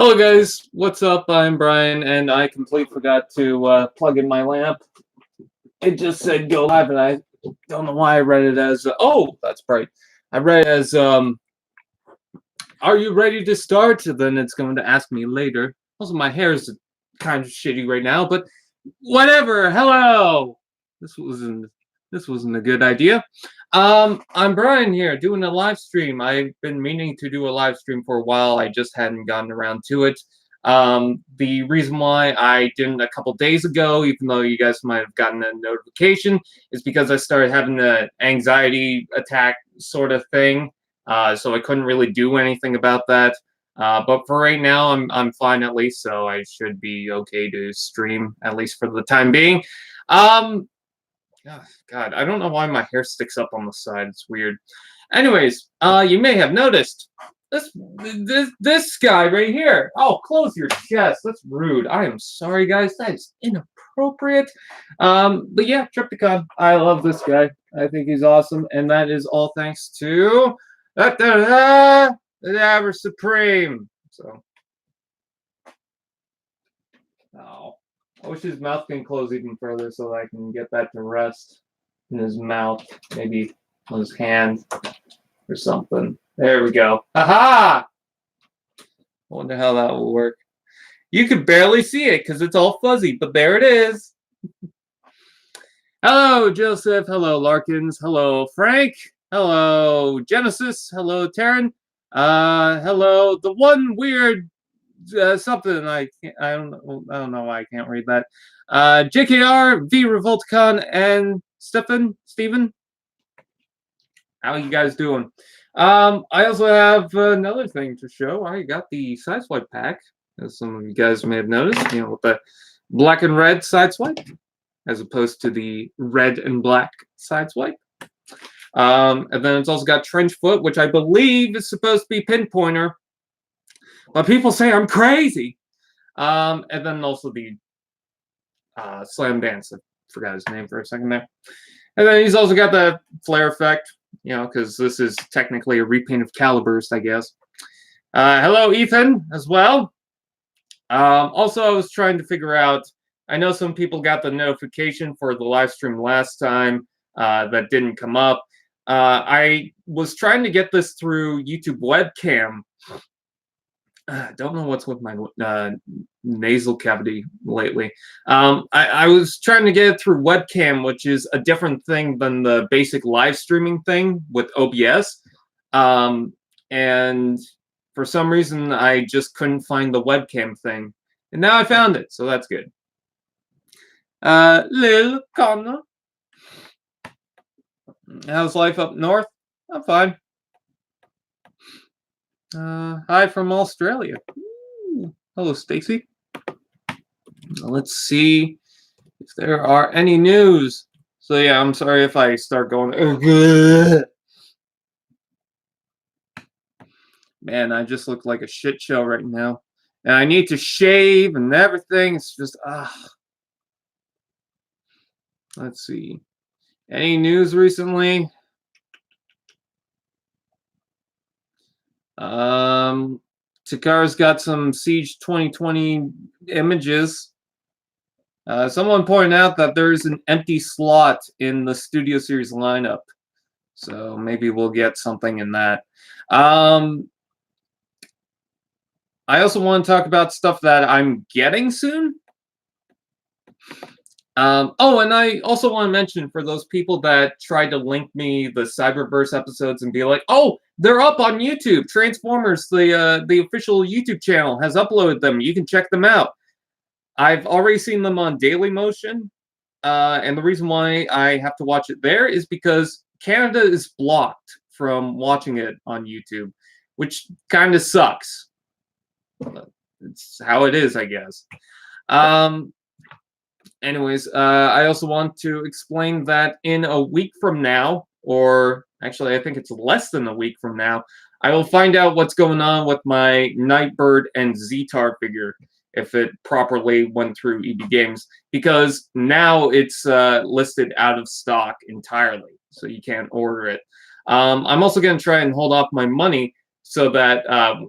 Hello guys, what's up? I'm Brian, and I completely forgot to plug in my lamp. It just said go live, and I don't know why I read it as, oh, that's bright. I read it as, are you ready to start? Then it's going to ask me later. Also, my hair is kind of shitty right now, but whatever. Hello! This wasn't a good idea. I'm Brian here, doing a live stream. I've been meaning to do a live stream for a while. I just hadn't gotten around to it. The reason why I didn't a couple days ago, even though you guys might have gotten a notification, is because I started having an anxiety attack sort of thing. So I couldn't really do anything about that. But for right now, I'm fine at least, so I should be okay to stream at least for the time being. God, I don't know why my hair sticks up on the side. It's weird. Anyways, you may have noticed this guy right here. Oh, close your chest. That's rude. I am sorry, guys. That is inappropriate. But yeah, Trypticon. I love this guy. I think he's awesome, and that is all thanks to the Ever Supreme. So, oh. I wish his mouth can close even further so that I can get that to rest in his mouth, maybe on his hand or something. There we go. Aha! I wonder how that will work. You can barely see it because it's all fuzzy, but there it is. Hello, Joseph. Hello, Larkins. Hello, Frank. Hello, Genesis. Hello, Taryn. Hello, the one weird something I don't know why I can't read that. JKR, V Revolticon, and Stephen. How you guys doing? I also have another thing to show. I got the Sideswipe pack, as some of you guys may have noticed, with the black and red Sideswipe, as opposed to the red and black Sideswipe. And then it's also got Trench Foot, which I believe is supposed to be Pinpointer. But people say I'm crazy. And then also the Slam Dance. I forgot his name for a second there. And then he's also got the flare effect, because this is technically a repaint of Calibers, I guess. Hello, Ethan, as well. Also, I was trying to figure out, I know some people got the notification for the live stream last time that didn't come up. I was trying to get this through YouTube webcam. Don't know what's with my nasal cavity lately. I was trying to get it through webcam, which is a different thing than the basic live streaming thing with OBS. And for some reason, I just couldn't find the webcam thing. And now I found it, so that's good. Lil Connor. How's life up north? I'm fine. Hi from Australia. Ooh. Hello, Stacy. Let's see if there are any news. So yeah, I'm sorry if I start going. Man, I just look like a shit show right now, and I need to shave and everything. It's just Let's see. Any news recently? Takara's got some Siege 2020 images. Someone pointed out that there's an empty slot in the Studio Series lineup. So maybe we'll get something in that. I also want to talk about stuff that I'm getting soon. Oh, and I also want to mention for those people that tried to link me the Cyberverse episodes and be like, oh, they're up on YouTube. Transformers, the official YouTube channel, has uploaded them. You can check them out. I've already seen them on Dailymotion, and the reason why I have to watch it there is because Canada is blocked from watching it on YouTube, which kind of sucks. It's how it is, I guess. Anyways, I also want to explain that in a week from now, or actually I think it's less than a week from now, I will find out what's going on with my Nightbird and Zetar figure, if it properly went through EB Games, because now it's listed out of stock entirely, so you can't order it. I'm also going to try and hold off my money so that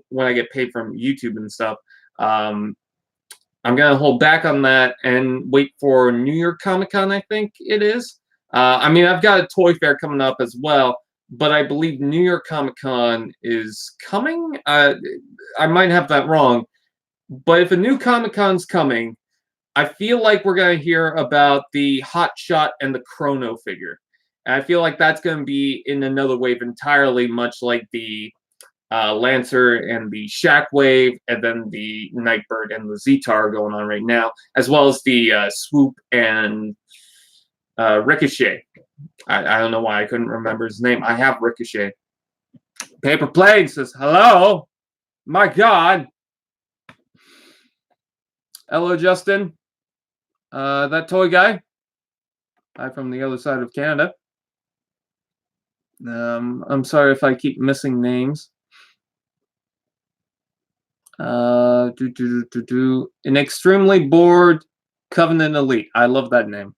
when I get paid from YouTube and stuff, I'm gonna hold back on that and wait for New York Comic Con. I think it is. I mean, I've got a Toy Fair coming up as well, but I believe New York Comic Con is coming. I might have that wrong, but if a new Comic Con's coming, I feel like we're gonna hear about the Hot Shot and the Chrono figure. And I feel like that's gonna be in another wave entirely, much like the Lancer and the Shockwave, and then the Nightbird and the Zetar going on right now, as well as the Swoop and Ricochet. I don't know why I couldn't remember his name. I have Ricochet. Paper Plane says, hello. My God. Hello, Justin. That toy guy. Hi from the other side of Canada. I'm sorry if I keep missing names. An extremely bored Covenant Elite. I love that name.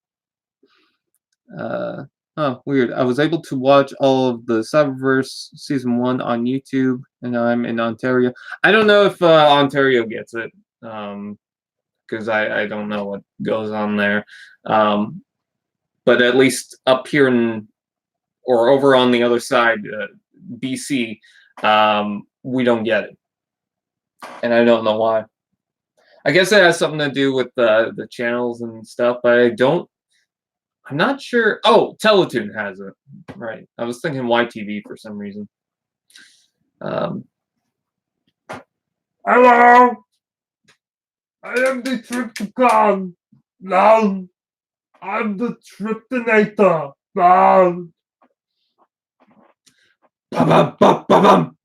Oh, weird. I was able to watch all of the Cyberverse Season 1 on YouTube, and I'm in Ontario. I don't know if Ontario gets it, because I don't know what goes on there. But at least up here or over on the other side, BC, we don't get it. And I don't know why. I guess it has something to do with the channels and stuff, but I'm not sure. Oh, Teletoon has it. Right. I was thinking YTV for some reason. Hello! I am the Trypticon! Now! I'm the Tryptinator! Now! Ba-bum, ba-bum.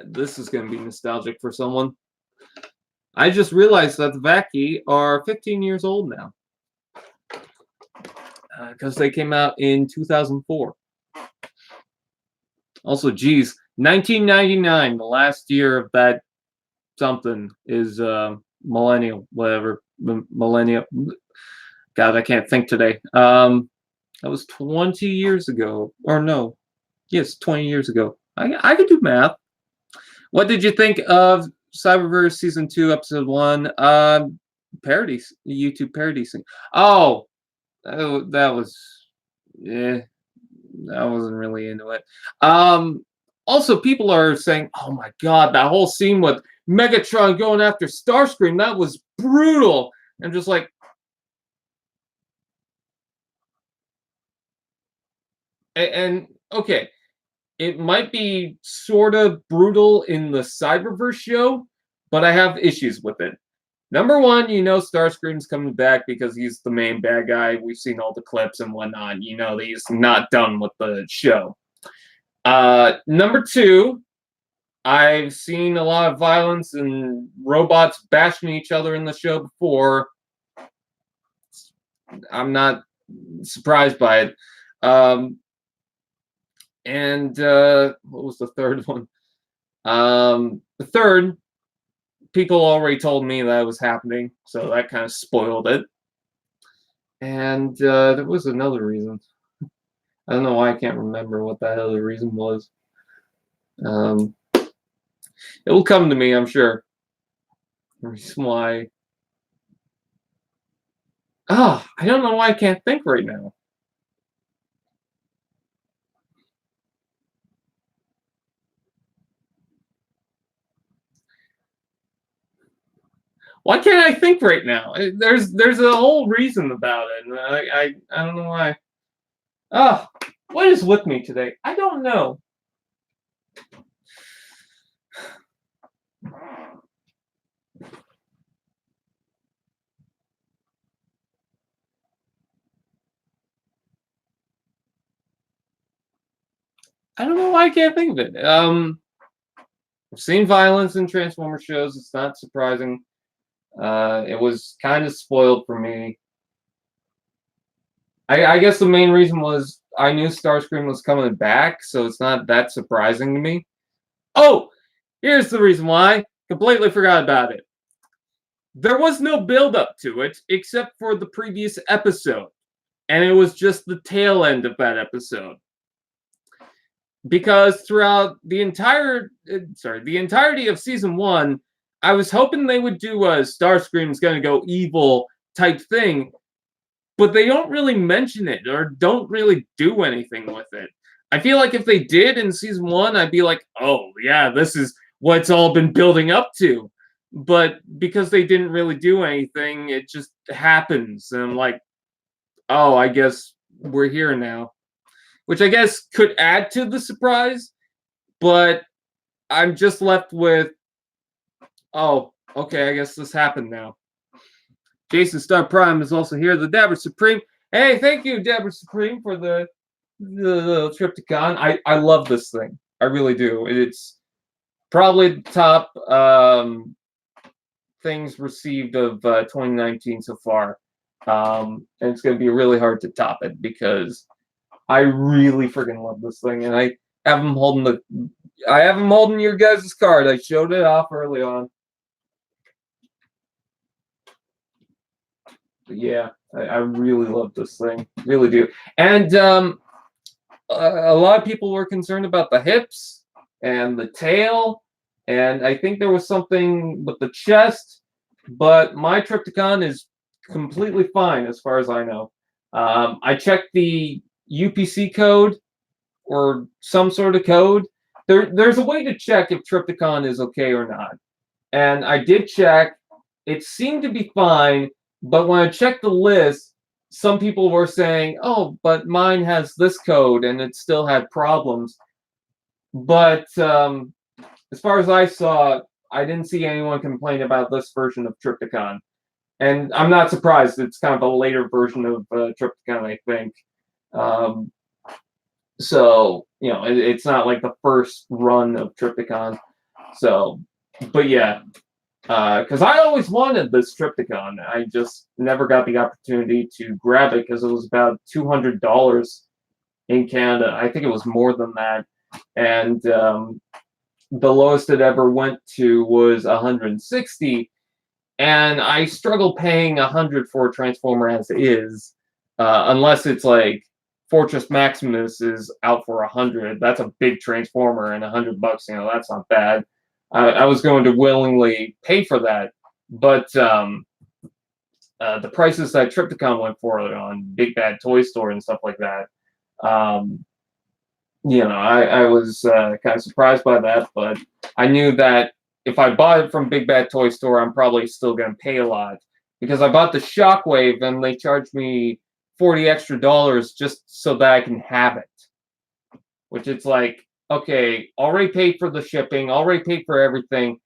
This is going to be nostalgic for someone. I just realized that the Vaki are 15 years old now. Because they came out in 2004. Also, geez, 1999, the last year of that something, is millennial, whatever. Millennial. God, I can't think today. That was 20 years ago. Or no. Yes, 20 years ago. I could do math. What did you think of Cyberverse Season 2, Episode 1? Parodies. YouTube parodies. Oh, that was... Yeah, I wasn't really into it. Also, people are saying, oh my God, that whole scene with Megatron going after Starscream, that was brutal. I'm just like... And okay, it might be sort of brutal in the Cyberverse show, but I have issues with it. Number one, you know Starscream's coming back because he's the main bad guy. We've seen all the clips and whatnot. You know that he's not done with the show. Number two, I've seen a lot of violence and robots bashing each other in the show before. I'm not surprised by it. And what was the third one? The third, people already told me that was happening, so that kind of spoiled it. And there was another reason. I don't know why I can't remember what that other reason was. It will come to me, I'm sure. The reason why... I don't know why I can't think right now. Why can't I think right now? There's a whole reason about it, and I don't know why. What is with me today? I don't know. I don't know why I can't think of it. I've seen violence in Transformers shows. It's not surprising. It was kind of spoiled for me. I guess the main reason was I knew Starscream was coming back, so it's not that surprising to me. Oh, here's the reason why. Completely forgot about it. There was no build-up to it except for the previous episode, and it was just the tail end of that episode. because throughout the entirety of season 1, I was hoping they would do a Starscream's gonna go evil type thing, but they don't really mention it or don't really do anything with it. I feel like if they did in season 1, I'd be like, "Oh, yeah, this is what it's all been building up to." But because they didn't really do anything, it just happens, and I'm like, "Oh, I guess we're here now." Which I guess could add to the surprise, but I'm just left with, "Oh, okay, I guess this happened now." Jason Star Prime is also here. The Dabber Supreme. Hey, thank you, Dabber Supreme, for the Trypticon. I love this thing. I really do. It's probably the top things received of 2019 so far. And it's going to be really hard to top it because I really freaking love this thing, and I have him holding your guys' card. I showed it off early on. But yeah, I really love this thing. Really do. And a lot of people were concerned about the hips and the tail, and I think there was something with the chest, but my Trypticon is completely fine as far as I know. I checked the UPC code or some sort of code. There's a way to check if Trypticon is okay or not. And I did check. It seemed to be fine, but when I checked the list, some people were saying, "Oh, but mine has this code and it still had problems." But as far as I saw, I didn't see anyone complain about this version of Trypticon. And I'm not surprised. It's kind of a later version of Trypticon, I think. Um, So, it's not like the first run of Trypticon. So, but yeah, because I always wanted this Trypticon. I just never got the opportunity to grab it because it was about $200 in Canada. I think it was more than that. And the lowest it ever went to was 160. And I struggle paying 100 for a Transformer as is, unless it's like Fortress Maximus is out for 100. That's a big Transformer, and $100, that's not bad. I was going to willingly pay for that, but the prices that Trypticon went for on Big Bad Toy Store and stuff like that, I was kind of surprised by that, but I knew that if I bought it from Big Bad Toy Store, I'm probably still going to pay a lot because I bought the Shockwave and they charged me $40 extra just so that I can have it. Which it's like, okay, already paid for the shipping, already paid for everything.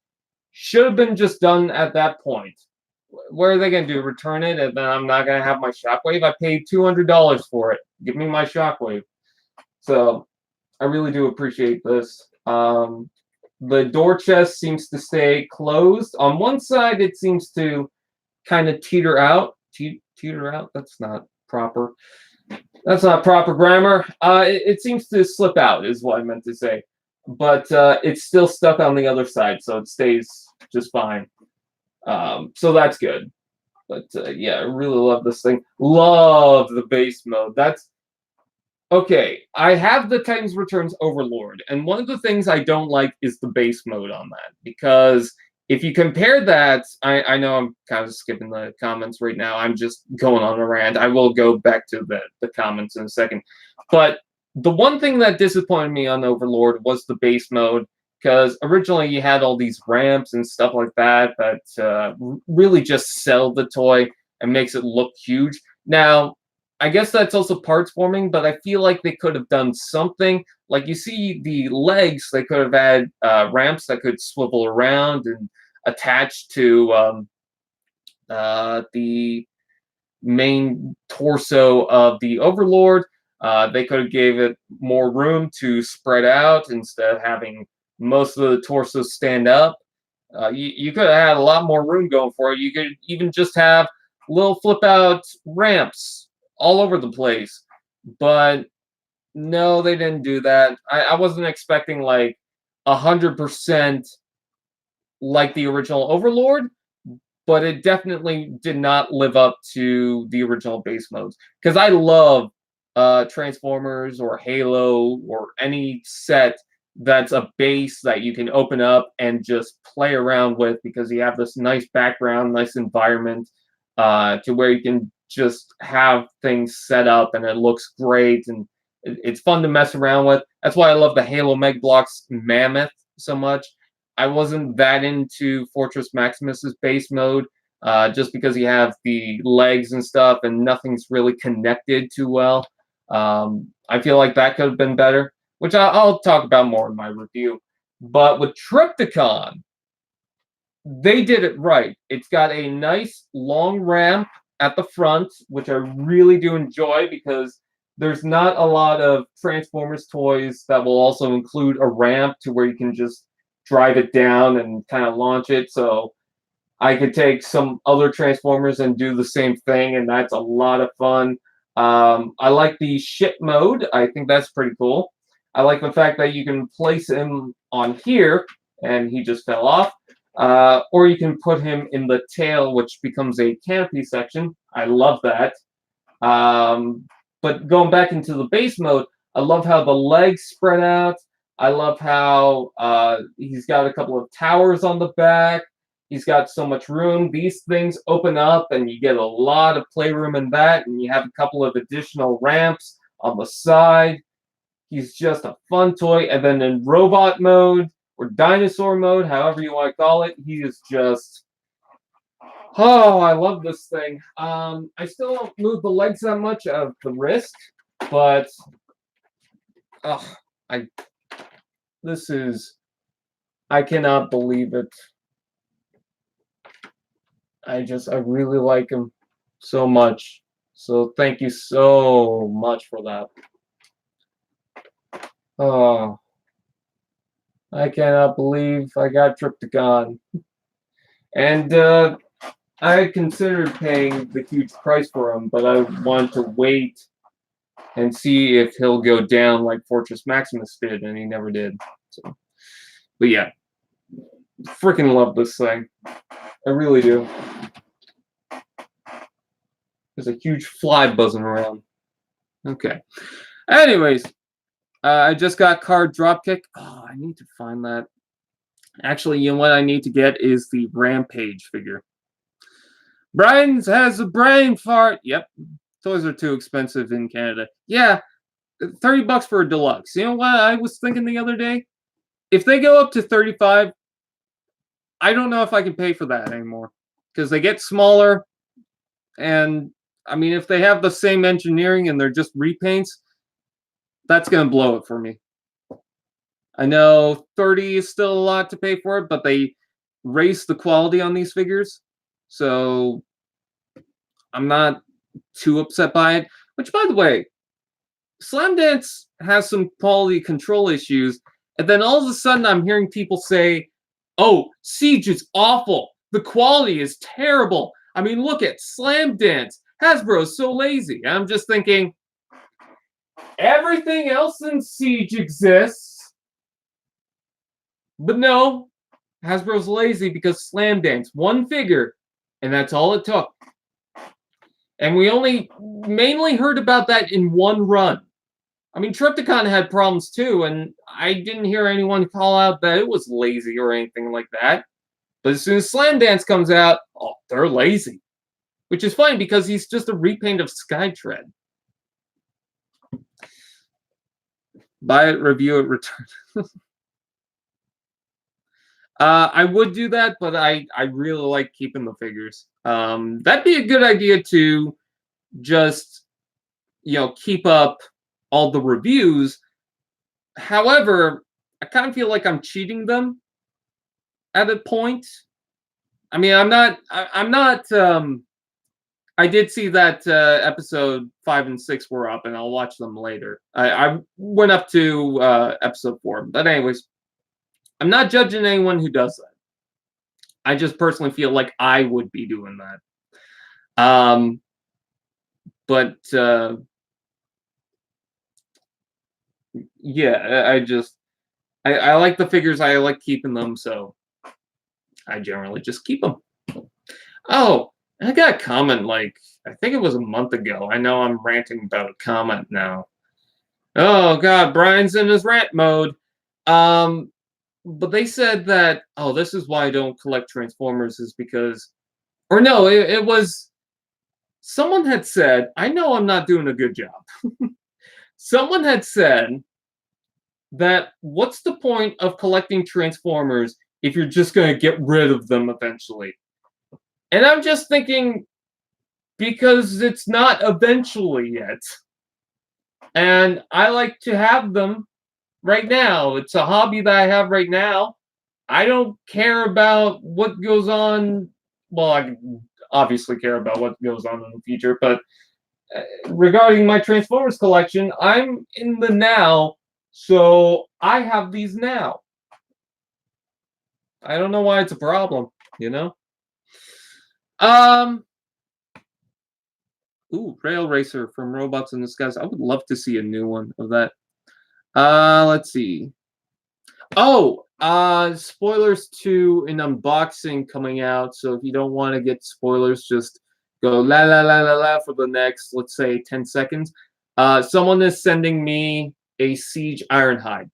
Should have been just done at that point. What are they going to do? Return it and then I'm not going to have my Shockwave? I paid $200 for it. Give me my Shockwave. So I really do appreciate this. The door chest seems to stay closed. On one side, it seems to kind of teeter out. Teeter out? That's not proper. That's not proper grammar. It seems to slip out, is what I meant to say. But it's still stuck on the other side, so it stays just fine. So that's good. But yeah, I really love this thing. Love the base mode. That's okay. I have the Titans Returns Overlord, and one of the things I don't like is the base mode on that because if you compare that, I know I'm kind of skipping the comments right now. I'm just going on a rant. I will go back to the comments in a second. But the one thing that disappointed me on Overlord was the base mode because originally you had all these ramps and stuff like that really just sell the toy and makes it look huge. Now, I guess that's also parts forming, but I feel like they could have done something. Like you see the legs, they could have had ramps that could swivel around and attach to the main torso of the Overlord. They could have gave it more room to spread out instead of having most of the torso stand up. You could have had a lot more room going for it. You could even just have little flip out ramps all over the place. But no, they didn't do that. I wasn't expecting like 100% like the original Overlord, but it definitely did not live up to the original base modes. Because I love Transformers or Halo or any set that's a base that you can open up and just play around with because you have this nice background, nice environment, to where you can just have things set up and it looks great and it's fun to mess around with. That's why I love the Halo Mega Bloks Mammoth so much. I wasn't that into Fortress Maximus's base mode, just because you have the legs and stuff and nothing's really connected too well. I feel like that could have been better, which I'll talk about more in my review. But with Trypticon, they did it right. It's got a nice long ramp at the front, which I really do enjoy because there's not a lot of Transformers toys that will also include a ramp to where you can just drive it down and kind of launch it. So I could take some other Transformers and do the same thing, and that's a lot of fun. I like the ship mode. I think that's pretty cool. I like the fact that you can place him on here, and he just fell off. Or you can put him in the tail, which becomes a canopy section. I love that. But going back into the base mode, I love how the legs spread out. I love how he's got a couple of towers on the back. He's got so much room. These things open up, and you get a lot of playroom in that, and you have a couple of additional ramps on the side. He's just a fun toy. And then in robot mode, or dinosaur mode, however you want to call it, he is just... Oh, I love this thing. I still don't move the legs that much out of the wrist, but... This is... I cannot believe it. I really like him so much. So thank you so much for that. Oh, I cannot believe I got Trypticon. And I considered paying the huge price for him, but I wanted to wait and see if he'll go down like Fortress Maximus did, and he never did. So, but yeah, freaking love this thing. I really do. There's a huge fly buzzing around. Okay. Anyways, I just got card Dropkick. Oh, I need to find that. Actually, you know what I need to get is the Rampage figure. Brian's has a brain fart. Yep. Toys are too expensive in Canada. Yeah, $30 for a deluxe. You know what I was thinking the other day? If they go up to 35, I don't know if I can pay for that anymore. Because they get smaller, and I mean, if they have the same engineering and they're just repaints, that's going to blow it for me. I know 30 is still a lot to pay for it, but they raised the quality on these figures. So I'm not too upset by it. Which, by the way, Slam Dance has some quality control issues. And then all of a sudden I'm hearing people say, oh, Siege is awful. The quality is terrible. I mean, look at Slam Dance. Hasbro's so lazy. I'm just thinking, everything else in Siege exists. But no, Hasbro's lazy because Slam Dance, one figure, and that's all it took. And we only mainly heard about that in one run. I mean, Trypticon had problems too, and I didn't hear anyone call out that it was lazy or anything like that. But as soon as Slam Dance comes out, oh, they're lazy. Which is fine because he's just a repaint of Skytread. Buy it, review it, return. I would do that, but I really like keeping the figures. That'd be a good idea to just, keep up all the reviews. However, I kind of feel like I'm cheating them at a point. I mean, I'm not. I did see that episode 5 and 6 were up, and I'll watch them later. I went up to episode 4, but anyways, I'm not judging anyone who does that. I just personally feel like I would be doing that. But yeah, I like the figures. I like keeping them, so I generally just keep them. Oh, I got a comment like I think it was a month ago. I know I'm ranting about a comment now. Oh God, Brian's in his rant mode. Um, but they said that this is why I don't collect Transformers is because, or no, it was someone had said. I know I'm not doing a good job. Someone had said that what's the point of collecting Transformers if you're just going to get rid of them eventually? And I'm just thinking, because it's not eventually yet. And I like to have them right now. It's a hobby that I have right now. I don't care about what goes on. Well, I obviously care about what goes on in the future, but regarding my Transformers collection, I'm in the now, so I have these now. I don't know why it's a problem, you know? Ooh, Rail Racer from Robots in Disguise. I would love to see a new one of that. Let's see. Oh, spoilers to an unboxing coming out. So if you don't want to get spoilers, just go la la la la la for the next, let's say, 10 seconds. Someone is sending me a Siege Ironhide.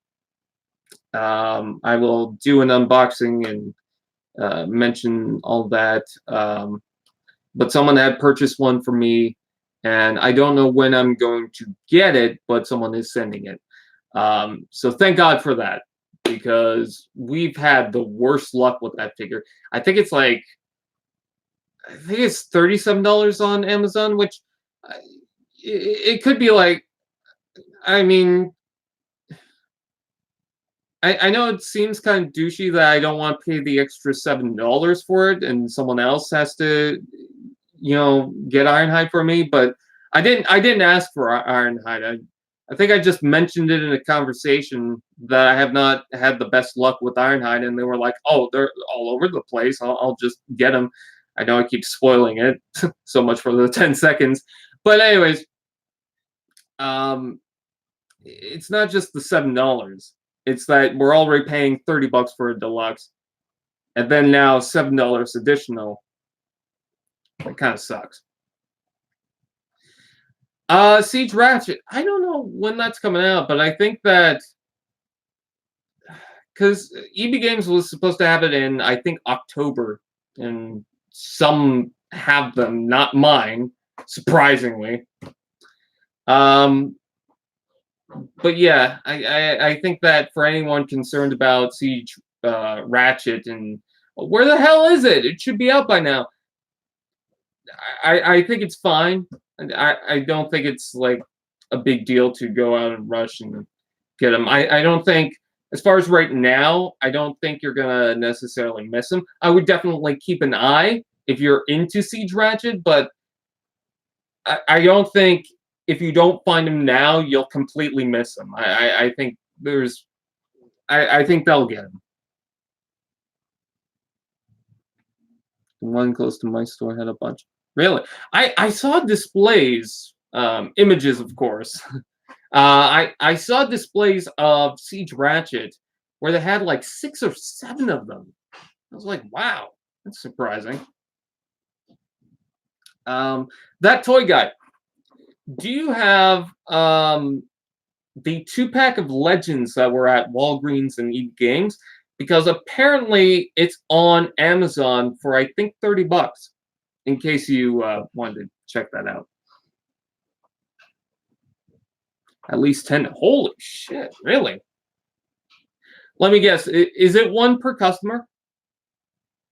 I will do an unboxing and mention all that. But someone had purchased one for me, and I don't know when I'm going to get it, but someone is sending it. So thank God for that, because we've had the worst luck with that figure. I think it's $37 on Amazon, which it could be like, I mean, I know it seems kind of douchey that I don't want to pay the extra $7 for it, and someone else has to, get Ironhide for me. But I didn't ask for Ironhide. I think I just mentioned it in a conversation that I have not had the best luck with Ironhide, and they were like, "Oh, they're all over the place. I'll just get them." I know I keep spoiling it so much for the 10 seconds, but anyways, it's not just the $7. It's that we're already paying $30 for a deluxe, and then now $7 additional. It kind of sucks. Siege Ratchet. I don't know when that's coming out, but I think that because EB Games was supposed to have it in, I think, October, and some have them, not mine, surprisingly. But yeah, I think that for anyone concerned about Siege Ratchet and where the hell is it? It should be out by now. I think it's fine. I don't think it's like a big deal to go out and rush and get them. I don't think, as far as right now, I don't think you're gonna necessarily miss them. I would definitely keep an eye if you're into Siege Ratchet, but I don't think if you don't find them now, you'll completely miss them. I think I think they'll get them. One close to my store had a bunch. Really? I saw displays, images, of course. I saw displays of Siege Ratchet where they had like 6 or 7 of them. I was like, wow, that's surprising. That toy guy. Do you have the 2-pack of Legends that were at Walgreens and EB Games? Because apparently it's on Amazon for, I think, $30. In case you wanted to check that out. At least 10. Holy shit, really? Let me guess. Is it one per customer?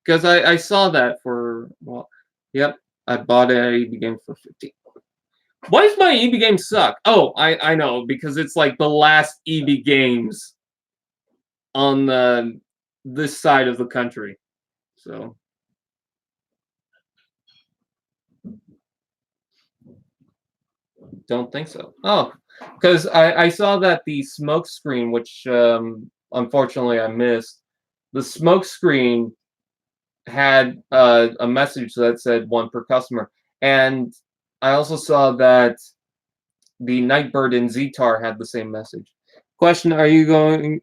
Because I saw that for, well, yep. I bought it at EB Games for 15. Why does my EB Games suck? Oh, I know. Because it's like the last EB Games on this side of the country. So... Don't think so. Oh, because I saw that the smoke screen, which unfortunately I missed, the smoke screen had a message that said 1 per customer. And I also saw that the Nightbird and Zetar had the same message. Question, are you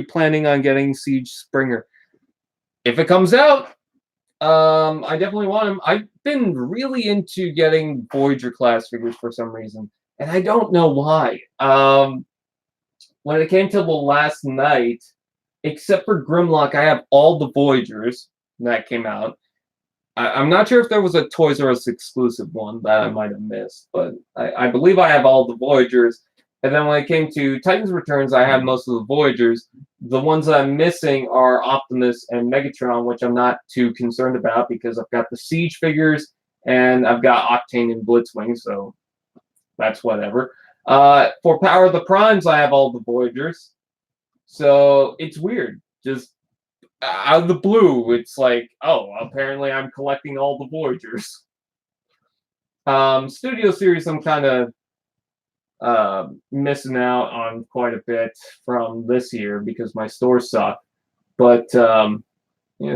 planning on getting Siege Springer? If it comes out, I definitely want him. I've been really into getting Voyager class figures for some reason, and I don't know why. When it came to the last night, except for Grimlock, I have all the Voyagers that came out. I'm not sure if there was a Toys R Us exclusive one that I might have missed, but I believe I have all the Voyagers. And then when it came to Titans Returns, I have most of the Voyagers. The ones that I'm missing are Optimus and Megatron, which I'm not too concerned about because I've got the Siege figures and I've got Octane and Blitzwing, so that's whatever. For Power of the Primes, I have all the Voyagers. So it's weird. Just out of the blue, it's like, oh, apparently I'm collecting all the Voyagers. Studio Series, I'm kind of missing out on quite a bit from this year because my stores suck. But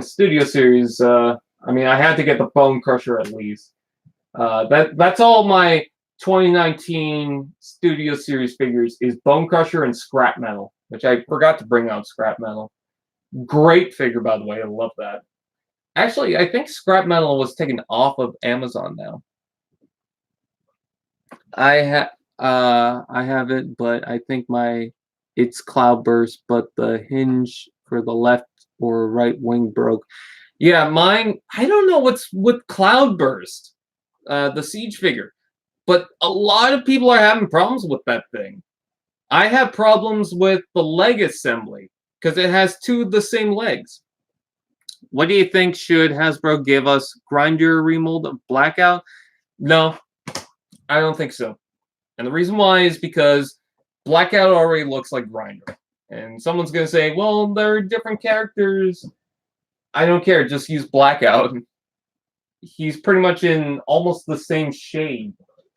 Studio Series, I mean, I had to get the Bone Crusher at least. That's all my 2019 Studio Series figures is Bone Crusher and Scrap Metal, which I forgot to bring out Scrap Metal. Great figure, by the way. I love that. Actually, I think Scrap Metal was taken off of Amazon now. I have it, but I think it's Cloudburst, but the hinge for the left or right wing broke. Yeah, mine. I don't know what's with Cloudburst, the Siege figure, but a lot of people are having problems with that thing. I have problems with the leg assembly because it has two of the same legs. What do you think? Should Hasbro give us Grinder remold of Blackout? No, I don't think so. And the reason why is because Blackout already looks like Grinder. And someone's going to say, well, they're different characters. I don't care. Just use Blackout. He's pretty much in almost the same shade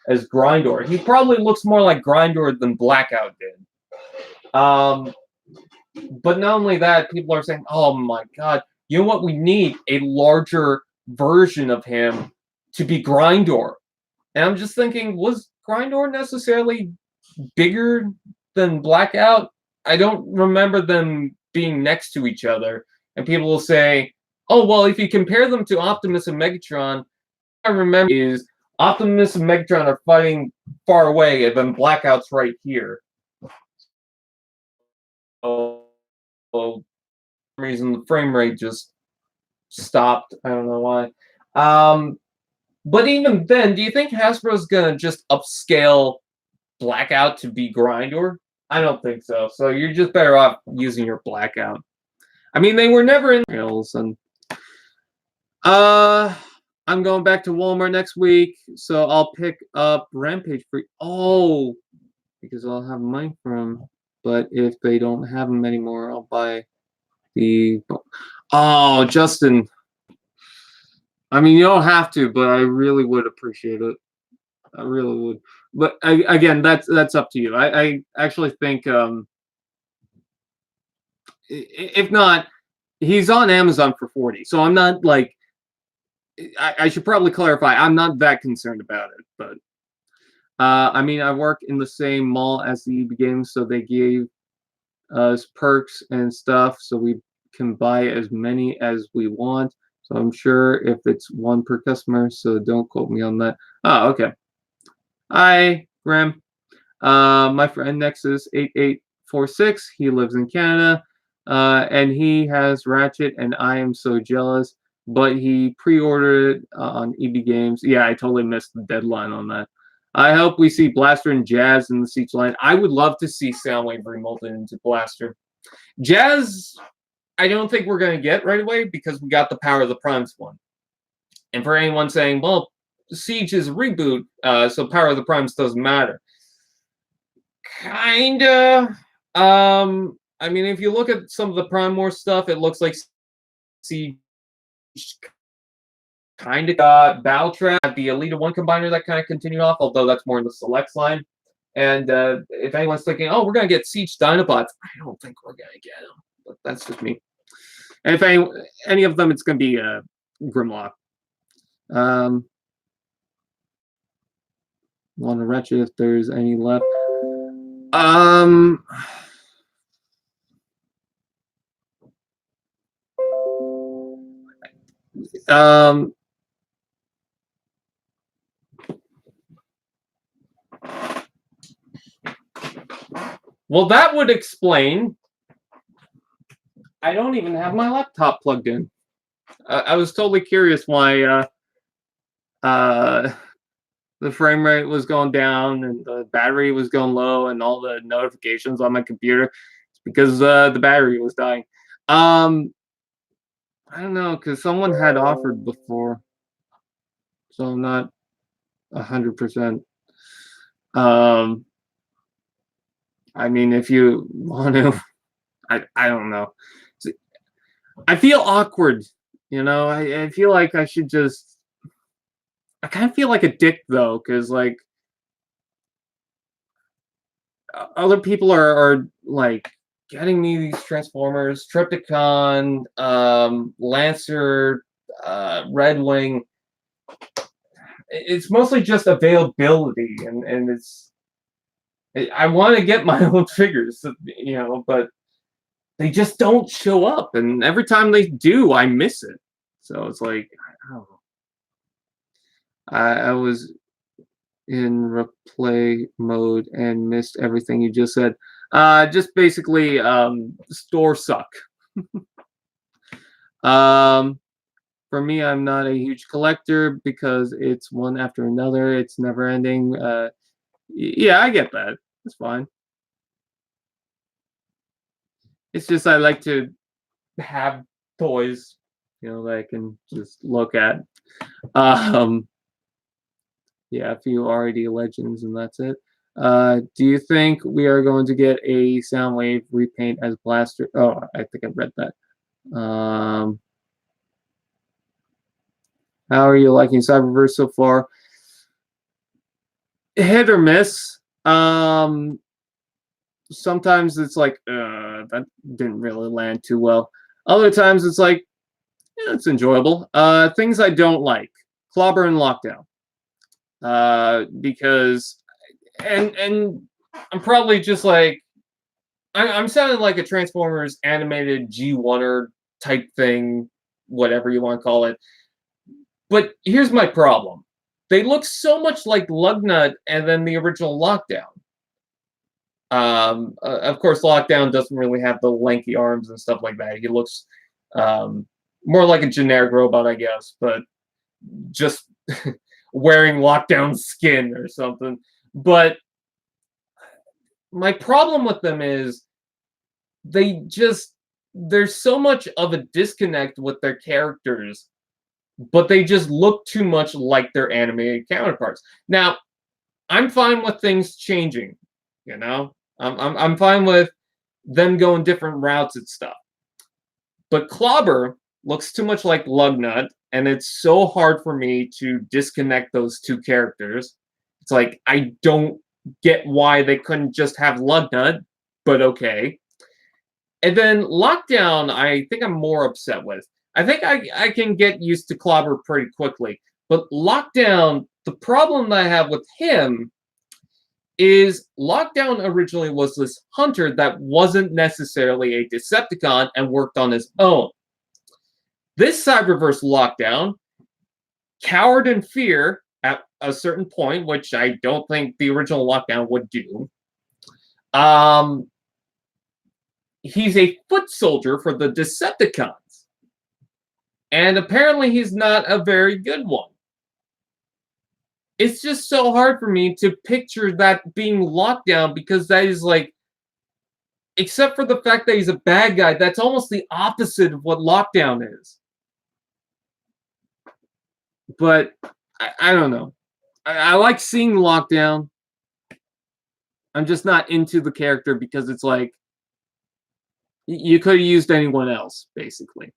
as Grindor. He probably looks more like Grindor than Blackout did. But not only that, people are saying, oh my god, you know what? We need a larger version of him to be Grindor. And I'm just thinking, was Grindor necessarily bigger than Blackout? I don't remember them being next to each other. And people will say, oh, well, if you compare them to Optimus and Megatron, I remember is Optimus and Megatron are fighting far away, and then Blackout's right here. So, for some reason, the frame rate just stopped. I don't know why. But even then, do you think Hasbro's gonna just upscale Blackout to be Grindor? I don't think so. So you're just better off using your Blackout. I mean, they were never in rails, and I'm going back to Walmart next week, so I'll pick up Rampage free. Oh, because I'll have money for them. But if they don't have them anymore, I'll buy the. Oh, Justin. I mean, you don't have to, but I really would appreciate it. I really would. But again, that's up to you. I actually think if not, he's on Amazon for 40. So I'm not like I should probably clarify. I'm not that concerned about it, but I mean, I work in the same mall as the EB Games, so they gave us perks and stuff, so we can buy as many as we want. So I'm sure if it's one per customer, so don't quote me on that. Oh, okay. Hi, Graham. My friend Nexus8846, he lives in Canada, and he has Ratchet, and I am so jealous. But he pre-ordered it on EB Games. Yeah, I totally missed the deadline on that. I hope we see Blaster and Jazz in the Siege line. I would love to see Soundwave remolded into Blaster. Jazz, I don't think we're going to get right away because we got the Power of the Primes one. And for anyone saying, well, Siege is a reboot, so Power of the Primes doesn't matter. Kinda. I mean, if you look at some of the Prime War stuff, it looks like Siege kind of got Battle Trap, the Elite One combiner that kind of continued off, although that's more in the Selects line. And if anyone's thinking, oh, we're going to get Siege Dinobots, I don't think we're going to get them. But that's just me. And if any of them, it's going to be Grimlock. Want to Wretched if there's any left. Um, well, that would explain. I don't even have my laptop plugged in. I was totally curious why uh, the frame rate was going down and the battery was going low and all the notifications on my computer. It's because the battery was dying. I don't know, because someone had offered before, so I'm not 100%. I mean, if you want to, I don't know. I feel awkward, you know. I feel like I should just. I kind of feel like a dick though, because like other people are like getting me these Transformers, Trypticon, Lancer, Red Wing. It's mostly just availability, and it's. I want to get my own figures, you know, but they just don't show up, and every time they do, I miss it. So it's like I don't know. I was in replay mode and missed everything you just said. Just basically, stores suck. um, for me, I'm not a huge collector because it's one after another. It's never ending. Yeah, I get that. It's fine. It's just I like to have toys, you know, that I can just look at. Um, yeah, a few RAD legends, and that's it. Do you think we are going to get a Soundwave repaint as Blaster? Oh, I think I read that. How are you liking Cyberverse so far? Hit or miss. Sometimes it's like, that didn't really land too well. Other times it's like, yeah, it's enjoyable. Things I don't like. Clobber and Lockdown. Because and I'm probably just like I'm sounding like a Transformers animated G1er type thing, whatever you want to call it. But here's my problem. They look so much like Lugnut and then the original Lockdown. Of course, Lockdown doesn't really have the lanky arms and stuff like that. He looks more like a generic robot, I guess, but just wearing Lockdown skin or something. But my problem with them is there's so much of a disconnect with their characters, but they just look too much like their animated counterparts. Now, I'm fine with things changing, you know? I'm fine with them going different routes and stuff. But Clobber looks too much like Lugnut, and it's so hard for me to disconnect those two characters. It's like I don't get why they couldn't just have Lugnut, but okay. And then Lockdown, I think I'm more upset with. I think I can get used to Clobber pretty quickly. But Lockdown, the problem that I have with him is Lockdown originally was this hunter that wasn't necessarily a Decepticon and worked on his own. This Cyberverse Lockdown cowered in fear at a certain point, which I don't think the original Lockdown would do. He's a foot soldier for the Decepticons. And apparently he's not a very good one. It's just so hard for me to picture that being Lockdown because that is like, except for the fact that he's a bad guy, that's almost the opposite of what Lockdown is. But I don't know. I like seeing Lockdown. I'm just not into the character because it's like, you could have used anyone else, basically.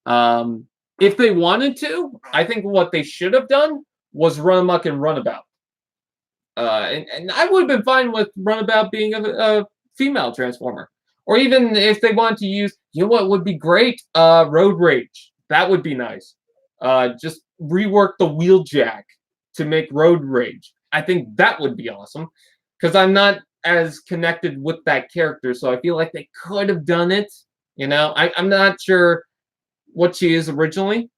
If they wanted to, I think what they should have done was Run Amok and Runabout. And I would have been fine with Runabout being a female Transformer. Or even if they wanted to use, you know what would be great? Road Rage. That would be nice. Just rework the Wheeljack to make Road Rage. I think that would be awesome. Because I'm not as connected with that character, so I feel like they could have done it. You know, I'm not sure what she is originally.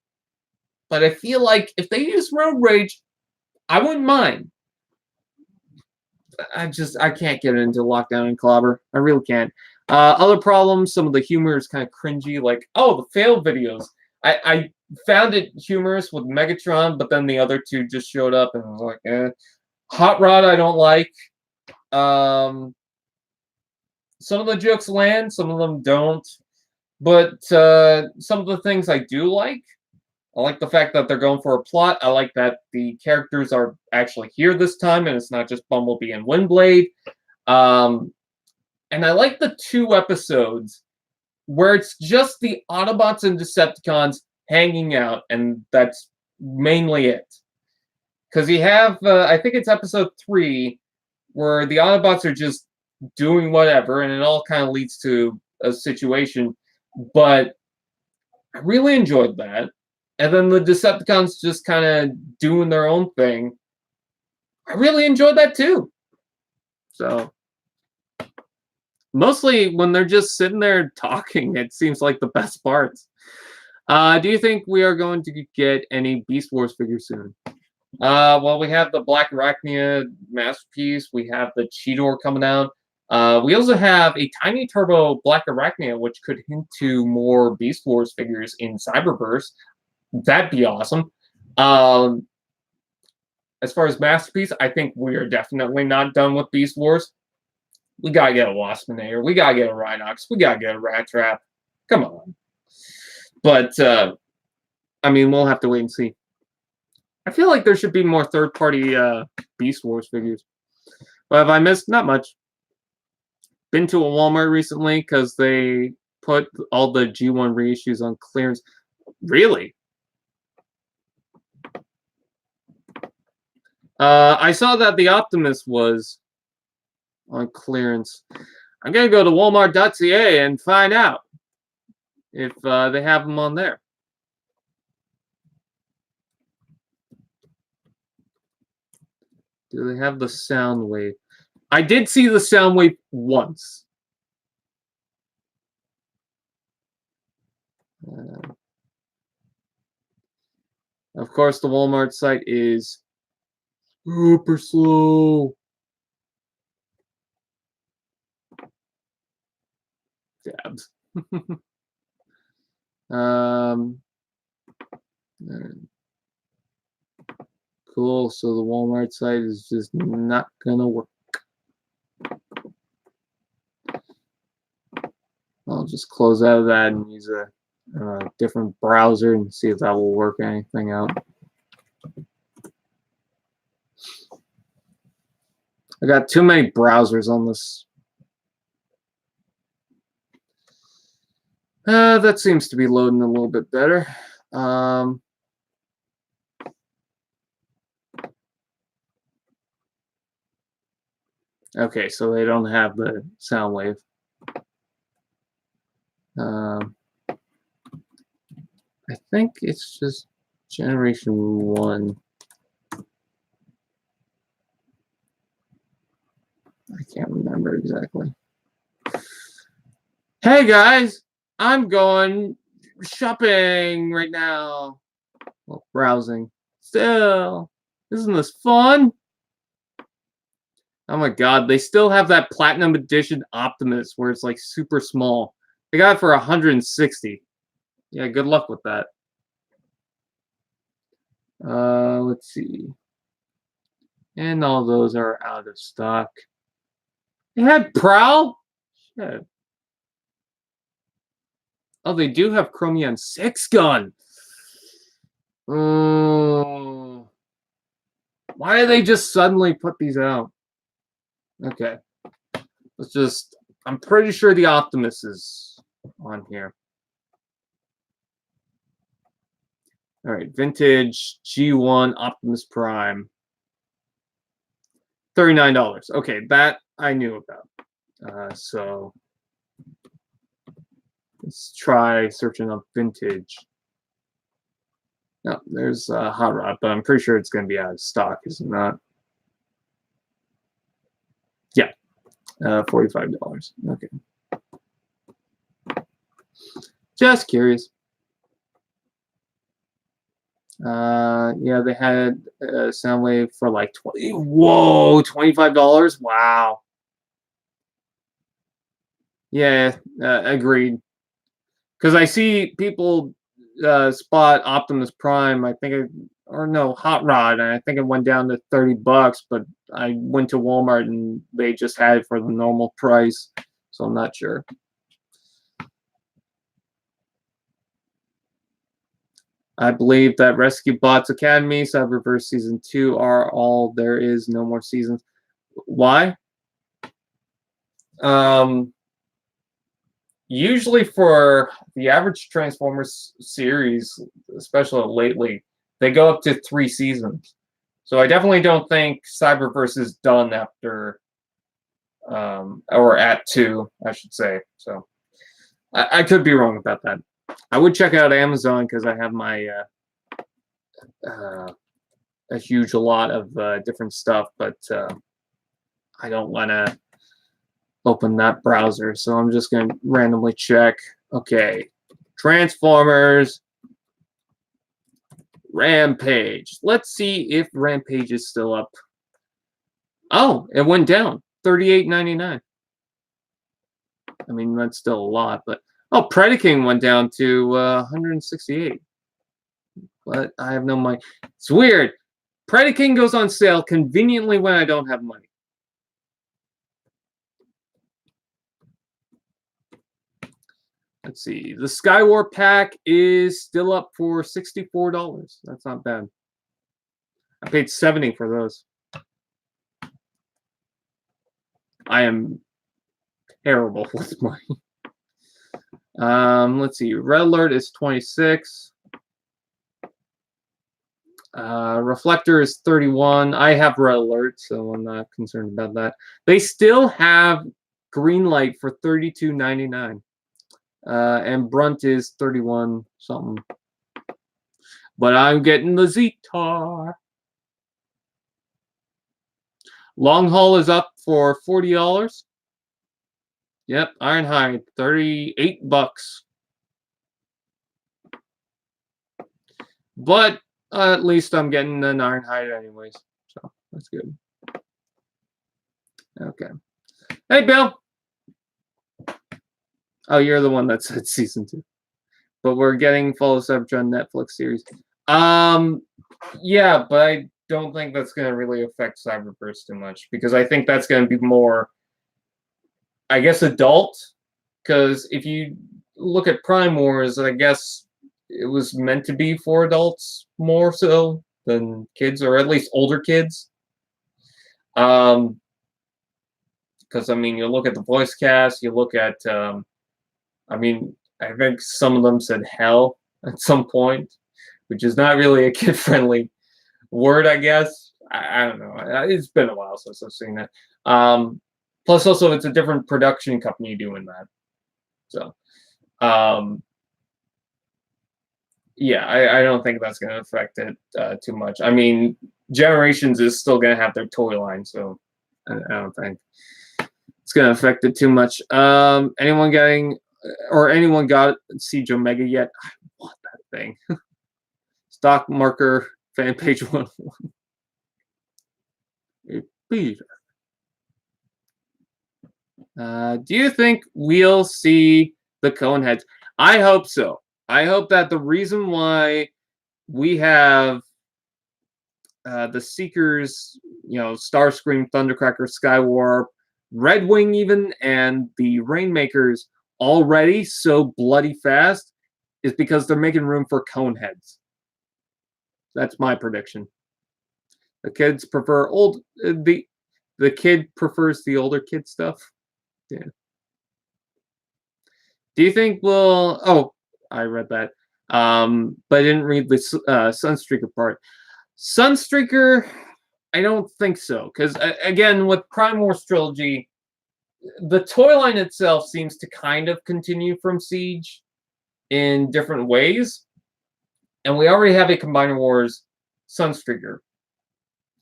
But I feel like if they use Road Rage, I wouldn't mind. I can't get into Lockdown and Clobber. I really can't. Other problems, some of the humor is kind of cringy. Like, oh, the fail videos. I found it humorous with Megatron, but then the other two just showed up and I was like, eh. Hot Rod, I don't like. Some of the jokes land, some of them don't. But some of the things I do like. I like the fact that they're going for a plot. I like that the characters are actually here this time, and it's not just Bumblebee and Windblade. And I like the 2 episodes where it's just the Autobots and Decepticons hanging out, and that's mainly it. Because you have, I think it's episode 3, where the Autobots are just doing whatever, and it all kind of leads to a situation. But I really enjoyed that. And then the Decepticons just kind of doing their own thing. I really enjoyed that too. So, mostly when they're just sitting there talking, it seems like the best parts. Do you think we are going to get any Beast Wars figures soon? Well, we have the Black Arachnia Masterpiece. We have the Cheetor coming out. We also have a Tiny Turbo Black Arachnia, which could hint to more Beast Wars figures in Cyberverse. That'd be awesome. As far as Masterpiece, I think we are definitely not done with Beast Wars. We gotta get a Waspinator. We gotta get a Rhinox. We gotta get a Rat Trap. Come on. But, I mean, we'll have to wait and see. I feel like there should be more third-party Beast Wars figures. But have I missed? Not much. Been to a Walmart recently because they put all the G1 reissues on clearance. Really? I saw that the Optimus was on clearance. I'm going to go to walmart.ca and find out if they have them on there. Do they have the Soundwave? I did see the Soundwave once. Of course, the Walmart site is super slow. Dabs. Cool. So the Walmart site is just not gonna work. I'll just close out of that and use a different browser and see if that will work anything out. I got too many browsers on this. That seems to be loading a little bit better. Okay, so they don't have the Soundwave. I think it's just Generation 1. I can't remember exactly. Hey guys, I'm going shopping right now. Well, browsing. Still, isn't this fun? Oh my god, they still have that Platinum Edition Optimus where it's like super small. They got it for 160. Yeah, good luck with that. Let's see. And all those are out of stock. They had Prowl? Shit. Oh, they do have Chromium 6 gun. Oh. Why did they just suddenly put these out? Okay. Let's just... I'm pretty sure the Optimus is on here. Alright, vintage G1 Optimus Prime. $39. Okay, that I knew about. So let's try searching up vintage. No, there's Hot Rod, but I'm pretty sure it's going to be out of stock, is it not? Yeah, $45. Okay. Just curious. Yeah, they had Soundwave for like $25. Wow. Yeah, agreed. Because I see people spot Optimus Prime. I think or no, Hot Rod, and I think it went down to $30. But I went to Walmart and they just had it for the normal price, so I'm not sure. I believe that Rescue Bots Academy, Cyberverse Season 2 are all there is, no more seasons. Why? Usually for the average Transformers series, especially lately, they go up to 3 seasons. So I definitely don't think Cyberverse is done after, or at 2, I should say. So I could be wrong about that. I would check out Amazon because I have my a huge lot of different stuff, but I don't want to open that browser, so I'm just going to randomly check. Okay, Transformers Rampage. Let's see if Rampage is still up. Oh, it went down. $38.99. I mean, that's still a lot, but oh, Predaking went down to $168. But I have no money. It's weird. Predaking goes on sale conveniently when I don't have money. Let's see. The Skywar pack is still up for $64. That's not bad. I paid $70 for those. I am terrible with money. Let's see. Red Alert is 26. Reflector is 31. I have Red Alert, so I'm not concerned about that. They still have Green Light for $32.99. And Brunt is 31 something. But I'm getting the Z-Tar. Long Haul is up for $40. Yep, Ironhide, $38. But at least I'm getting an Ironhide anyways, so that's good. Okay. Hey, Bill. Oh, you're the one that said season 2. But we're getting Follow Cybertron Netflix series. Yeah, but I don't think that's going to really affect Cyberverse too much, because I think that's going to be more, I guess, adult. Because if you look at Prime Wars, I guess it was meant to be for adults more so than kids, or at least older kids. Because I mean, you look at the voice cast, you look at, I mean, I think some of them said hell at some point, which is not really a kid-friendly word, I guess. I don't know. It's been a while since I've seen that. Plus, also, it's a different production company doing that. So, yeah, I don't think that's going to affect it too much. I mean, Generations is still going to have their toy line, so I don't think it's going to affect it too much. Anyone got Siege Omega yet? I want that thing. Stock marker fan page 101. Please. Do you think we'll see the Coneheads? I hope so. I hope that the reason why we have the Seekers, Starscream, Thundercracker, Skywarp, Red Wing even, and the Rainmakers already so bloody fast is because they're making room for Coneheads. That's my prediction. The kids prefer the kid prefers the older kid stuff. Yeah. Do you think we'll? Oh, I read that. But I didn't read the Sunstreaker part. Sunstreaker, I don't think so. Because again, with Prime Wars Trilogy, the toy line itself seems to kind of continue from Siege in different ways. And we already have a Combiner Wars Sunstreaker.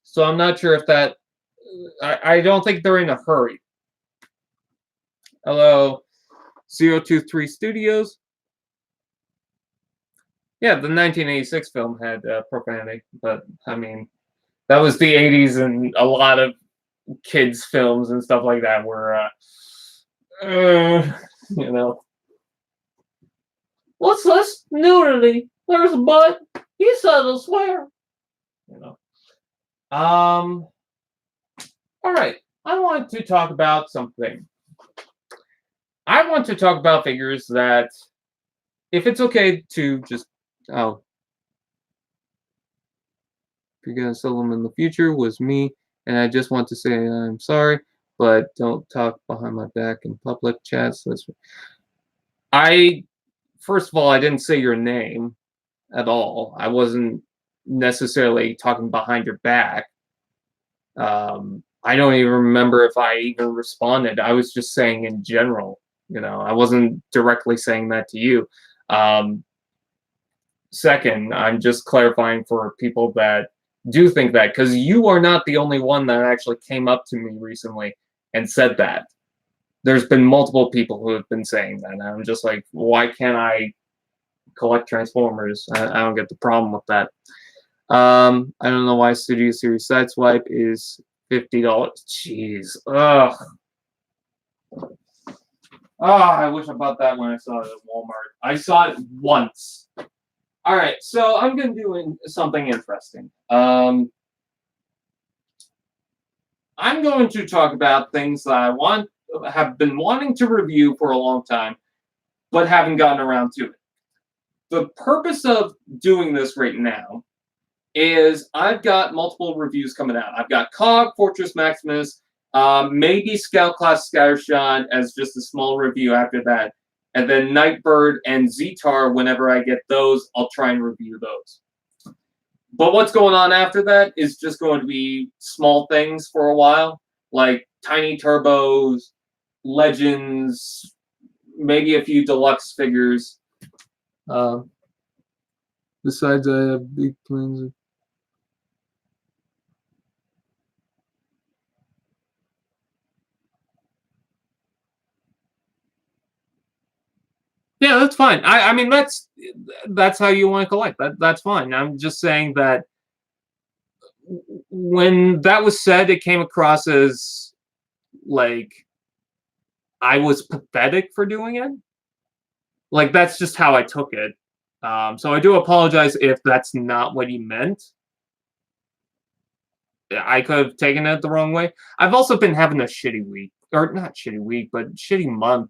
So I'm not sure if that... I don't think they're in a hurry. Hello, 023 Studios. Yeah, the 1986 film had profanity, but I mean, that was the 80s, and a lot of kids' films and stuff like that were, you know, what's this nudity? There's a butt. He said to swear. You know. All right. I want to talk about something. I want to talk about figures that, if it's okay to just, oh, if you're gonna sell them in the future, was me, and I just want to say I'm sorry, but don't talk behind my back in public chats. I first of all, I didn't say your name at all. I wasn't necessarily talking behind your back. I don't even remember if I even responded. I was just saying in general. I wasn't directly saying that to you. Um, Second, I'm just clarifying for people that do think that, because you are not the only one that actually came up to me recently and said that. There's been multiple people who have been saying that, and I'm just like, why can't I collect Transformers? I don't get the problem with that. I don't know why Studio Series Sideswipe is $50. Jeez. Ugh. Oh, I wish I bought that when I saw it at Walmart. I saw it once. All right, so I'm going to do something interesting. I'm going to talk about things that I have been wanting to review for a long time, but haven't gotten around to it. The purpose of doing this right now is I've got multiple reviews coming out. I've got COG, Fortress Maximus, maybe Scout Class Scattershot as just a small review after that. And then Nightbird and Zetar, whenever I get those, I'll try and review those. But what's going on after that is just going to be small things for a while, like Tiny Turbos, Legends, maybe a few deluxe figures. Besides, I have big plans. Yeah, that's fine. I mean, that's how you want to collect. That's fine. I'm just saying that when that was said, it came across as like I was pathetic for doing it. Like, that's just how I took it. So I do apologize if that's not what you meant. I could have taken it the wrong way. I've also been having a shitty week, or not shitty week, but shitty month.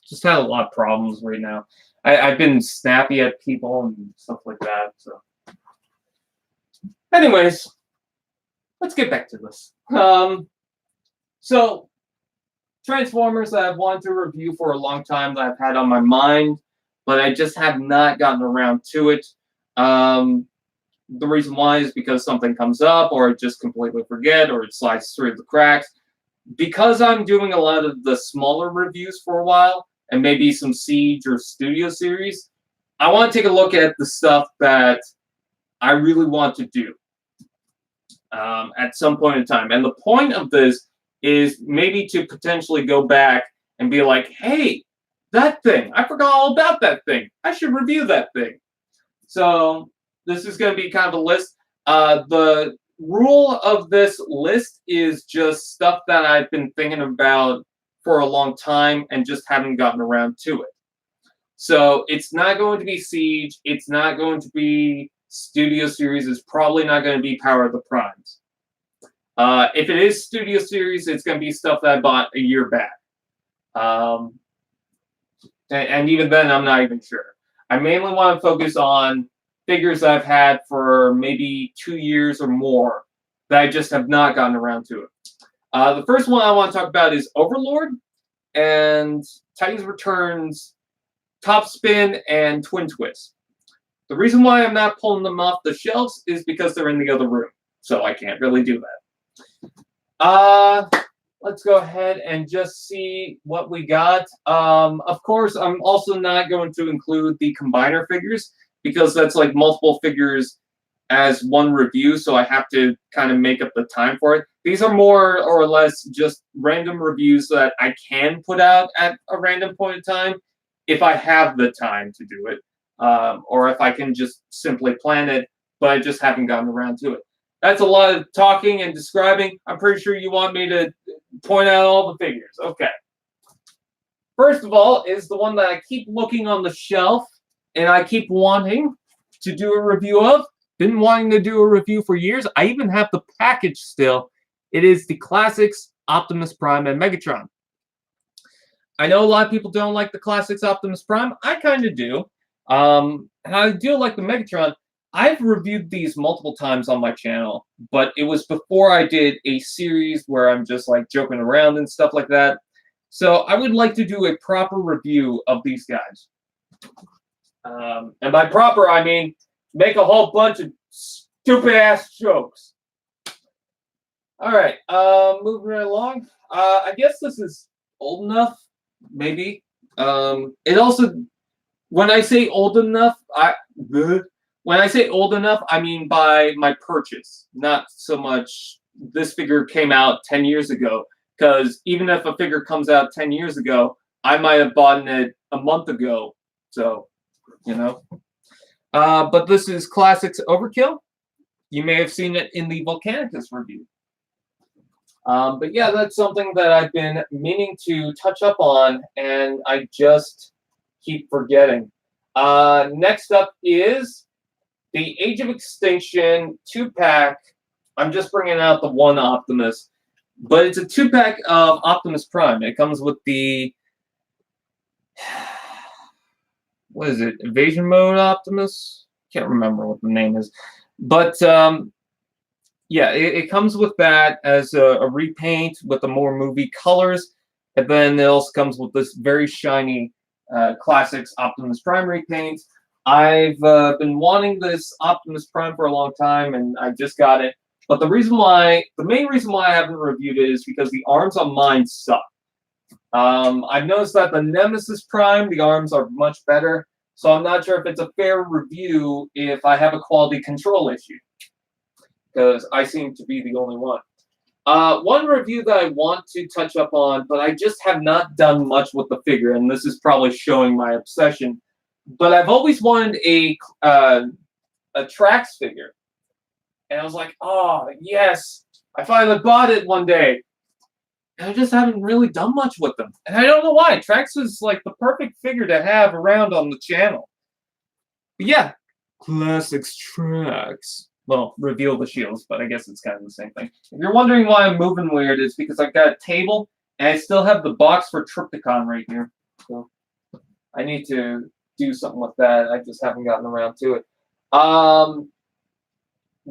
Just had a lot of problems right now. I've been snappy at people and stuff like that. So, anyways, let's get back to this. So Transformers that I've wanted to review for a long time, that I've had on my mind, but I just have not gotten around to it. The reason why is because something comes up, or I just completely forget, or it slides through the cracks. Because I'm doing a lot of the smaller reviews for a while, and maybe some Siege or Studio Series, I want to take a look at the stuff that I really want to do at some point in time. And the point of this is maybe to potentially go back and be like, hey, that thing, I forgot all about that thing. I should review that thing. So this is going to be kind of a list. The rule of this list is just stuff that I've been thinking about for a long time and just haven't gotten around to it. So it's not going to be Siege. It's not going to be Studio Series. It's probably not going to be Power of the Primes. If it is Studio Series, it's going to be stuff that I bought a year back. And even then, I'm not even sure. I mainly want to focus on figures I've had for maybe 2 years or more that I just have not gotten around to it. The first one I want to talk about is Overlord and Titans Returns, Top Spin, and Twin Twist. The reason why I'm not pulling them off the shelves is because they're in the other room, so I can't really do that. Let's go ahead and just see what we got. Of course, I'm also not going to include the combiner figures, because that's like multiple figures as one review, so I have to kind of make up the time for it. These are more or less just random reviews that I can put out at a random point in time if I have the time to do it. or if I can just simply plan it, but I just haven't gotten around to it. That's a lot of talking and describing. I'm pretty sure you want me to point out all the figures. Okay. First of all is the one that I keep looking on the shelf and I keep wanting to do a review of. Been wanting to do a review for years. I even have the package still. It is the Classics Optimus Prime and Megatron. I know a lot of people don't like the Classics Optimus Prime. I kind of do. And I do like the Megatron. I've reviewed these multiple times on my channel, but it was before I did a series where I'm just like joking around and stuff like that. So I would like to do a proper review of these guys. And by proper, I mean make a whole bunch of stupid-ass jokes. All right, moving right along. I guess this is old enough, maybe. It also, when I say old enough, when I say old enough, I mean by my purchase, not so much this figure came out 10 years ago. Because even if a figure comes out 10 years ago, I might have bought it a month ago. So, you know. But this is Classics Overkill. You may have seen it in the Volcanicus review. But yeah, that's something that I've been meaning to touch up on, and I just keep forgetting. Next up is the Age of Extinction 2-pack. I'm just bringing out the one Optimus. But it's a 2-pack of Optimus Prime. It comes with the, what is it, Invasion Mode Optimus? Can't remember what the name is. But, yeah, it comes with that as a repaint with the more movie colors. And then it also comes with this very shiny Classics Optimus Prime repaint. I've been wanting this Optimus Prime for a long time, and I just got it. But the main reason why I haven't reviewed it is because the arms on mine suck. I've noticed that the Nemesis Prime, the arms are much better. So I'm not sure if it's a fair review if I have a quality control issue. Because I seem to be the only one. One review that I want to touch up on, but I just have not done much with the figure, and this is probably showing my obsession. But I've always wanted a Trax figure. And I was like, oh, yes, I finally bought it one day. And I just haven't really done much with them. And I don't know why. Trax is like the perfect figure to have around on the channel. But yeah, Classics Trax. Well, reveal the shields, but I guess it's kind of the same thing. If you're wondering why I'm moving weird, it's because I've got a table, and I still have the box for Trypticon right here. So I need to do something with that. I just haven't gotten around to it.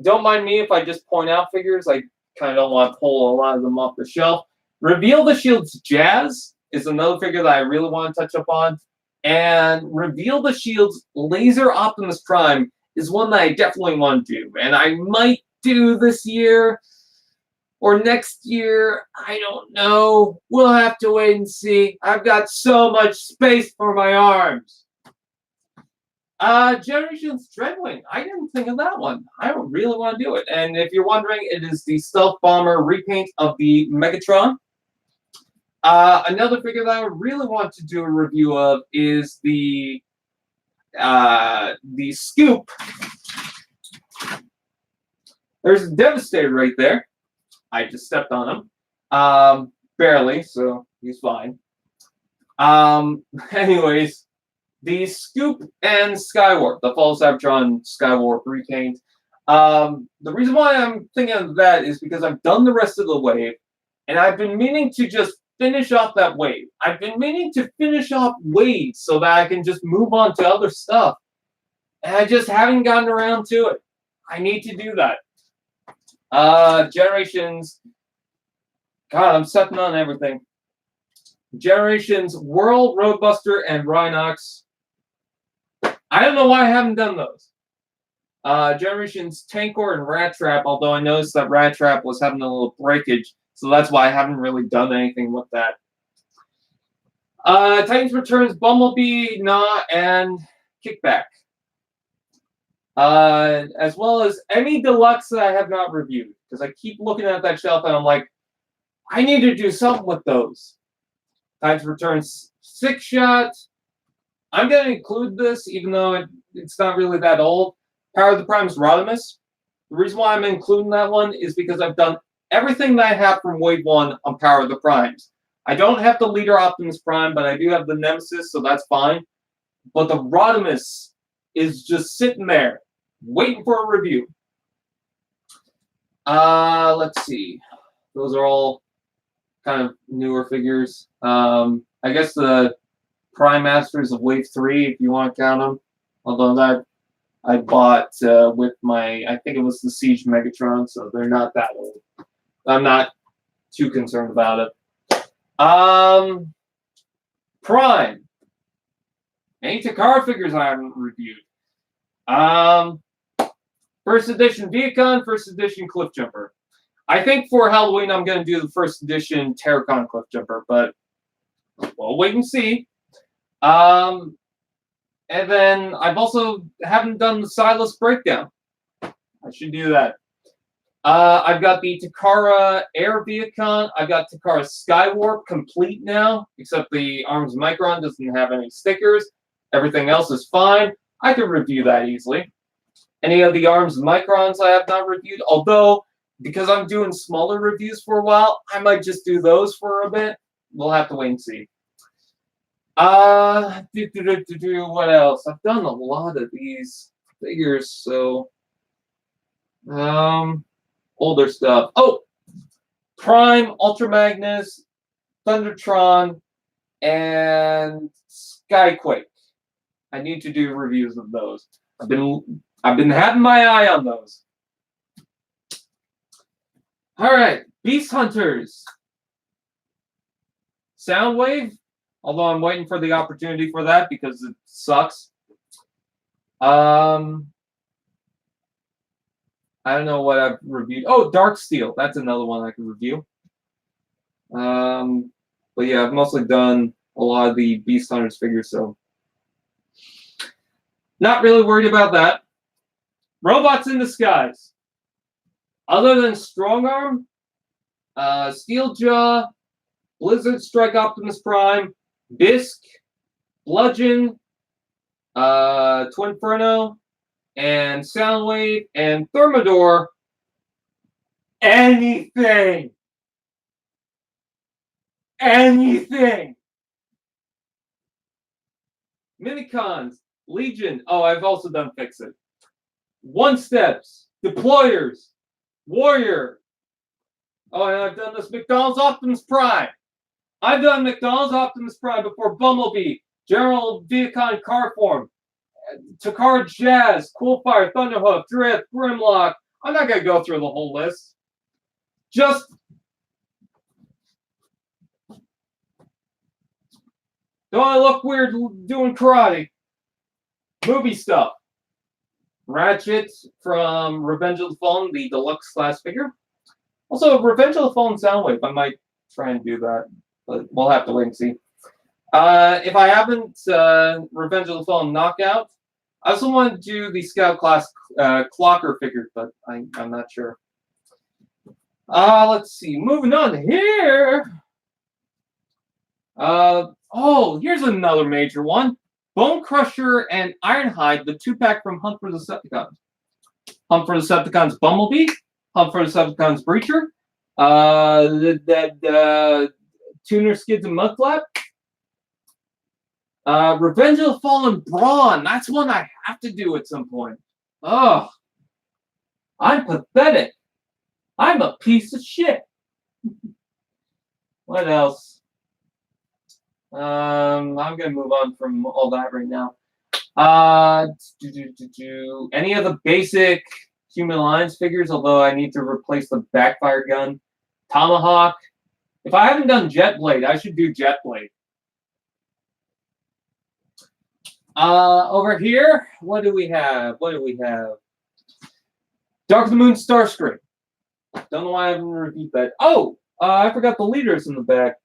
Don't mind me if I just point out figures. I kind of don't want to pull a lot of them off the shelf. Reveal the Shield's Jazz is another figure that I really want to touch up on. And Reveal the Shield's Laser Optimus Prime is one that I definitely want to do. And I might do this year or next year. I don't know. We'll have to wait and see. I've got so much space for my arms. Generations Dreadwing. I didn't think of that one. I don't really want to do it. And if you're wondering, it is the Stealth Bomber repaint of the Megatron. Another figure that I really want to do a review of is the Scoop. There's a Devastator right there. I just stepped on him. Barely, so he's fine. Anyways, the Scoop and Skywarp, the Fall Cybertron Skywarp repaint. The reason why I'm thinking of that is because I've done the rest of the wave, and I've been meaning to just finish off that wave. I've been meaning to finish off waves so that I can just move on to other stuff. And I just haven't gotten around to it. I need to do that. Generations. God, I'm stepping on everything. Generations World, Roadbuster, and Rhinox. I don't know why I haven't done those. Generations Tankor and Rat Trap, although I noticed that Rat Trap was having a little breakage, so that's why I haven't really done anything with that. Titans Returns Bumblebee, Nah, and Kickback. As well as any deluxe that I have not reviewed, because I keep looking at that shelf and I'm like, I need to do something with those. Titans Returns 6-shot. I'm going to include this, even though it's not really that old. Power of the Prime's Rodimus. The reason why I'm including that one is because I've done everything that I have from Wave 1 on Power of the Primes. I don't have the Leader Optimus Prime, but I do have the Nemesis, so that's fine. But the Rodimus is just sitting there, waiting for a review. Let's see. Those are all kind of newer figures. I guess the Prime Masters of Wave 3, if you want to count them. Although that I bought with my, I think it was the Siege Megatron, so they're not that old. I'm not too concerned about it. Prime. Any Takara figures I haven't reviewed. First edition Viacon, first edition Cliffjumper. I think for Halloween I'm going to do the first edition Trypticon Cliffjumper, but we'll wait and see. And then I've also haven't done the Silas breakdown. I should do that. I've got the Takara Air Viacon. I've got Takara Skywarp complete now, except the Arms Micron doesn't have any stickers. Everything else is fine. I can review that easily. Any of the Arms Microns I have not reviewed, although because I'm doing smaller reviews for a while, I might just do those for a bit. We'll have to wait and see. What else? I've done a lot of these figures, so older stuff. Oh, Prime, Ultra Magnus, Thundertron, and Skyquake. I need to do reviews of those. I've been having my eye on those. All right, Beast Hunters. Soundwave, although I'm waiting for the opportunity for that because it sucks. I don't know what I've reviewed. Oh, Dark Steel. That's another one I can review. But yeah, I've mostly done a lot of the Beast Hunters figures, so not really worried about that. Robots in Disguise. Other than Strongarm, Steeljaw, Blizzard Strike Optimus Prime, Bisque, Bludgeon, Twinferno, and Soundwave, and Thermidor. Anything! Anything! Minicons, Legion. Oh, I've also done Fix-It. One Steps, Deployers, Warrior. Oh, and I've done this McDonald's Optimus Prime. I've done McDonald's Optimus Prime before Bumblebee, General Viacon Car Form, Takara Jazz, Coolfire, Thunderhoof, Drift, Grimlock. I'm not going to go through the whole list. Just don't I look weird doing karate? Movie stuff. Ratchet from Revenge of the Fallen, the deluxe class figure. Also, Revenge of the Fallen Soundwave. I might try and do that, but we'll have to wait and see. If I haven't Revenge of the Fallen Knockout, I also want to do the Scout class Clocker figure, but I'm not sure. Let's see. Moving on here. Oh, here's another major one. Bone Crusher and Ironhide, the 2-pack from Hunt for the Decepticons. Hunt for the Decepticons Bumblebee, Hunt for the Decepticons Breacher, Tuner Skids and Mudflap, Revenge of the Fallen Brawn. That's one I have to do at some point. Oh, I'm pathetic. I'm a piece of shit. What else? I'm gonna move on from all that right now. Any of the basic Human Alliance figures, although I need to replace the backfire gun. Tomahawk. If I haven't done Jetblade, I should do Jetblade. Over here, what do we have? Dark of the Moon Starscream. Don't know why I haven't reviewed that. Oh, I forgot the leaders in the back.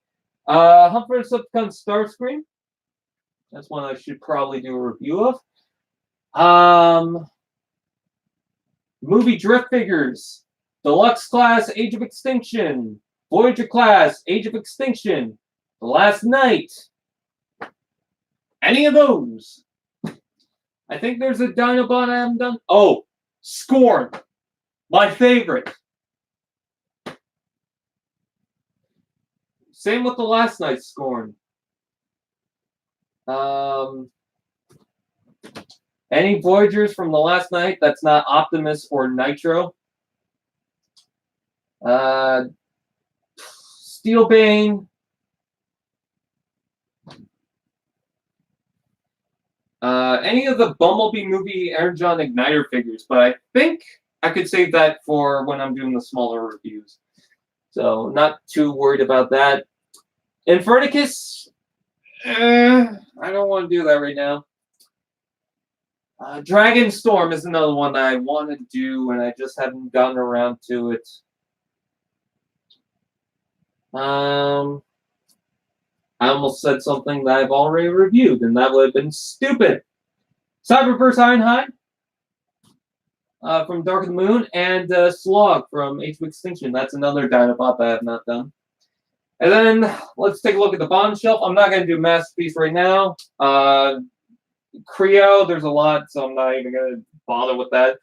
Hunt for the Decepticons Starscream. That's one I should probably do a review of. Movie Drift figures. Deluxe class Age of Extinction. Voyager class Age of Extinction. The Last Night. Any of those. I think there's a Dinobot I haven't done. Oh, Scorn. My favorite. Same with the last night's Scorn. Any Voyagers from the last night that's not Optimus or Nitro. Steelbane. Any of the Bumblebee movie Energon Igniter figures, but I think I could save that for when I'm doing the smaller reviews. So not too worried about that. Infernicus, I don't want to do that right now. Dragon Storm is another one that I want to do, and I just haven't gotten around to it. I almost said something that I've already reviewed, and that would have been stupid. Cyberverse Ironhide from Dark of the Moon, and Slog from Age of Extinction. That's another Dinobot that I have not done. And then let's take a look at the bottom shelf. I'm not going to do Masterpiece right now. Creo, there's a lot, so I'm not even going to bother with that.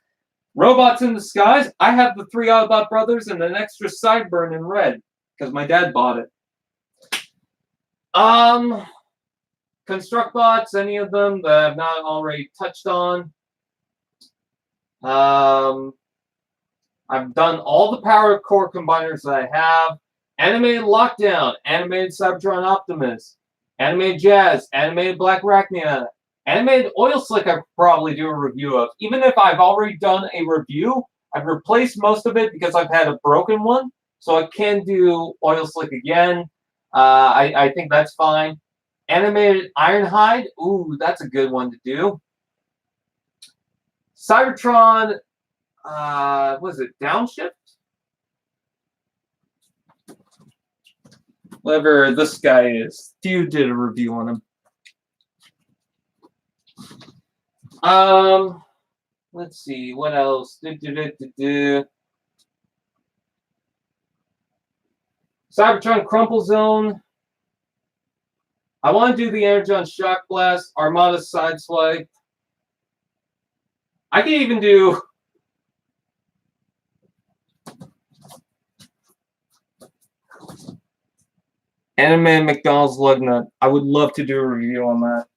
Robots in Disguise. I have the 3 Autobot brothers and an extra Sideburn in red because my dad bought it. Construct Bots, any of them that I've not already touched on. I've done all the Power Core combiners that I have. Animated Lockdown, Animated Cybertron Optimus, Animated Jazz, Animated Black Arachnia, Animated Oil Slick I probably do a review of. Even if I've already done a review, I've replaced most of it because I've had a broken one. So I can do Oil Slick again. I think that's fine. Animated Ironhide, ooh, that's a good one to do. Cybertron, was it Downshift? Whatever this guy is. Few did a review on him. Let's see, what else? Cybertron Crumple Zone. I want to do the Energon Shock Blast, Armada Sideswipe. I can even do Anime McDonald's Lugnut. I would love to do a review on that.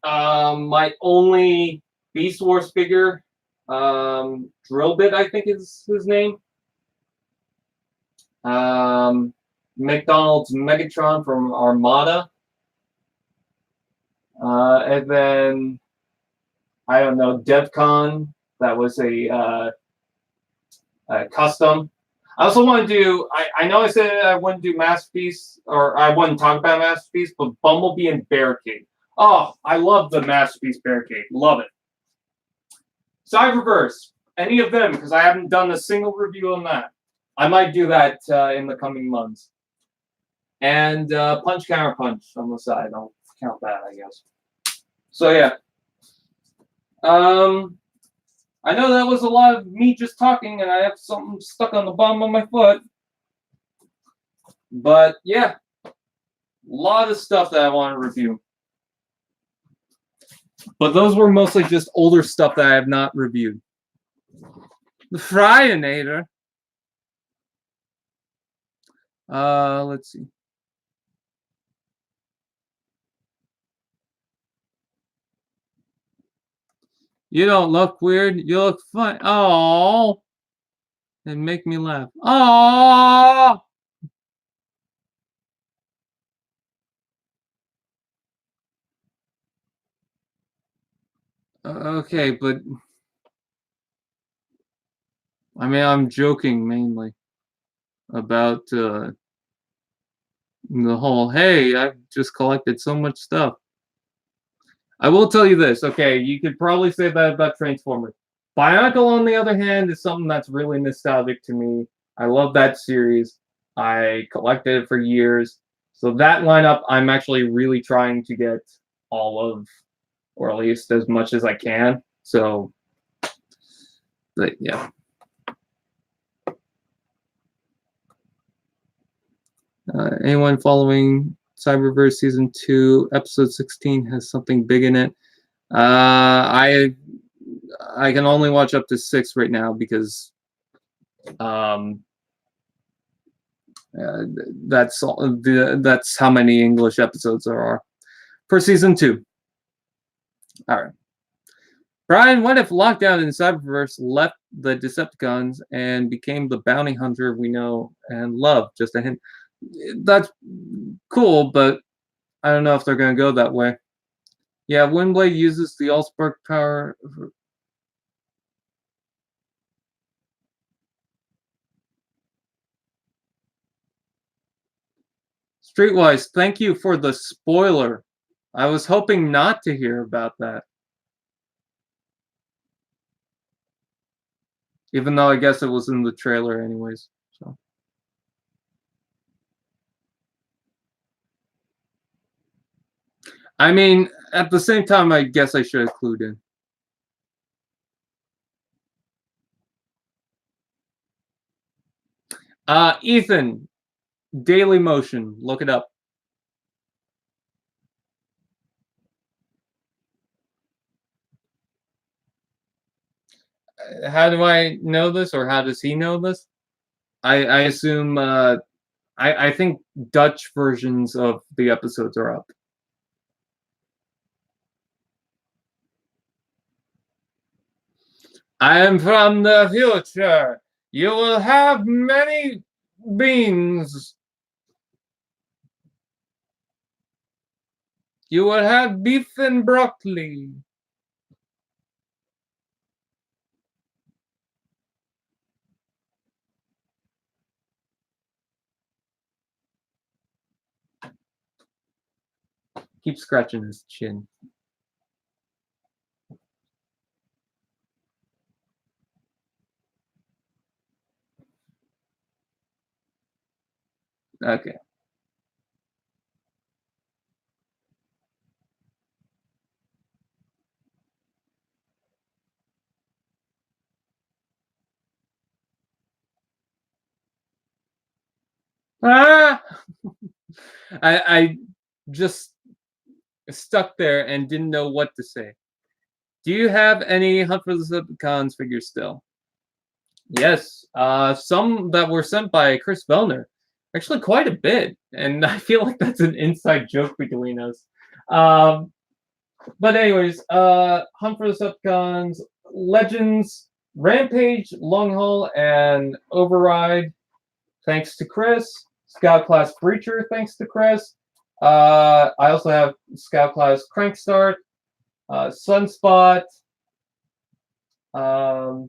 My only Beast Wars figure, Drillbit, I think is his name. McDonald's Megatron from Armada. And then, I don't know, DevCon. That was a custom. I also want to do, I know I said I wouldn't do Masterpiece, or I wouldn't talk about Masterpiece, but Bumblebee and Barricade. Oh, I love the Masterpiece Barricade. Love it. Cyberverse. Any of them, because I haven't done a single review on that. I might do that in the coming months. And Punch Counter Punch on the side. I'll count that, I guess. So, yeah. I know that was a lot of me just talking, and I have something stuck on the bottom of my foot. But, yeah. A lot of stuff that I want to review. But those were mostly just older stuff that I have not reviewed. The Fryinator. Let's see. You don't look weird. You look fine. Oh, and make me laugh. Oh. Okay, but I mean, I'm joking mainly about the whole, hey, I've just collected so much stuff. I will tell you this, okay, you could probably say that about Transformers. Bionicle, on the other hand, is something that's really nostalgic to me. I love that series. I collected it for years. So that lineup, I'm actually really trying to get all of, or at least as much as I can. So, but yeah. Anyone following Cyberverse Season 2, Episode 16 has something big in it. I can only watch up to 6 right now because that's how many English episodes there are for Season 2. All right. Brian, what if lockdown in Cyberverse left the Decepticons and became the bounty hunter we know and love? Just a hint. That's cool, but I don't know if they're going to go that way. Yeah, Windblade uses the Allspark power. Streetwise, thank you for the spoiler. I was hoping not to hear about that. Even though I guess it was in the trailer anyways. So. I mean, at the same time, I guess I should have clued in. Ethan, Daily Motion, look it up. How do I know this, or how does he know this? I assume, I think Dutch versions of the episodes are up. I am from the future. You will have many beans. You will have beef and broccoli. Keep scratching his chin. Okay. Ah! I just stuck there and didn't know what to say. Do you have any Hunt for the Decepticons figures still? Yes, some that were sent by Chris Vellner. Actually, quite a bit, and I feel like that's an inside joke between us. But anyways, Hunt for the Decepticons, Legends, Rampage, Long Haul, and Override. Thanks to Chris. Scout Class Breacher, thanks to Chris. I also have Scout Class Crankstart, Sunspot. I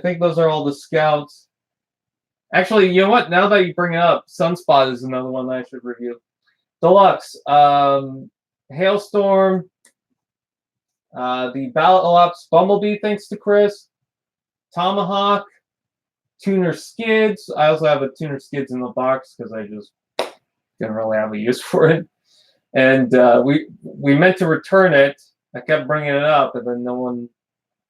think those are all the scouts. Actually, you know what? Now that you bring it up, Sunspot is another one that I should review. Deluxe, Hailstorm, the Battle Ops Bumblebee, thanks to Chris. Tomahawk, Tuner Skids. I also have a Tuner Skids in the box because I just didn't really have a use for it. And we meant to return it. I kept bringing it up, and then no one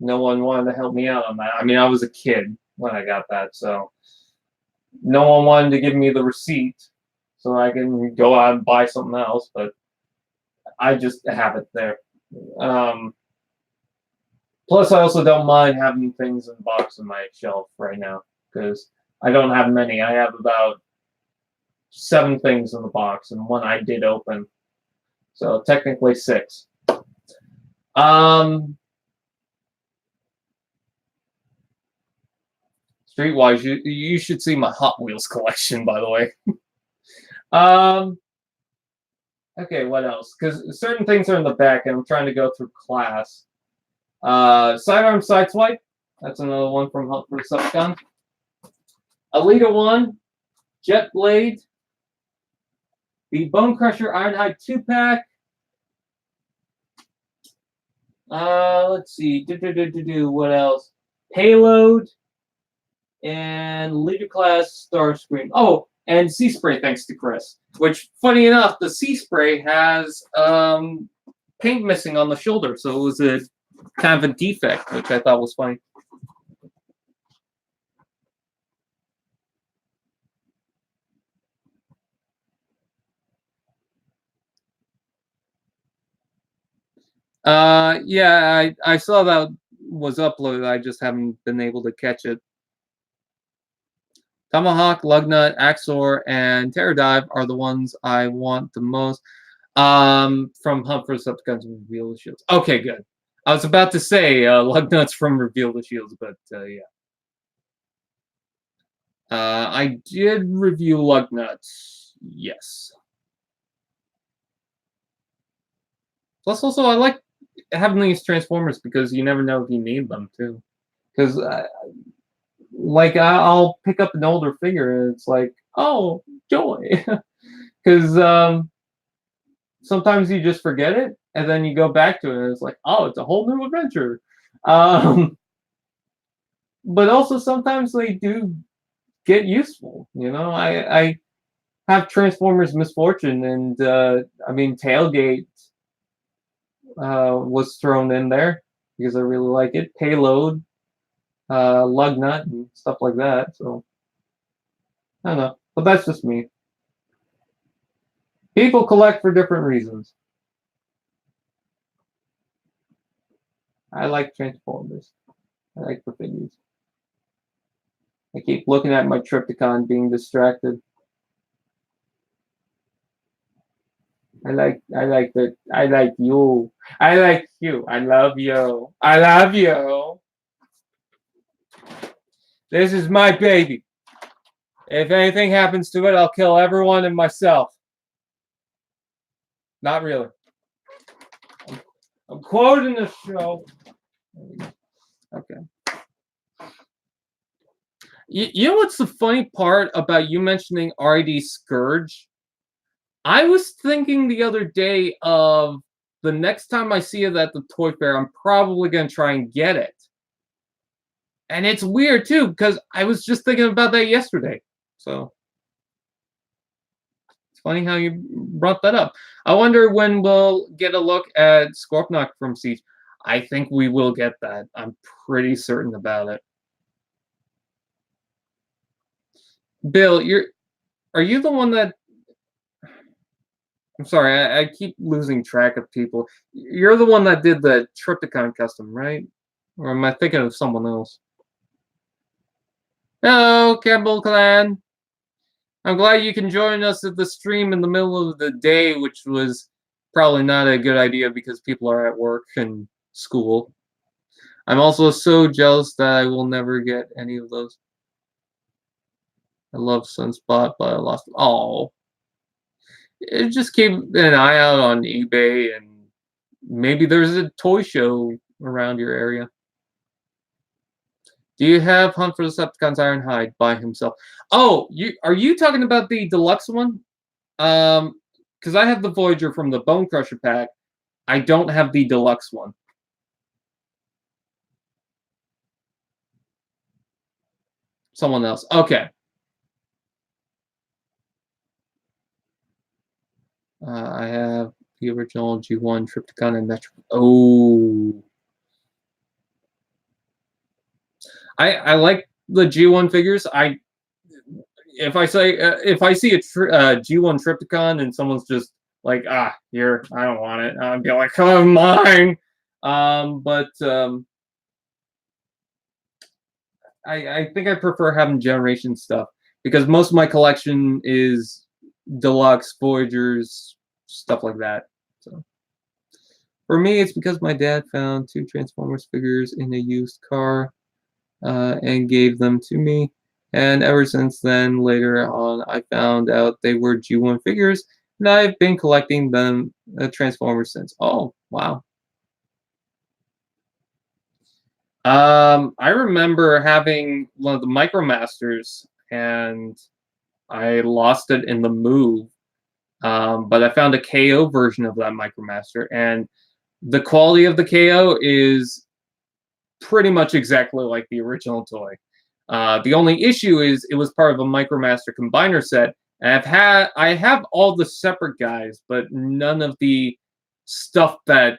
wanted to help me out on that. I mean, I was a kid when I got that, so no one wanted to give me the receipt so I can go out and buy something else, but I just have it there. Plus, I also don't mind having things in the box on my shelf right now because I don't have many. I have about 7 things in the box, and one I did open. So technically 6. Streetwise, you should see my Hot Wheels collection, by the way. Okay, what else? Because certain things are in the back, and I'm trying to go through class. Sidearm Sideswipe. That's another one from Hunt for the Decepticons. Alita 1. Jet Blade. The Bone Crusher Ironhide 2-pack. Let's see. What else? Payload. And Leader Class Starscream. Oh, and Sea Spray, thanks to Chris. Which, funny enough, the Sea Spray has paint missing on the shoulder, so it was a kind of a defect, which I thought was funny. Yeah, I saw that was uploaded. I just haven't been able to catch it. Tomahawk, Lugnut, Axor, and Terradive are the ones I want the most. From Hunt for Decepticons and Reveal the Shields. Okay, good. I was about to say Lugnut's from Reveal the Shields, but yeah. I did review Lugnut. Yes. Plus, also, I like having these Transformers because you never know if you need them, too. Because, like, I'll pick up an older figure and it's like, oh, joy. Because sometimes you just forget it and then you go back to it and it's like, oh, it's a whole new adventure. But also sometimes they do get useful. You know, I have Transformers Misfortune, and I mean Tailgate was thrown in there because I really like it. Payload, Lugnut, and stuff like that. So I don't know, but that's just me. People collect for different reasons. I like Transformers. I like the figures. I keep looking at my Trypticon, being distracted. I like that. I like you. I like you. I love you. I love you. This is my baby. If anything happens to it, I'll kill everyone and myself. Not really. I'm quoting the show. Okay. You know what's the funny part about you mentioning R.I.D. Scourge? I was thinking the other day of the next time I see it at the Toy Fair, I'm probably going to try and get it. And it's weird, too, because I was just thinking about that yesterday. So, it's funny how you brought that up. I wonder when we'll get a look at Scorponok from Siege. I think we will get that. I'm pretty certain about it. Bill, are you the one that... I'm sorry, I keep losing track of people. You're the one that did the Trypticon custom, right? Or am I thinking of someone else? Hello, Campbell Clan. I'm glad you can join us at the stream in the middle of the day, which was probably not a good idea because people are at work and school. I'm also so jealous that I will never get any of those. I love Sunspot, but I lost. Oh. Just keep an eye out on eBay, and maybe there's a toy show around your area. Do you have Hunt for the Decepticons Ironhide by himself? Oh, are you talking about the deluxe one? Because I have the Voyager from the Bone Crusher pack. I don't have the deluxe one. Someone else. Okay. I have the original G1 Trypticon and Metro. Oh. I like the G1 figures. If I see a G1 Trypticon and someone's just like, here, I don't want it, I'd be like, oh, mine. I think I prefer having Generation stuff because most of my collection is deluxe Voyagers, stuff like that. So for me, it's because my dad found 2 Transformers figures in a used car and gave them to me. And ever since then, later on, I found out they were G1 figures, and I've been collecting them, Transformers, since. Oh, wow. I remember having one of the Micromasters, and I lost it in the move. But I found a KO version of that Micromaster, and the quality of the KO is pretty much exactly like the original toy. The only issue is it was part of a Micromaster combiner set, and I have all the separate guys, but none of the stuff that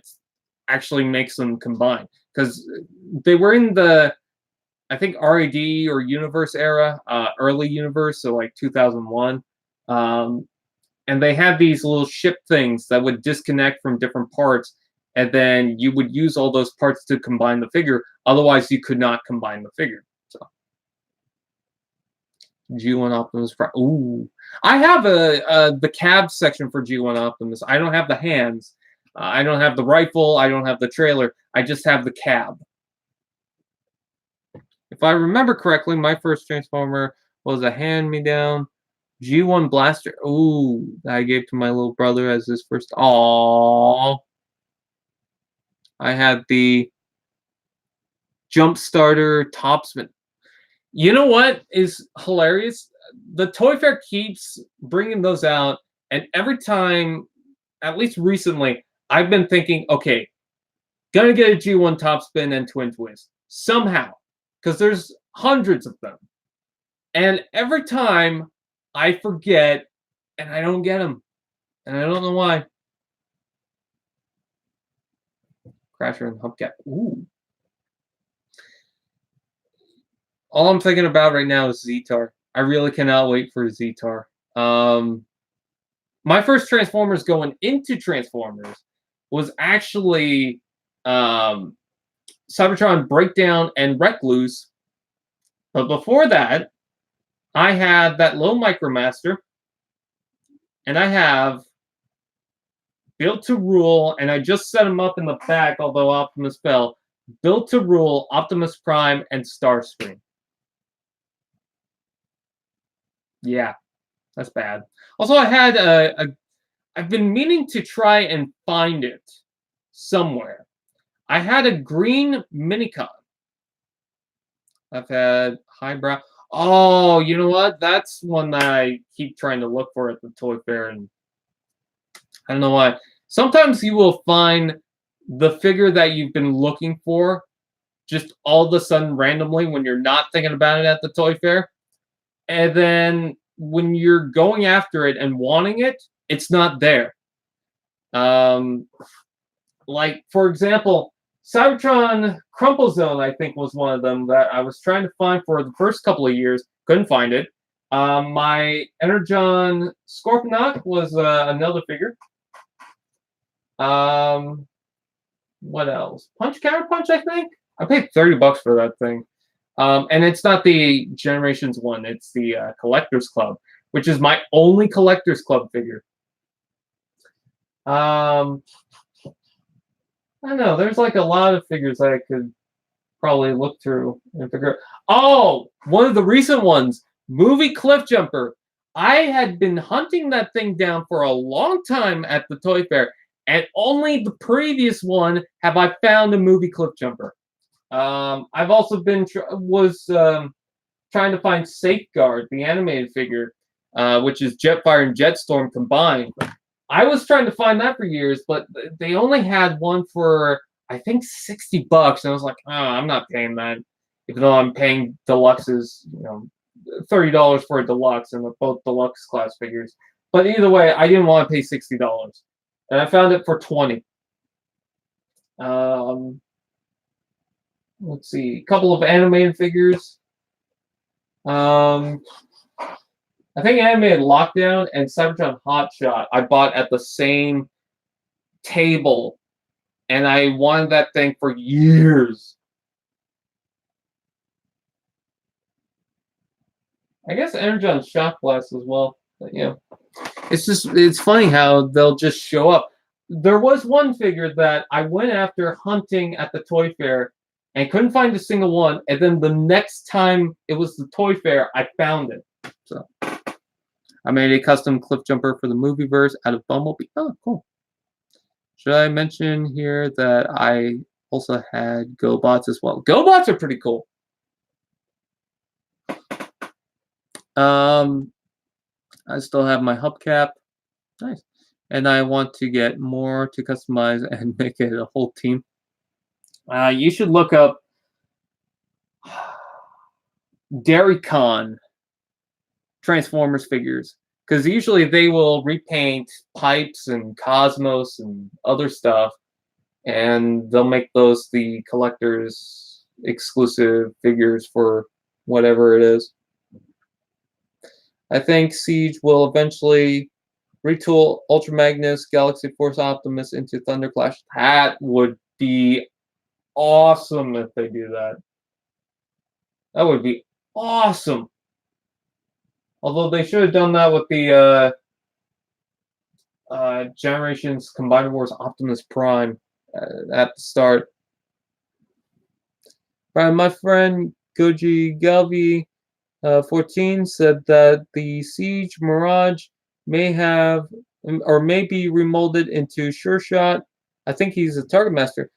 actually makes them combine, because they were in the, I think, RAD or Universe era, early Universe, so like 2001. And they had these little ship things that would disconnect from different parts, and then you would use all those parts to combine the figure. Otherwise, you could not combine the figure. So G1 Optimus Prime. Ooh, I have the cab section for G1 Optimus. I don't have the hands. I don't have the rifle. I don't have the trailer. I just have the cab. If I remember correctly, my first Transformer was a hand-me-down G1 Blaster. Ooh, that I gave to my little brother as his first. Aww. I had the Jump Starter Topspin. You know what is hilarious? The Toy Fair keeps bringing those out, and every time, at least recently, I've been thinking, okay, gonna get a G1 Topspin and Twin Twist somehow, because there's hundreds of them, and every time I forget, and I don't get them, and I don't know why. Crasher and Hubcap. Ooh. All I'm thinking about right now is Zetar. I really cannot wait for Zetar. My first Transformers going into Transformers was actually Cybertron Breakdown and Wreck Loose. But before that, I had that little Micromaster. And I have Built to Rule, and I just set him up in the back, although Optimus fell. Built to Rule, Optimus Prime, and Starscream. Yeah, that's bad. Also, I had I've been meaning to try and find it somewhere. I had a green Minicon. I've had Highbrow. Oh, you know what? That's one that I keep trying to look for at the Toy Fair, and I don't know why. Sometimes you will find the figure that you've been looking for just all of a sudden randomly when you're not thinking about it at the Toy Fair. And then when you're going after it and wanting it, it's not there. Like, for example, Cybertron Crumple Zone, I think, was one of them that I was trying to find for the first couple of years. Couldn't find it. My Energon Scorponok was another figure. What else? Punch Counter Punch, I think? I paid $30 for that thing. And it's not the Generations one. It's the Collectors Club, which is my only Collectors Club figure. I don't know. There's like a lot of figures I could probably look through and figure out. Oh, one of the recent ones, Movie Cliff Jumper. I had been hunting that thing down for a long time at the Toy Fair, and only the previous one have I found a Movie Cliff Jumper. I've also been trying to find Safeguard, the animated figure, which is Jetfire and Jetstorm combined. I was trying to find that for years, but they only had one for, I think, $60. And I was like, oh, I'm not paying that, even though I'm paying deluxes, $30 for a deluxe, and they're both deluxe class figures. But either way, I didn't want to pay $60, and I found it for $20. Let's see, a couple of animated figures. I think Animated Lockdown and Cybertron Hotshot I bought at the same table, and I wanted that thing for years. I guess Energon Shock Blast as well, but it's funny how they'll just show up. There was one figure that I went after hunting at the Toy Fair and couldn't find a single one, and then the next time it was the Toy Fair, I found it. So I made a custom cliff jumper for the Movieverse out of Bumblebee. Oh, cool. Should I mention here that I also had GoBots as well? GoBots are pretty cool. I still have my hubcap. Nice. And I want to get more to customize and make it a whole team. You should look up Trypticon Transformers figures, because usually they will repaint Pipes and Cosmos and other stuff, and they'll make those the collector's exclusive figures for whatever it is. I think Siege will eventually Retool Ultra Magnus, Galaxy Force Optimus into Thunderclash. That would be awesome if they do that. That would be awesome. Although they should have done that with the Generations Combined Wars Optimus Prime at the start. My friend Goji Galvi 14 said that the Siege Mirage may have or may be remolded into Sure Shot. I think he's a Target Master.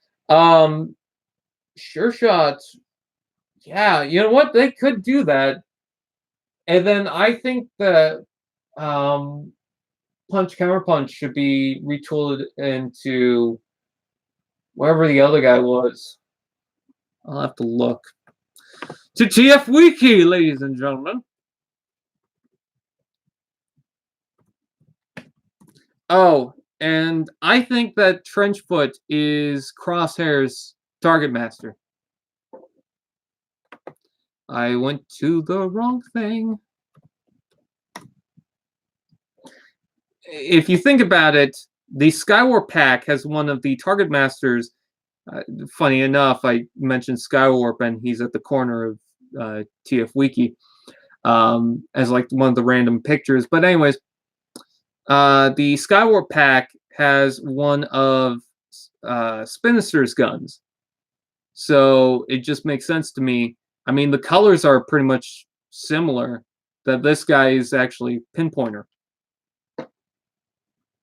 Sure Shot. Yeah, you know what? They could do that. And then I think that Punch Counter Punch should be retooled into wherever the other guy was. I'll have to look. To TF Wiki, ladies and gentlemen. Oh, and I think that Trenchfoot is Crosshair's Target Master. I went to the wrong thing. If you think about it, the Skywar pack has one of the Target Masters. Funny enough, I mentioned Skywarp, and he's at the corner of TF Wiki as like one of the random pictures. But anyways, the Skywarp pack has one of Spinister's guns, so it just makes sense to me. I mean, the colors are pretty much similar. That this guy is actually Pinpointer,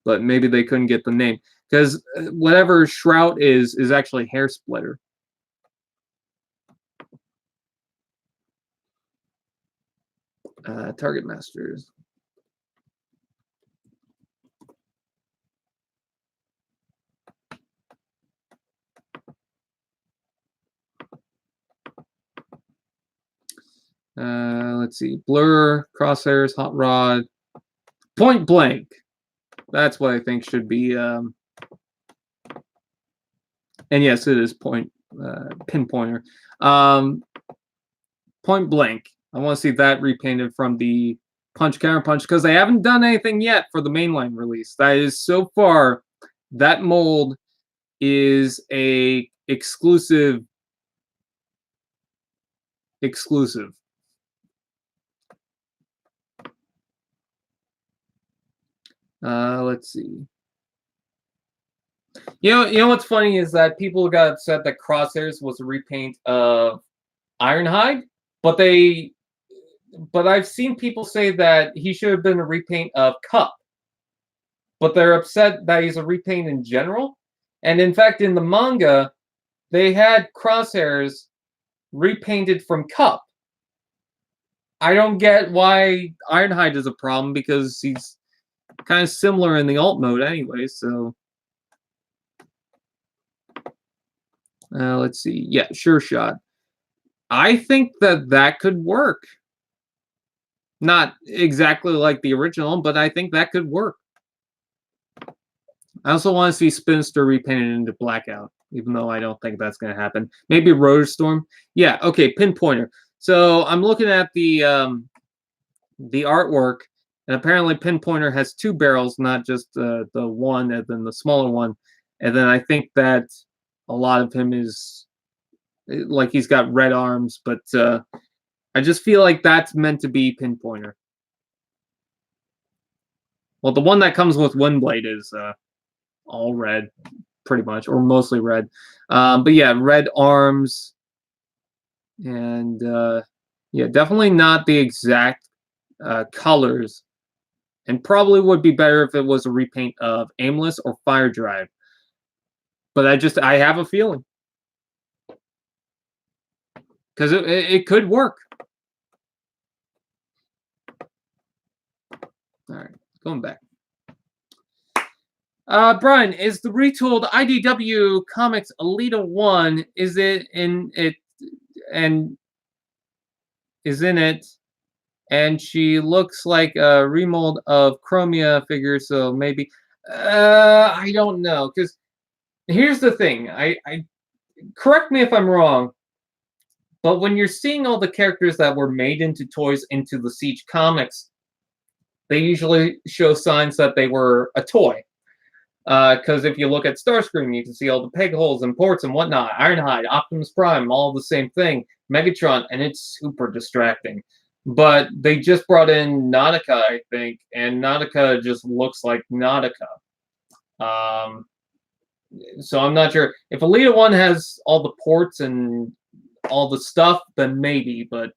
but maybe they couldn't get the name because whatever Shroud is actually Hair Splitter. Target Masters. Let's see. Blur, Crosshairs, Hot Rod, Point Blank. That's what I think should be. And yes, it is Pinpointer. Point Blank. I want to see that repainted from the Punch Counter Punch because they haven't done anything yet for the mainline release. That is so far, that mold is a exclusive. Let's see. You know what's funny is that people got upset that Crosshairs was a repaint of Ironhide, but I've seen people say that he should have been a repaint of Cup. But they're upset that he's a repaint in general. And in fact, in the manga, they had Crosshairs repainted from Cup. I don't get why Ironhide is a problem because he's kind of similar in the alt mode anyway, so let's see. Yeah, Sure Shot. I think that could work. Not exactly like the original, but I think that could work. I also want to see Spinster repainted into Blackout, even though I don't think that's going to happen. Maybe Rotor Storm. Yeah, okay, Pinpointer. So I'm looking at the artwork, and apparently Pinpointer has two barrels, not just the one and then the smaller one. And then I think that a lot of him is like he's got red arms, but I just feel like that's meant to be Pinpointer. Well, the one that comes with Windblade is all red, pretty much, or mostly red. But yeah, red arms, and yeah, definitely not the exact colors, and probably would be better if it was a repaint of Aimless or Fire Drive. But I have a feeling because it could work. All right, going back. Brian, is the retooled IDW Comics Alita 1, is it in it, and is in it, and she looks like a remold of Chromia figure, so maybe, I don't know, because here's the thing, I correct me if I'm wrong, but when you're seeing all the characters that were made into toys into the Siege comics, they usually show signs that they were a toy. Because if you look at Starscream, you can see all the peg holes and ports and whatnot. Ironhide, Optimus Prime, all the same thing. Megatron, and it's super distracting. But they just brought in Nautica, I think, and Nautica just looks like Nautica. So I'm not sure. If Elita 1 has all the ports and all the stuff, then maybe, but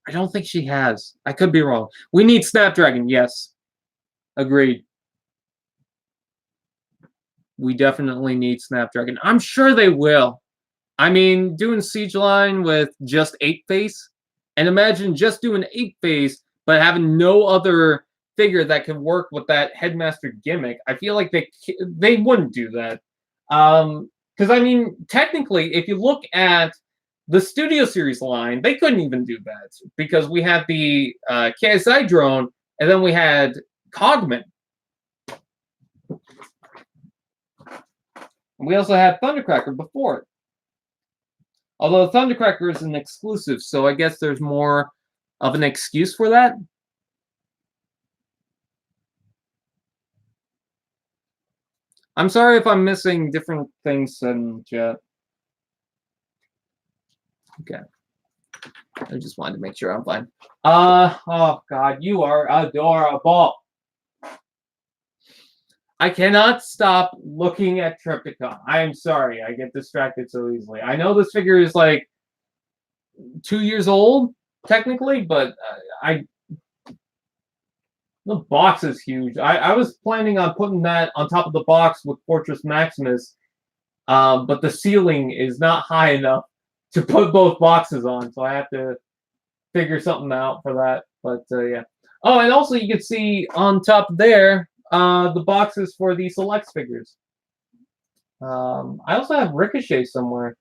I don't think she has. I could be wrong. We need Snapdragon, yes. Agreed. We definitely need Snapdragon. I'm sure they will. I mean, doing Siege Line with just 8-face, and imagine just doing 8-face, but having no other figure that can work with that Headmaster gimmick. I feel like they wouldn't do that. Because, I mean, technically, if you look at the Studio Series line, they couldn't even do that, because we had the KSI drone, and then we had Cogman. We also had Thundercracker before it. Although Thundercracker is an exclusive, so I guess there's more of an excuse for that. I'm sorry if I'm missing different things in chat. Okay. I just wanted to make sure I'm fine. Oh God, you are adorable. I cannot stop looking at Trypticon. I am sorry, I get distracted so easily. I know this figure is like 2 years old, technically, but the box is huge. I was planning on putting that on top of the box with Fortress Maximus, but the ceiling is not high enough to put both boxes on, so I have to figure something out for that. But yeah. Oh, and also you can see on top there the boxes for the Selects figures. I also have Ricochet somewhere,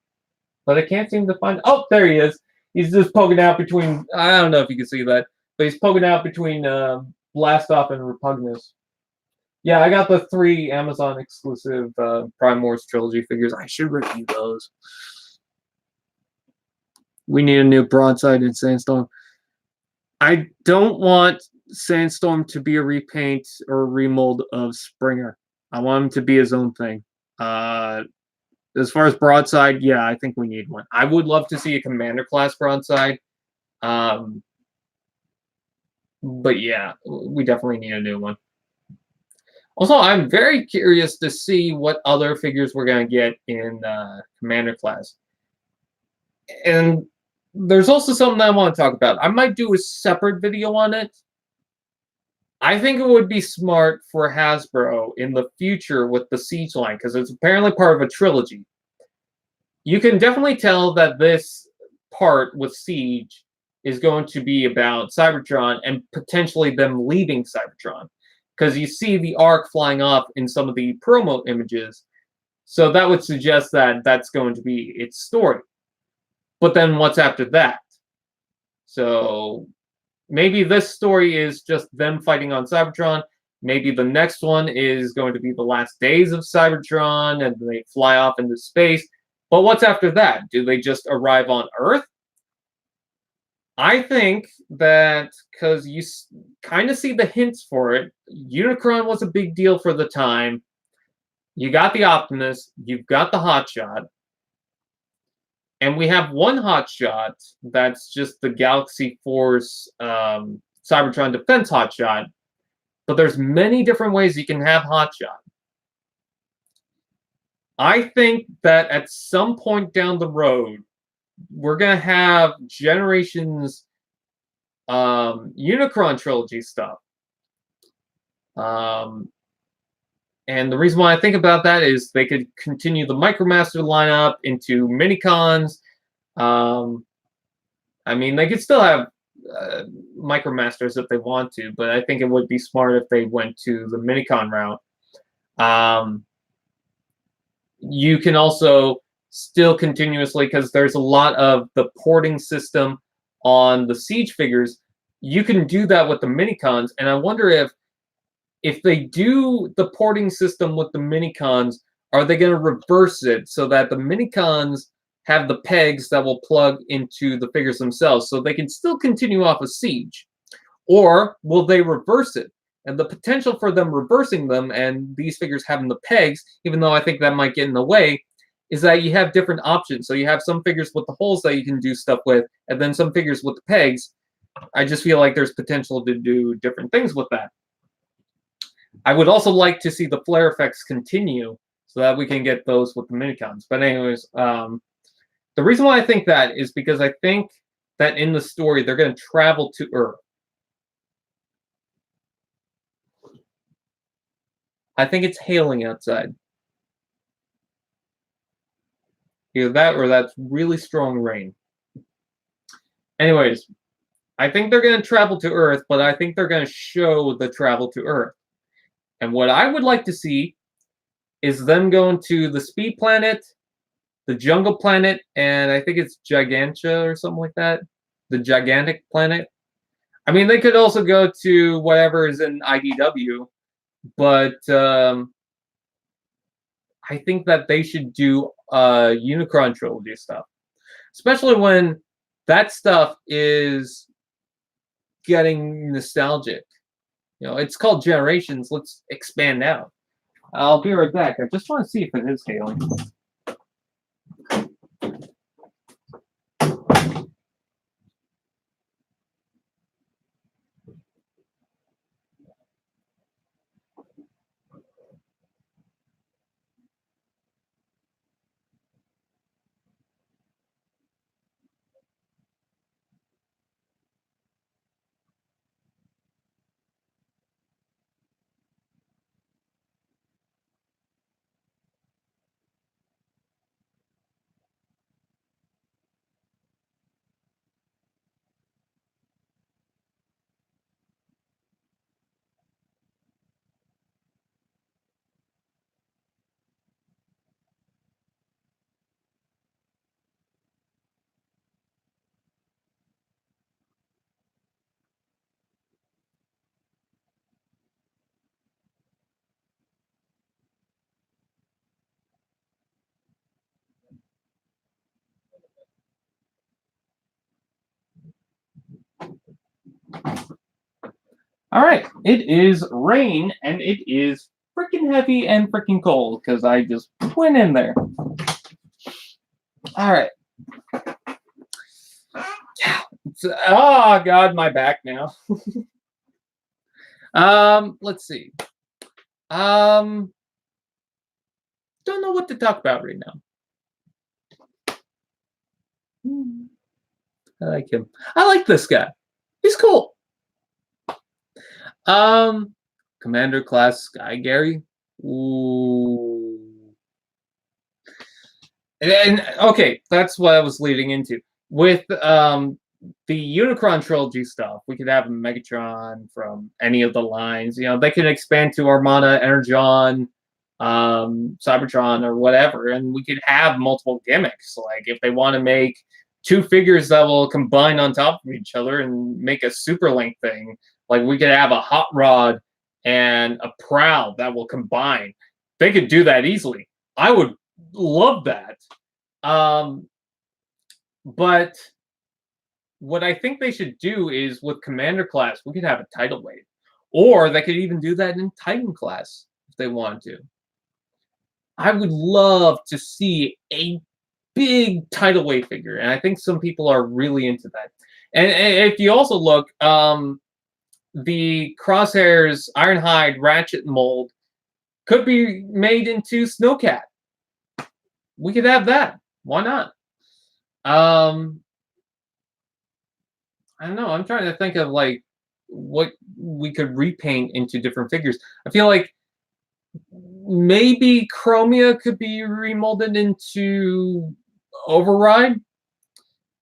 but I can't seem to find. Oh, there he is. He's just poking out between. I don't know if you can see that, but he's poking out between Blastoff and Repugnus. Yeah, I got the 3 Amazon exclusive Prime Wars trilogy figures. I should review those. We need a new Broadside and Sandstorm. I don't want Sandstorm to be a repaint or a remold of Springer. I want him to be his own thing. As far as Broadside, yeah, I think we need one. I would love to see a Commander class Broadside. But yeah, we definitely need a new one. Also, I'm very curious to see what other figures we're going to get in Commander class. And there's also something I want to talk about. I might do a separate video on it. I think it would be smart for Hasbro in the future with the Siege line, because it's apparently part of a trilogy. You can definitely tell that this part with Siege is going to be about Cybertron and potentially them leaving Cybertron, because you see the Ark flying off in some of the promo images. So that would suggest that that's going to be its story. But then what's after that? So maybe this story is just them fighting on Cybertron. Maybe the next one is going to be the last days of Cybertron and they fly off into space. But what's after that? Do they just arrive on Earth? I think that, because you kind of see the hints for it, Unicron was a big deal for the time. You got the Optimus, you've got the Hotshot. And we have one Hotshot that's just the Galaxy Force Cybertron Defense Hotshot. But there's many different ways you can have Hotshot. I think that at some point down the road, we're going to have Generations Unicron trilogy stuff. And the reason why I think about that is they could continue the Micromaster lineup into Minicons. I mean, they could still have Micromasters if they want to, but I think it would be smart if they went to the Minicon route. You can also still continuously, because there's a lot of the porting system on the Siege figures, you can do that with the Minicons, and I wonder if they do the porting system with the Minicons, are they going to reverse it so that the Minicons have the pegs that will plug into the figures themselves so they can still continue off of Siege? Or will they reverse it And the potential for them reversing them and these figures having the pegs, even though I think that might get in the way, is that you have different options. So you have some figures with the holes that you can do stuff with, and then some figures with the pegs. I just feel like there's potential to do different things with that. I would also like to see the flare effects continue so that we can get those with the minicons. But anyways, the reason why I think that is because I think that in the story they're going to travel to Earth. I think it's hailing outside. Either that or that's really strong rain. Anyways, I think they're going to travel to Earth, but I think they're going to show the travel to Earth. And what I would like to see is them going to the Speed Planet, the Jungle Planet, and I think it's Gigantia or something like that. The Gigantic Planet. I mean, they could also go to whatever is in IDW, but I think that they should do Unicron Trilogy stuff. Especially when that stuff is getting nostalgic. You know, it's called Generations. Let's expand out. I'll be right back. I just want to see if it is hailing. All right, it is rain, and it is freaking heavy and freaking cold because I just went in there. All right. Oh God, my back now. Let's see. Don't know what to talk about right now. I like him. I like this guy. He's cool. Commander Class Sky Gary. Ooh. And okay, that's what I was leading into. With the Unicron Trilogy stuff, we could have Megatron from any of the lines. You know, they can expand to Armada, Energon, Cybertron, or whatever, and we could have multiple gimmicks. Like if they want to make two figures that will combine on top of each other and make a super link thing, like we could have a Hot Rod and a Prowl that will combine. They could do that easily. I would love that. But what I think they should do is with Commander Class, we could have a tidal wave. Or they could even do that in Titan Class if they wanted to. I would love to see a big tidal wave figure, and I think some people are really into that. And if you also look, the Crosshairs Ironhide Ratchet mold could be made into Snowcat. We could have that. Why not? I don't know. I'm trying to think of like what we could repaint into different figures. I feel like maybe Chromia could be remolded into Override.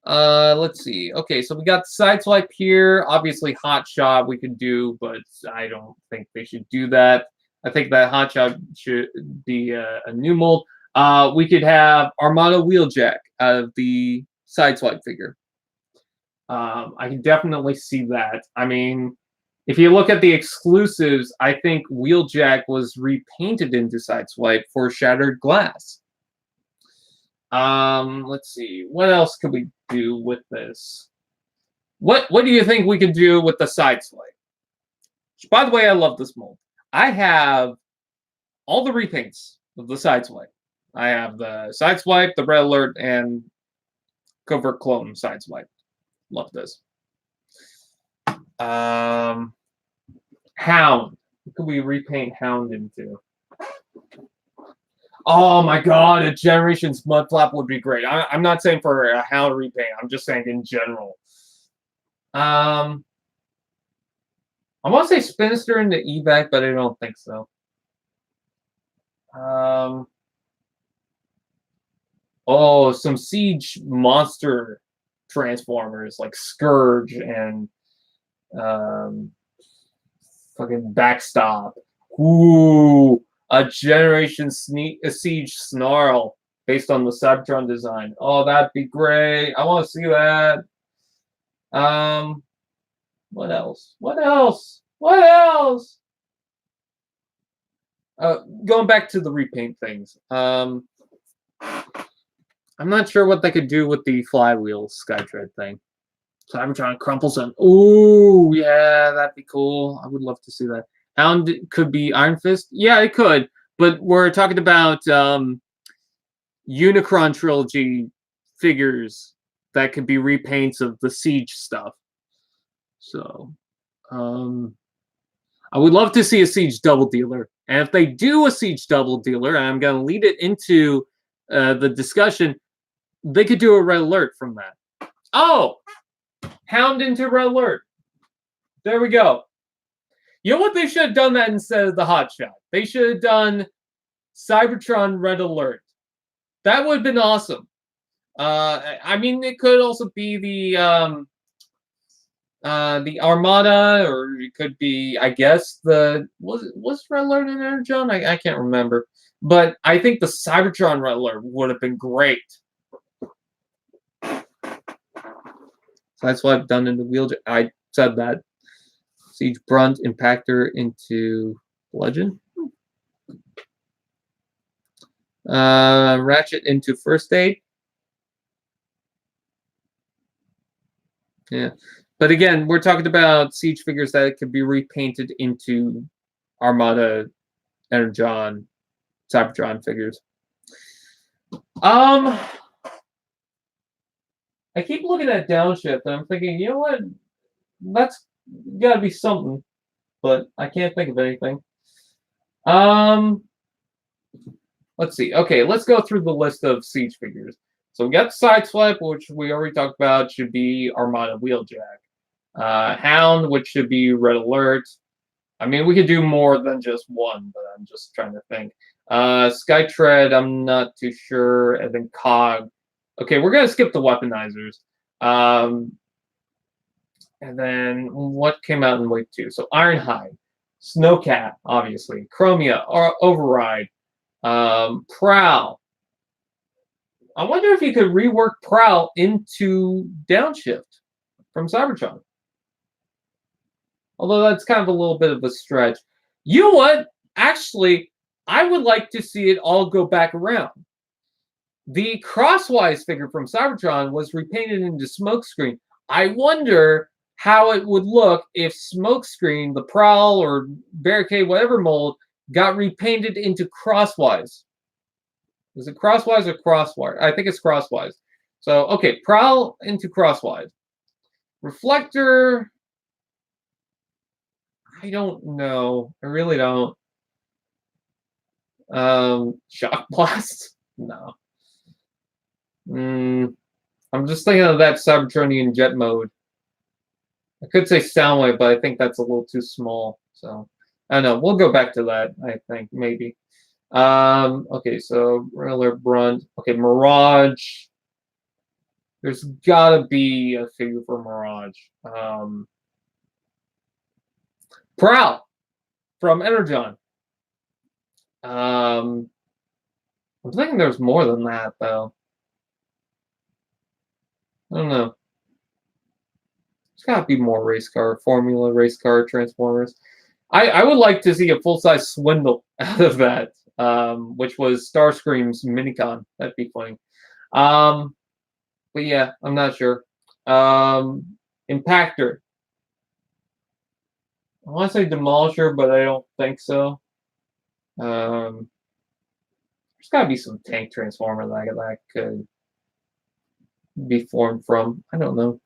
Let's see. Okay, so we got Sideswipe here. Obviously, Hotshot we could do, but I don't think they should do that. I think that Hotshot should be a new mold. We could have Armada Wheeljack out of the Sideswipe figure. I can definitely see that. I mean, if you look at the exclusives, I think Wheeljack was repainted into Sideswipe for Shattered Glass. Let's see. What else could we do with this? What do you think we could do with the Sideswipe? By the way, I love this mold. I have all the repaints of the Sideswipe. I have the Sideswipe, the Red Alert, and Covert Clone Sideswipe. Love this. Hound. What could we repaint Hound into? Oh my god, a Generations Mudflap would be great. I'm not saying for a Hound repaint. I'm just saying in general. I want to say Spinster into evac, but I don't think so. Oh, some Siege monster Transformers like Scourge and fucking Backstop. Ooh, a Siege Snarl based on the Cybertron design. Oh, that'd be great. I want to see that. What else? What else? What else? Going back to the repaint things. I'm not sure what they could do with the flywheel Skytread thing. Cybertron crumples on. Ooh, yeah, that'd be cool. I would love to see that. Hound could be Iron Fist. Yeah, it could. But we're talking about Unicron trilogy figures that could be repaints of the Siege stuff. So, I would love to see a Siege double dealer. And if they do a Siege double dealer, and I'm going to lead it into the discussion, they could do a Red Alert from that. Oh! Hound into Red Alert. There we go. You know what? They should have done that instead of the Hot Shot. They should have done Cybertron Red Alert. That would have been awesome. I mean, it could also be the Armada, or it could be, I guess, was Red Alert in Energon? I can't remember. But I think the Cybertron Red Alert would have been great. So that's what I've done in the wheeljack. I said that. Siege Brunt, Impactor into Legend. Ratchet into First Aid. Yeah. But again, we're talking about Siege figures that could be repainted into Armada, Energon, Cybertron figures. I keep looking at Downshift and I'm thinking, you know what? That's gotta be something, but I can't think of anything. Let's see. Okay, let's go through the list of Siege figures. So we got Sideswipe, which we already talked about, should be Armada Wheeljack. Hound, which should be Red Alert. I mean, we could do more than just one, but I'm just trying to think. Skytread, I'm not too sure. And then Cog. Okay, we're going to skip the weaponizers. And then what came out in Wave 2? So Ironhide, Snowcat, obviously, Chromia, Override, Prowl. I wonder if you could rework Prowl into Downshift from Cybertron. Although that's kind of a little bit of a stretch. You know what? Actually, I would like to see it all go back around. The Crosswise figure from Cybertron was repainted into Smokescreen. I wonder how it would look if Smokescreen, the Prowl or Barricade, whatever mold, got repainted into Crosswise. Is it Crosswise or Crosswire? I think it's Crosswise. So, okay, Prowl into Crosswise. Reflector, I don't know. I really don't. Shock Blast? No. I'm just thinking of that Cybertronian jet mode. I could say Soundwave, but I think that's a little too small. So, I don't know. We'll go back to that, I think, maybe. Okay, so Railer Brunt. Okay, Mirage. There's gotta be a figure for Mirage. Prowl from Energon. I'm thinking there's more than that, though. I don't know. There's gotta be more race car, Formula race car Transformers. I would like to see a full-size Swindle out of that, which was Starscream's Minicon. That'd be funny. But yeah, I'm not sure. Impactor. I want to say Demolisher, but I don't think so. There's got to be some tank transformer that could be formed from. I don't know.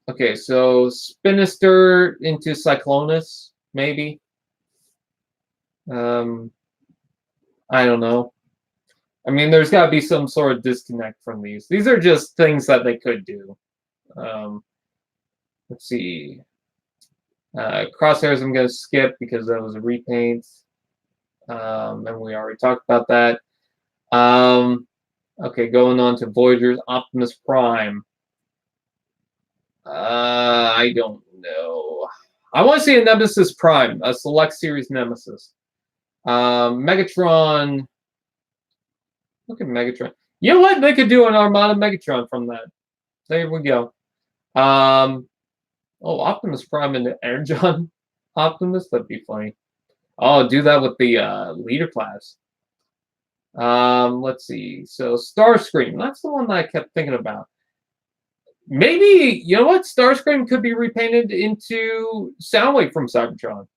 Okay, so Spinister into Cyclonus, maybe. I don't know. I mean, there's got to be some sort of disconnect from these. These are just things that they could do. Let's see. Crosshairs I'm going to skip because that was a repaint. And we already talked about that. Okay, going on to Voyagers, Optimus Prime. I don't know. I want to see a Nemesis Prime, a Select Series Nemesis. Megatron. Look at Megatron. You know what? They could do an Armada Megatron from that. There we go. Oh, Optimus Prime and Energon Optimus? That'd be funny. Oh, do that with the leader class. Let's see. So Starscream. That's the one that I kept thinking about. Maybe, you know what? Starscream could be repainted into Soundwave from Cybertron.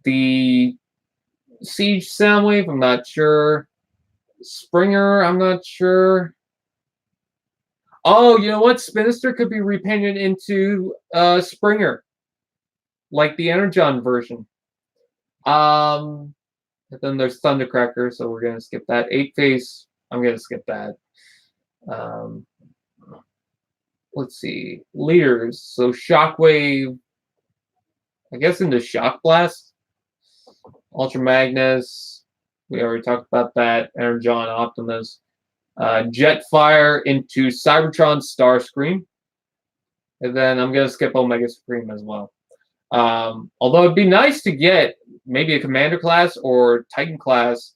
The Siege Soundwave, I'm not sure. Springer, I'm not sure. Oh, you know what? Spinister could be repainted into Springer, like the Energon version. And then there's Thundercracker, so we're gonna skip that. 8-Face, I'm gonna skip that. Let's see. Leaders. So Shockwave, I guess into Shock Blast. Ultra Magnus, we already talked about that. Energon Optimus. Jetfire into Cybertron Starscream. And then I'm going to skip Omega Supreme as well. Although it'd be nice to get maybe a Commander class or Titan class.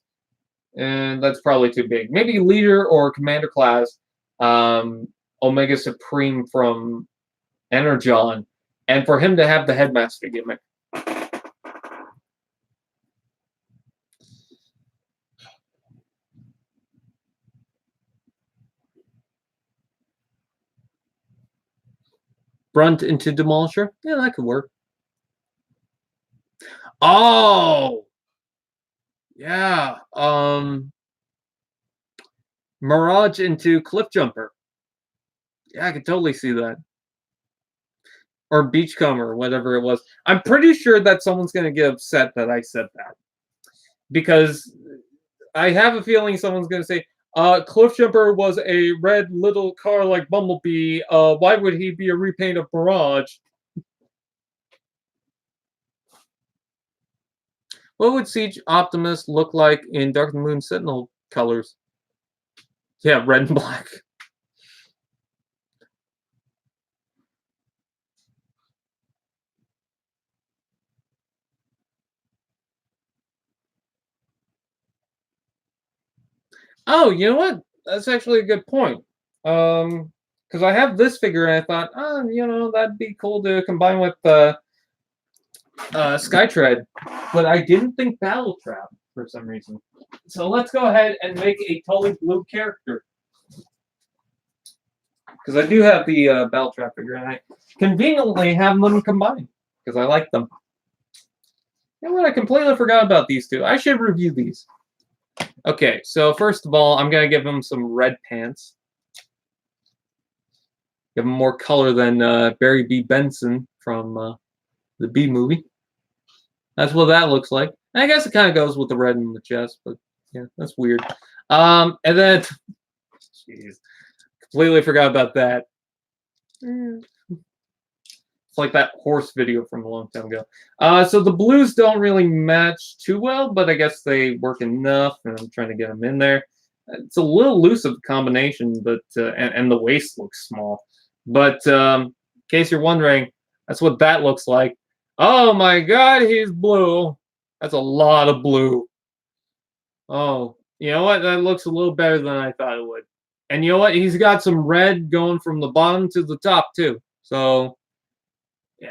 And that's probably too big. Maybe Leader or Commander class. Omega Supreme from Energon. And for him to have the Headmaster gimmick. Brunt into Demolisher? Yeah, that could work. Oh! Yeah. Mirage into Cliffjumper. Yeah, I could totally see that. Or Beachcomber, whatever it was. I'm pretty sure that someone's going to get upset that I said that. Because I have a feeling someone's going to say, Cliffjumper was a red little car like Bumblebee. Why would he be a repaint of Mirage? What would Siege Optimus look like in Dark Moon Sentinel colors? Yeah, red and black. Oh, you know what? That's actually a good point. Because I have this figure and I thought, oh, you know, that'd be cool to combine with Skytread. But I didn't think Battle Trap for some reason. So let's go ahead and make a totally blue character. Because I do have the Battle Trap figure and I conveniently have them combined. Because I like them. You know what? I completely forgot about these two. I should review these. Okay, so first of all, I'm going to give him some red pants. Give him more color than Barry B. Benson from the B movie. That's what that looks like. And I guess it kind of goes with the red in the chest, but yeah, that's weird. And then, jeez, completely forgot about that. It's like that horse video from a long time ago. So the blues don't really match too well, but I guess they work enough, and I'm trying to get them in there. It's a little loose of a combination, but and the waist looks small. But in case you're wondering, that's what that looks like. Oh my God, he's blue. That's a lot of blue. Oh, you know what? That looks a little better than I thought it would. And you know what? He's got some red going from the bottom to the top too. So,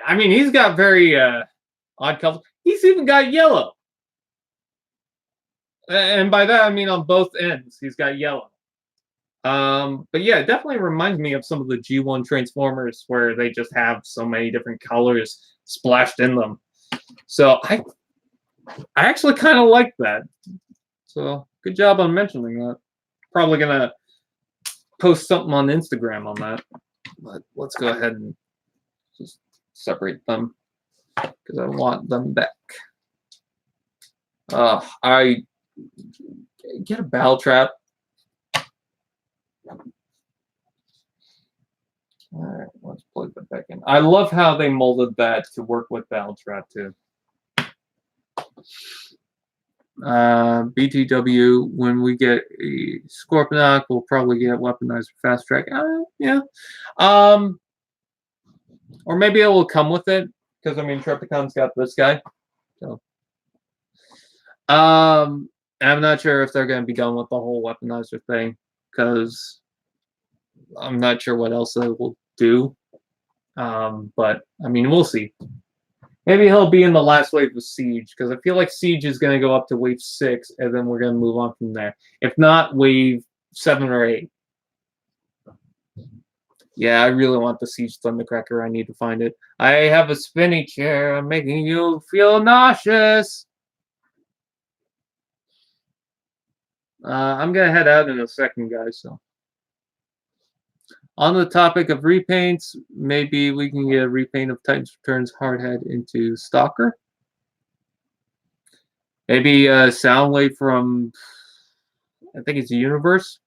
I mean, he's got very odd colors. He's even got yellow. And by that, I mean on both ends, he's got yellow. But yeah, it definitely reminds me of some of the G1 Transformers where they just have so many different colors splashed in them. So I actually kind of like that. So good job on mentioning that. Probably gonna post something on Instagram on that. But let's go ahead and just separate them because I want them back. I get a battle trap. All right, let's plug that back in. I love how they molded that to work with battle trap too. BTW, when we get a Scorponok, we'll probably get weaponized fast track. Yeah. Or maybe it will come with it, because I mean Trypticon's got this guy. So I'm not sure if they're gonna be done with the whole weaponizer thing, because I'm not sure what else they will do. But I mean we'll see. Maybe he'll be in the last wave of Siege, because I feel like Siege is going to go up to wave 6, and then we're going to move on from there. If not, wave 7 or 8. Yeah, I really want the Siege Thundercracker. I need to find it. I have a spinny chair. I'm making you feel nauseous. I'm going to head out in a second, guys. So, on the topic of repaints, maybe we can get a repaint of Titan's Returns Hardhead into Stalker. Maybe a Soundwave from, I think it's Universe.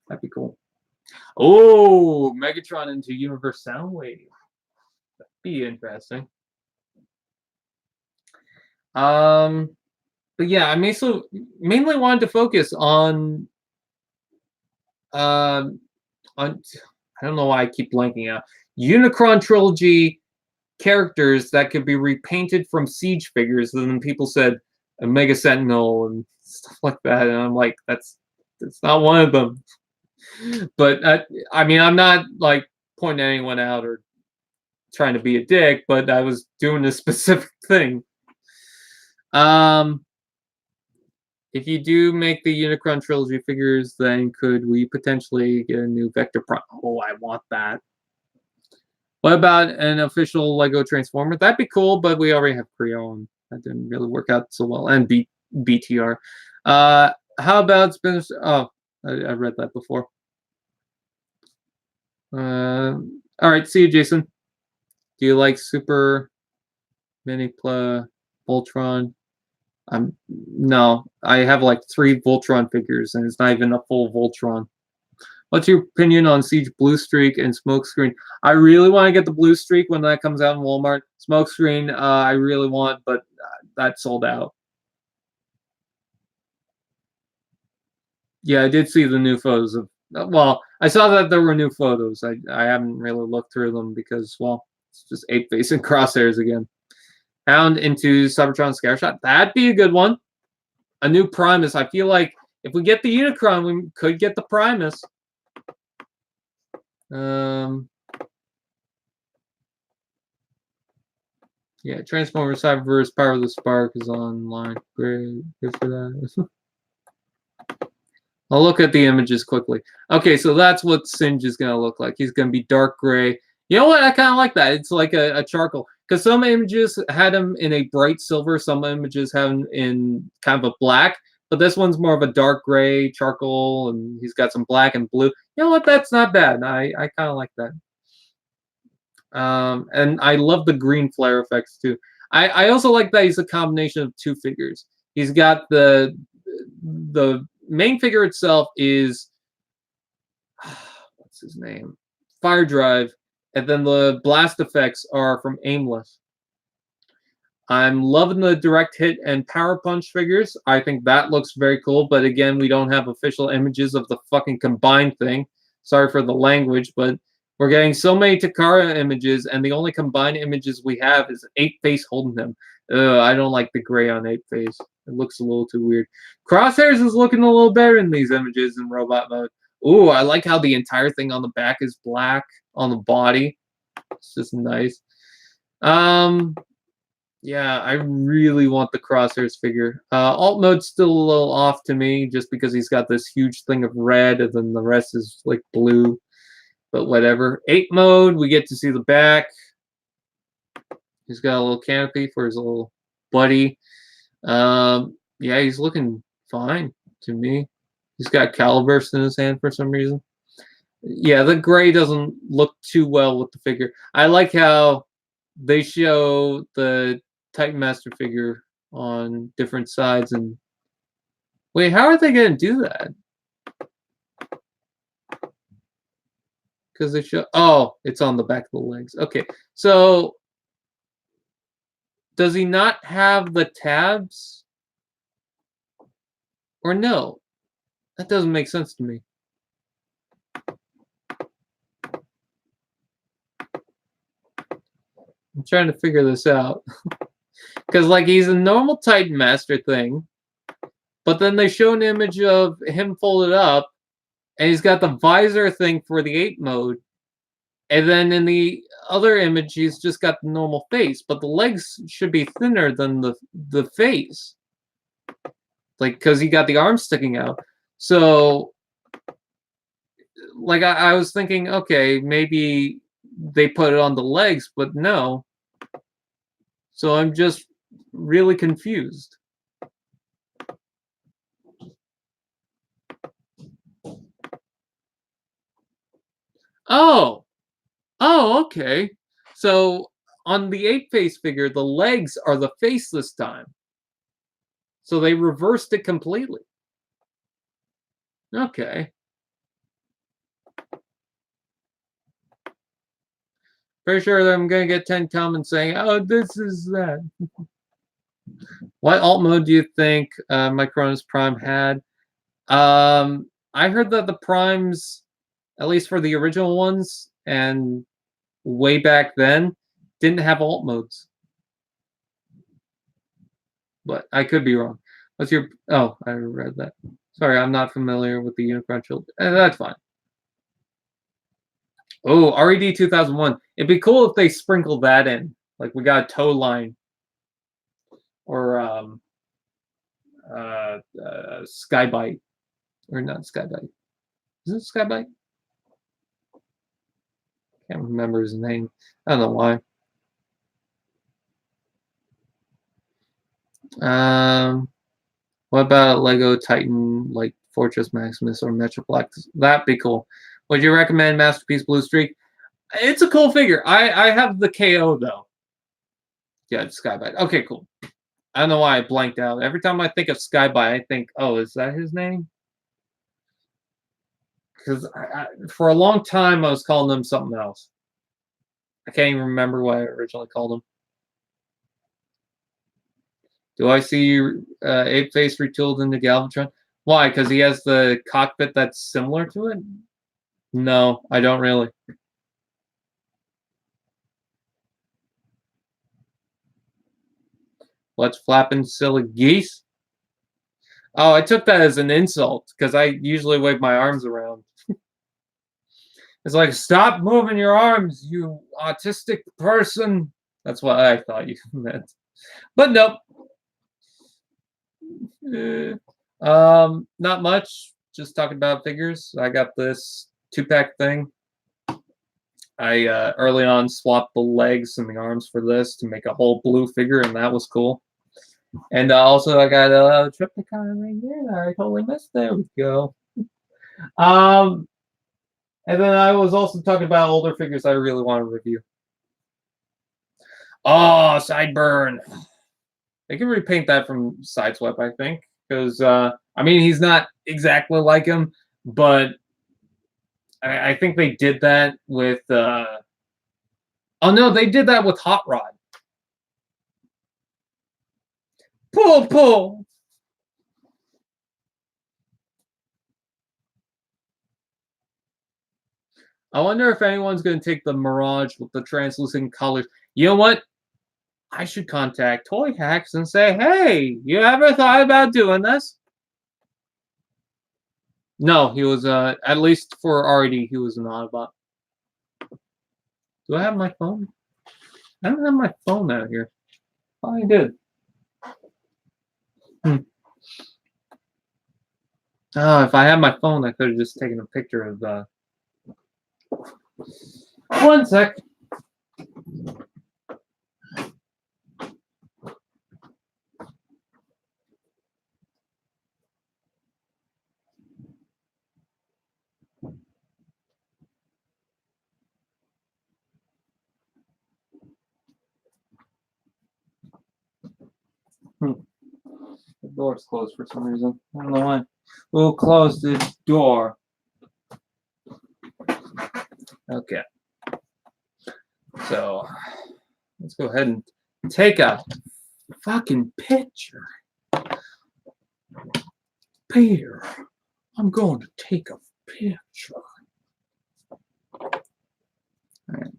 That'd be cool. Oh, Megatron into Universe Soundwave. That'd be interesting. But yeah, I mainly wanted to focus on I don't know why I keep blanking out. Unicron trilogy characters that could be repainted from Siege figures, and then people said a Mega Sentinel and stuff like that, and I'm like, that's not one of them. But I mean, I'm not like pointing anyone out or trying to be a dick, but I was doing a specific thing. If you do make the Unicron trilogy figures, then could we potentially get a new Vector Prime? Oh, I want that. What about an official Lego Transformer? That'd be cool, but we already have Creo, and that didn't really work out so well. And BTR. How about Spinach? Oh, I read that before. All right, see you, Jason. Do you like Super Minipla Voltron? No, I have like 3 Voltron figures, and it's not even a full Voltron. What's your opinion on Siege Blue Streak and Smokescreen? I really want to get the Blue Streak when that comes out in Walmart. Smokescreen, I really want, but that sold out. Yeah, I did see the new photos of. Well, I saw that there were new photos. I haven't really looked through them because, well, it's just 8-face and crosshairs again. Hound into Cybertron Scattershot. That'd be a good one. A new Primus. I feel like if we get the Unicron, we could get the Primus. Yeah, Transformers Cyberverse Power of the Spark is online. Great. Good for that. I'll look at the images quickly. Okay, so that's what Singe is going to look like. He's going to be dark gray. You know what? I kind of like that. It's like a charcoal. Because some images had him in a bright silver. Some images have him in kind of a black. But this one's more of a dark gray charcoal. And he's got some black and blue. You know what? That's not bad. I kind of like that. And I love the green flare effects, too. I also like that he's a combination of 2 figures. He's got the main figure itself is what's his name? Fire Drive, and then the blast effects are from Aimless. I'm loving the direct hit and power punch figures. I think that looks very cool, but again, we don't have official images of the fucking combined thing. Sorry for the language, but we're getting so many Takara images, and the only combined images we have is 8-face holding him. I don't like the gray on 8-face. It looks a little too weird. Crosshairs is looking a little better in these images in robot mode. Ooh, I like how the entire thing on the back is black on the body. It's just nice. Yeah, I really want the Crosshairs figure. Alt mode's still a little off to me, just because he's got this huge thing of red, and then the rest is like blue. But whatever. 8 mode, we get to see the back. He's got a little canopy for his little buddy. Yeah, he's looking fine to me. He's got calibers in his hand for some reason. Yeah, the gray doesn't look too well with the figure. I like how they show the Titan Master figure on different sides. And wait, how are they going to do that? Because they show, oh, it's on the back of the legs. Okay, so does he not have the tabs? Or no? That doesn't make sense to me. I'm trying to figure this out. Because, like, he's a normal Titan Master thing, but then they show an image of him folded up, and he's got the visor thing for the 8 mode, and then in the other image, he's just got the normal face, but the legs should be thinner than the face. Like, because he got the arms sticking out. So, like, I was thinking, okay, maybe they put it on the legs, but no. So I'm just really confused. Oh, okay. So on the 8 face figure, the legs are the face this time. So they reversed it completely. Okay. Pretty sure that I'm going to get 10 comments saying, oh, this is that. What alt mode do you think Micronus Prime had? I heard that the Primes, at least for the original ones, and way back then, didn't have alt modes. But I could be wrong. What's your... Oh, I read that. Sorry, I'm not familiar with the Unicron Shield. That's fine. Oh, RED 2001. It'd be cool if they sprinkled that in. Like, we got a toe line. Or Skybite. Or not Skybite. Is it Skybite? Can't remember his name. I don't know why. What about Lego Titan, like Fortress Maximus or Metroplex? That'd be cool. Would you recommend Masterpiece Blue Streak? It's a cool figure. I have the KO though. Yeah, it's Skybite. Okay, cool. I don't know why I blanked out. Every time I think of Skybite, I think, oh, is that his name? Because for a long time, I was calling him something else. I can't even remember what I originally called him. Do I see Ape Face retooled into Galvatron? Why? Because he has the cockpit that's similar to it? No, I don't really. What's flapping, silly geese? Oh, I took that as an insult because I usually wave my arms around. It's like, stop moving your arms, you autistic person. That's what I thought you meant. But nope. Not much. Just talking about figures. I got this 2-pack thing. I early on swapped the legs and the arms for this to make a whole blue figure, and that was cool. And also I got a Trypticon right here that I totally missed. There we go. And then I was also talking about older figures I really want to review. Oh, Sideburn. They can repaint that from Sideswipe, I think. Because, I mean, he's not exactly like him, but I think they did that with... oh, no, they did that with Hot Rod. Pull! I wonder if anyone's going to take the Mirage with the translucent colors. You know what? I should contact Toy Hacks and say, hey, you ever thought about doing this? No, he was, at least for RD, he was an Autobot. Do I have my phone? I don't have my phone out here. Oh, I did. Oh, if I had my phone, I could have just taken a picture of. One sec. The door's closed for some reason. I don't know why. We'll close this door. Okay. So let's go ahead and take a fucking picture. Peter, I'm going to take a picture. All right.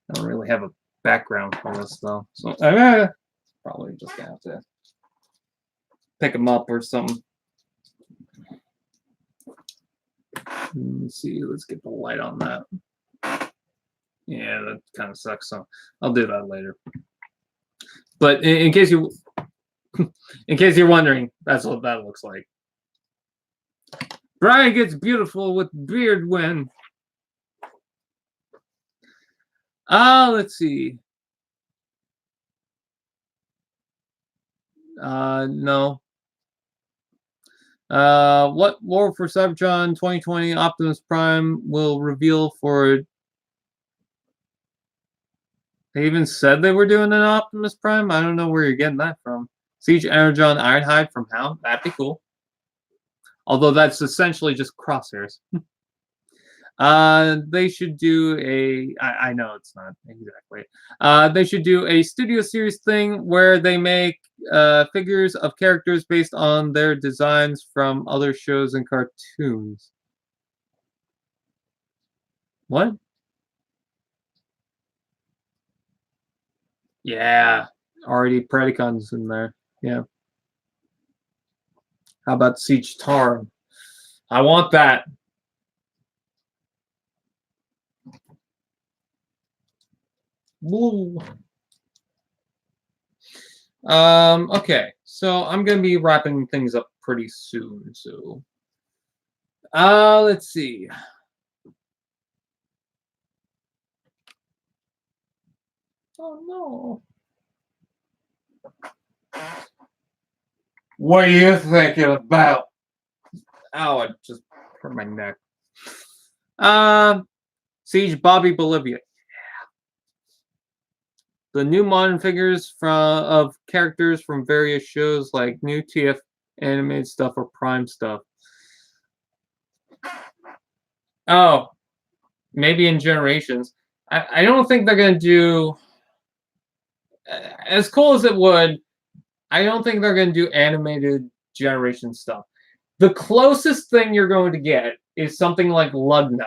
I don't really have a background for this though, so probably just gonna have to pick them up or something. Let's see. Let's get the light on that. Yeah, that kind of sucks. So I'll do that later. But in case you, in case you're wondering, that's what that looks like. Brian gets beautiful with beard when. Let's see. No. What War for Cybertron 2020 Optimus Prime will reveal for. They even said they were doing an Optimus Prime. I don't know where you're getting that from. Siege Energon Ironhide from Hound. That'd be cool. Although that's essentially just crosshairs. They should do a. I know it's not exactly. They should do a studio series thing where they make figures of characters based on their designs from other shows and cartoons. What? Yeah, already Trypticon's in there. Yeah. How about Siege Tar? I want that. Woo. Okay, so I'm gonna be wrapping things up pretty soon. So, let's see. Oh no. What are you thinking about? Ow, I just hurt my neck. Siege Bobby Bolivia. The new modern figures of characters from various shows like new TF animated stuff or Prime stuff. Oh, maybe in Generations. I don't think they're going to do, as cool as it would, I don't think they're going to do animated Generation stuff. The closest thing you're going to get is something like Lugnut.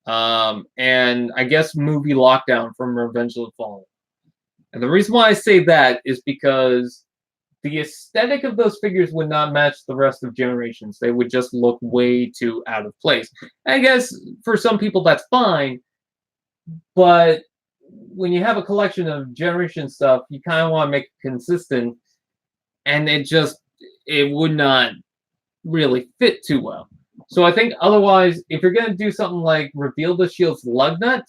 And I guess movie Lockdown from Revenge of the Fallen. And the reason why I say that is because the aesthetic of those figures would not match the rest of Generations. They would just look way too out of place. I guess for some people that's fine, but when you have a collection of Generation stuff, you kind of want to make it consistent, and it would not really fit too well. So I think otherwise, if you're going to do something like Reveal the Shield's Lugnut,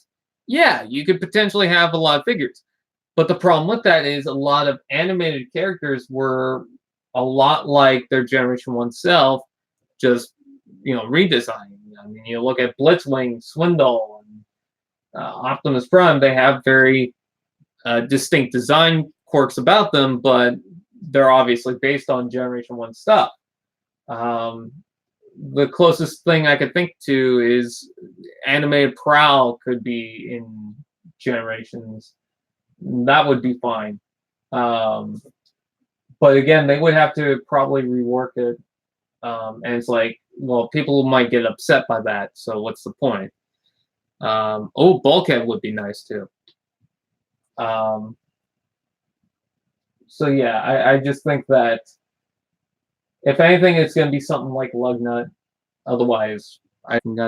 yeah, you could potentially have a lot of figures. But the problem with that is a lot of animated characters were a lot like their Generation 1 self, just, redesigned. I mean, you look at Blitzwing, Swindle, and Optimus Prime, they have very distinct design quirks about them, but they're obviously based on Generation 1 stuff. The closest thing I could think to is animated Prowl could be in Generations. That would be fine. But again, they would have to probably rework it. And it's like, well, people might get upset by that. So what's the point? Bulkhead would be nice too. So yeah, I just think that if anything, it's going to be something like Lugnut. Otherwise, I think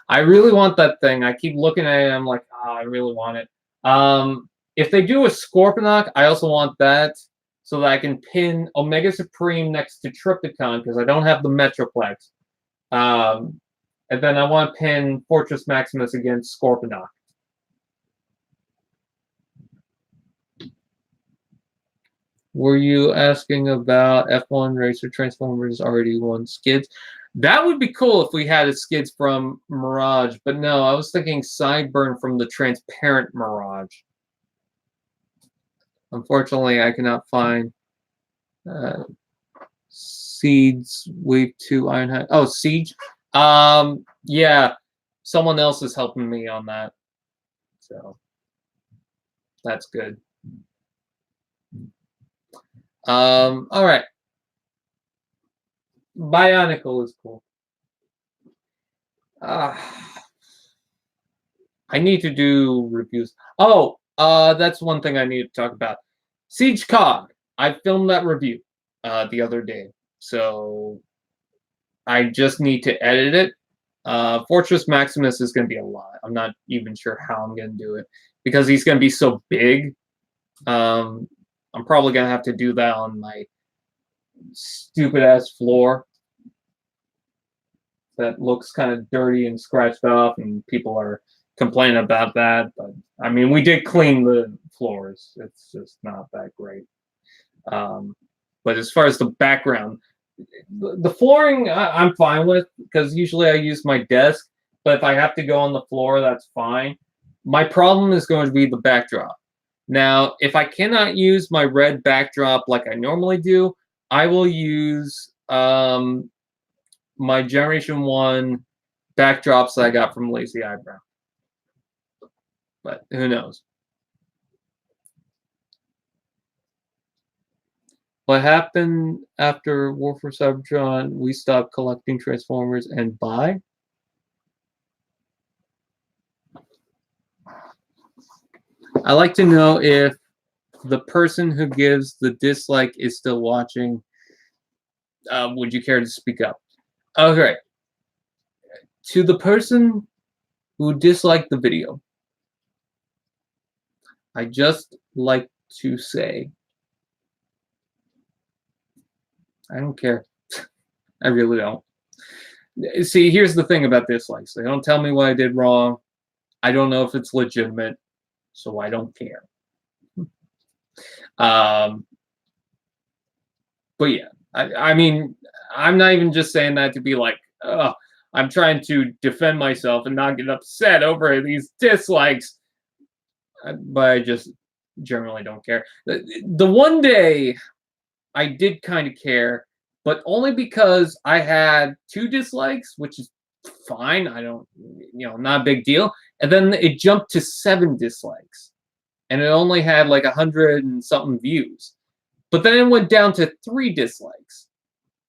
I really want that thing. I keep looking at it. And I'm like, I really want it. If they do a Scorponok, I also want that so that I can pin Omega Supreme next to Trypticon because I don't have the Metroplex. And then I want to pin Fortress Maximus against Scorponok. Were you asking about F1 Racer Transformers already won skids? That would be cool if we had a skids from Mirage, but no, I was thinking Sideburn from the Transparent Mirage. Unfortunately, I cannot find Seeds Wave 2 Ironhide. Oh, Siege? Yeah, someone else is helping me on that. So that's good. All right. Bionicle is cool. I need to do reviews. Oh, that's one thing I need to talk about. Siege Cog. I filmed that review the other day, so I just need to edit it. Fortress Maximus is going to be a lot. I'm not even sure how I'm going to do it because he's going to be so big. I'm probably going to have to do that on my stupid-ass floor that looks kind of dirty and scratched off, and people are complaining about that. But, I mean, we did clean the floors. It's just not that great. But as far as the background, the flooring I'm fine with because usually I use my desk, but if I have to go on the floor, that's fine. My problem is going to be the backdrop. Now, if I cannot use my red backdrop like I normally do, I will use my Generation 1 backdrops that I got from Lazy Eyebrow. But who knows? What happened after War for Cybertron? We stopped collecting Transformers and buy? I like to know if the person who gives the dislike is still watching. Would you care to speak up? Okay. To the person who disliked the video, I just like to say, I don't care. I really don't. See, here's the thing about dislikes. They don't tell me what I did wrong. I don't know if it's legitimate, so I don't care. But yeah, I mean, I'm not even just saying that to be like, I'm trying to defend myself and not get upset over these dislikes. But I just generally don't care. The one day I did kind of care, but only because I had 2 dislikes, which is fine. I don't, not a big deal. And then it jumped to 7 dislikes, and it only had like 100 and something views. But then it went down to 3 dislikes.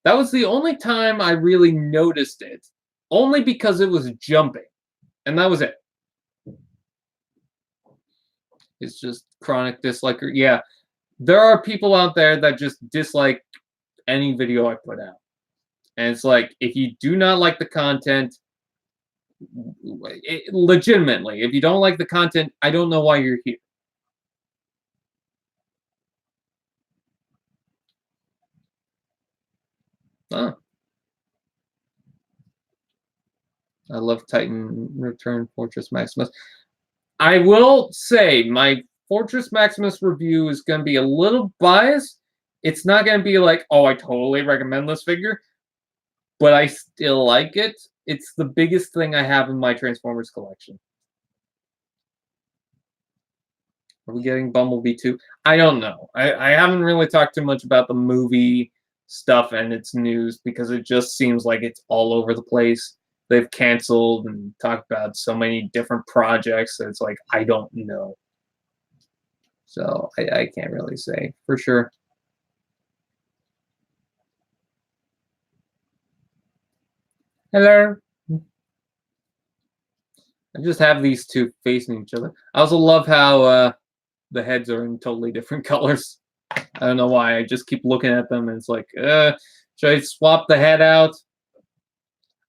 That was the only time I really noticed it, only because it was jumping, and that was it. It's just chronic disliker. Yeah, there are people out there that just dislike any video I put out. And it's like, if you do not like the content, legitimately, if you don't like the content, I don't know why you're here. Huh. I love Titan Return Fortress Maximus. I will say my Fortress Maximus review is going to be a little biased. It's not going to be like, oh, I totally recommend this figure, but I still like it. It's the biggest thing I have in my Transformers collection. Are we getting Bumblebee 2? I don't know. I haven't really talked too much about the movie stuff and its news because it just seems like it's all over the place. They've canceled and talked about so many different projects that it's like, I don't know. So I can't really say for sure. Hello. I just have these 2 facing each other. I also love how the heads are in totally different colors. I don't know why. I just keep looking at them and it's like, should I swap the head out?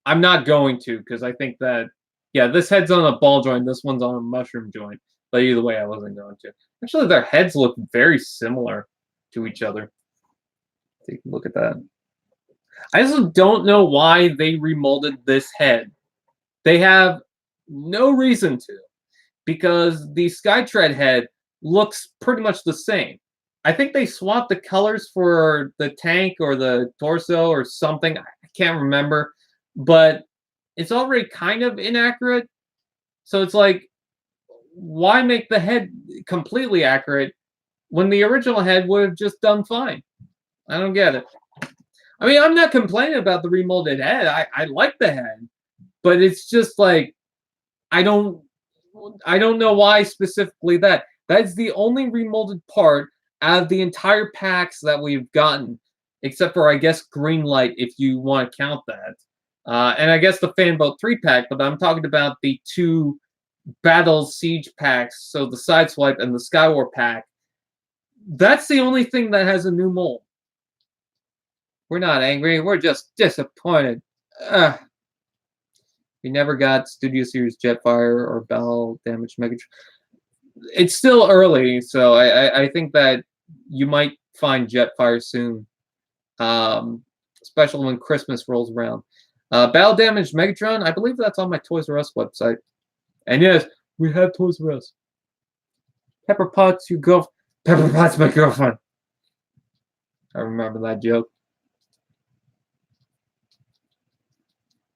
I'm not going to because I think that, yeah, this head's on a ball joint. This one's on a mushroom joint. But either way, I wasn't going to. Actually, their heads look very similar to each other. Take a look at that. I also don't know why they remolded this head. They have no reason to, because the Skytread head looks pretty much the same. I think they swapped the colors for the tank or the torso or something. I can't remember, but it's already kind of inaccurate. So it's like, why make the head completely accurate when the original head would have just done fine? I don't get it. I mean, I'm not complaining about the remolded head. I like the head, but it's just like I don't know why specifically that. That's the only remolded part out of the entire packs that we've gotten, except for I guess Greenlight, if you want to count that, and I guess the Fanboat 3-pack. But I'm talking about the 2 Battle Siege packs, so the Sideswipe and the Skywar pack. That's the only thing that has a new mold. We're not angry. We're just disappointed. We never got Studio Series Jetfire or Battle Damage Megatron. It's still early, so I think that you might find Jetfire soon, especially when Christmas rolls around. Battle Damage Megatron, I believe that's on my Toys R Us website. And yes, we have Toys R Us. Pepper Potts, your girlfriend. Pepper Potts, my girlfriend. I remember that joke.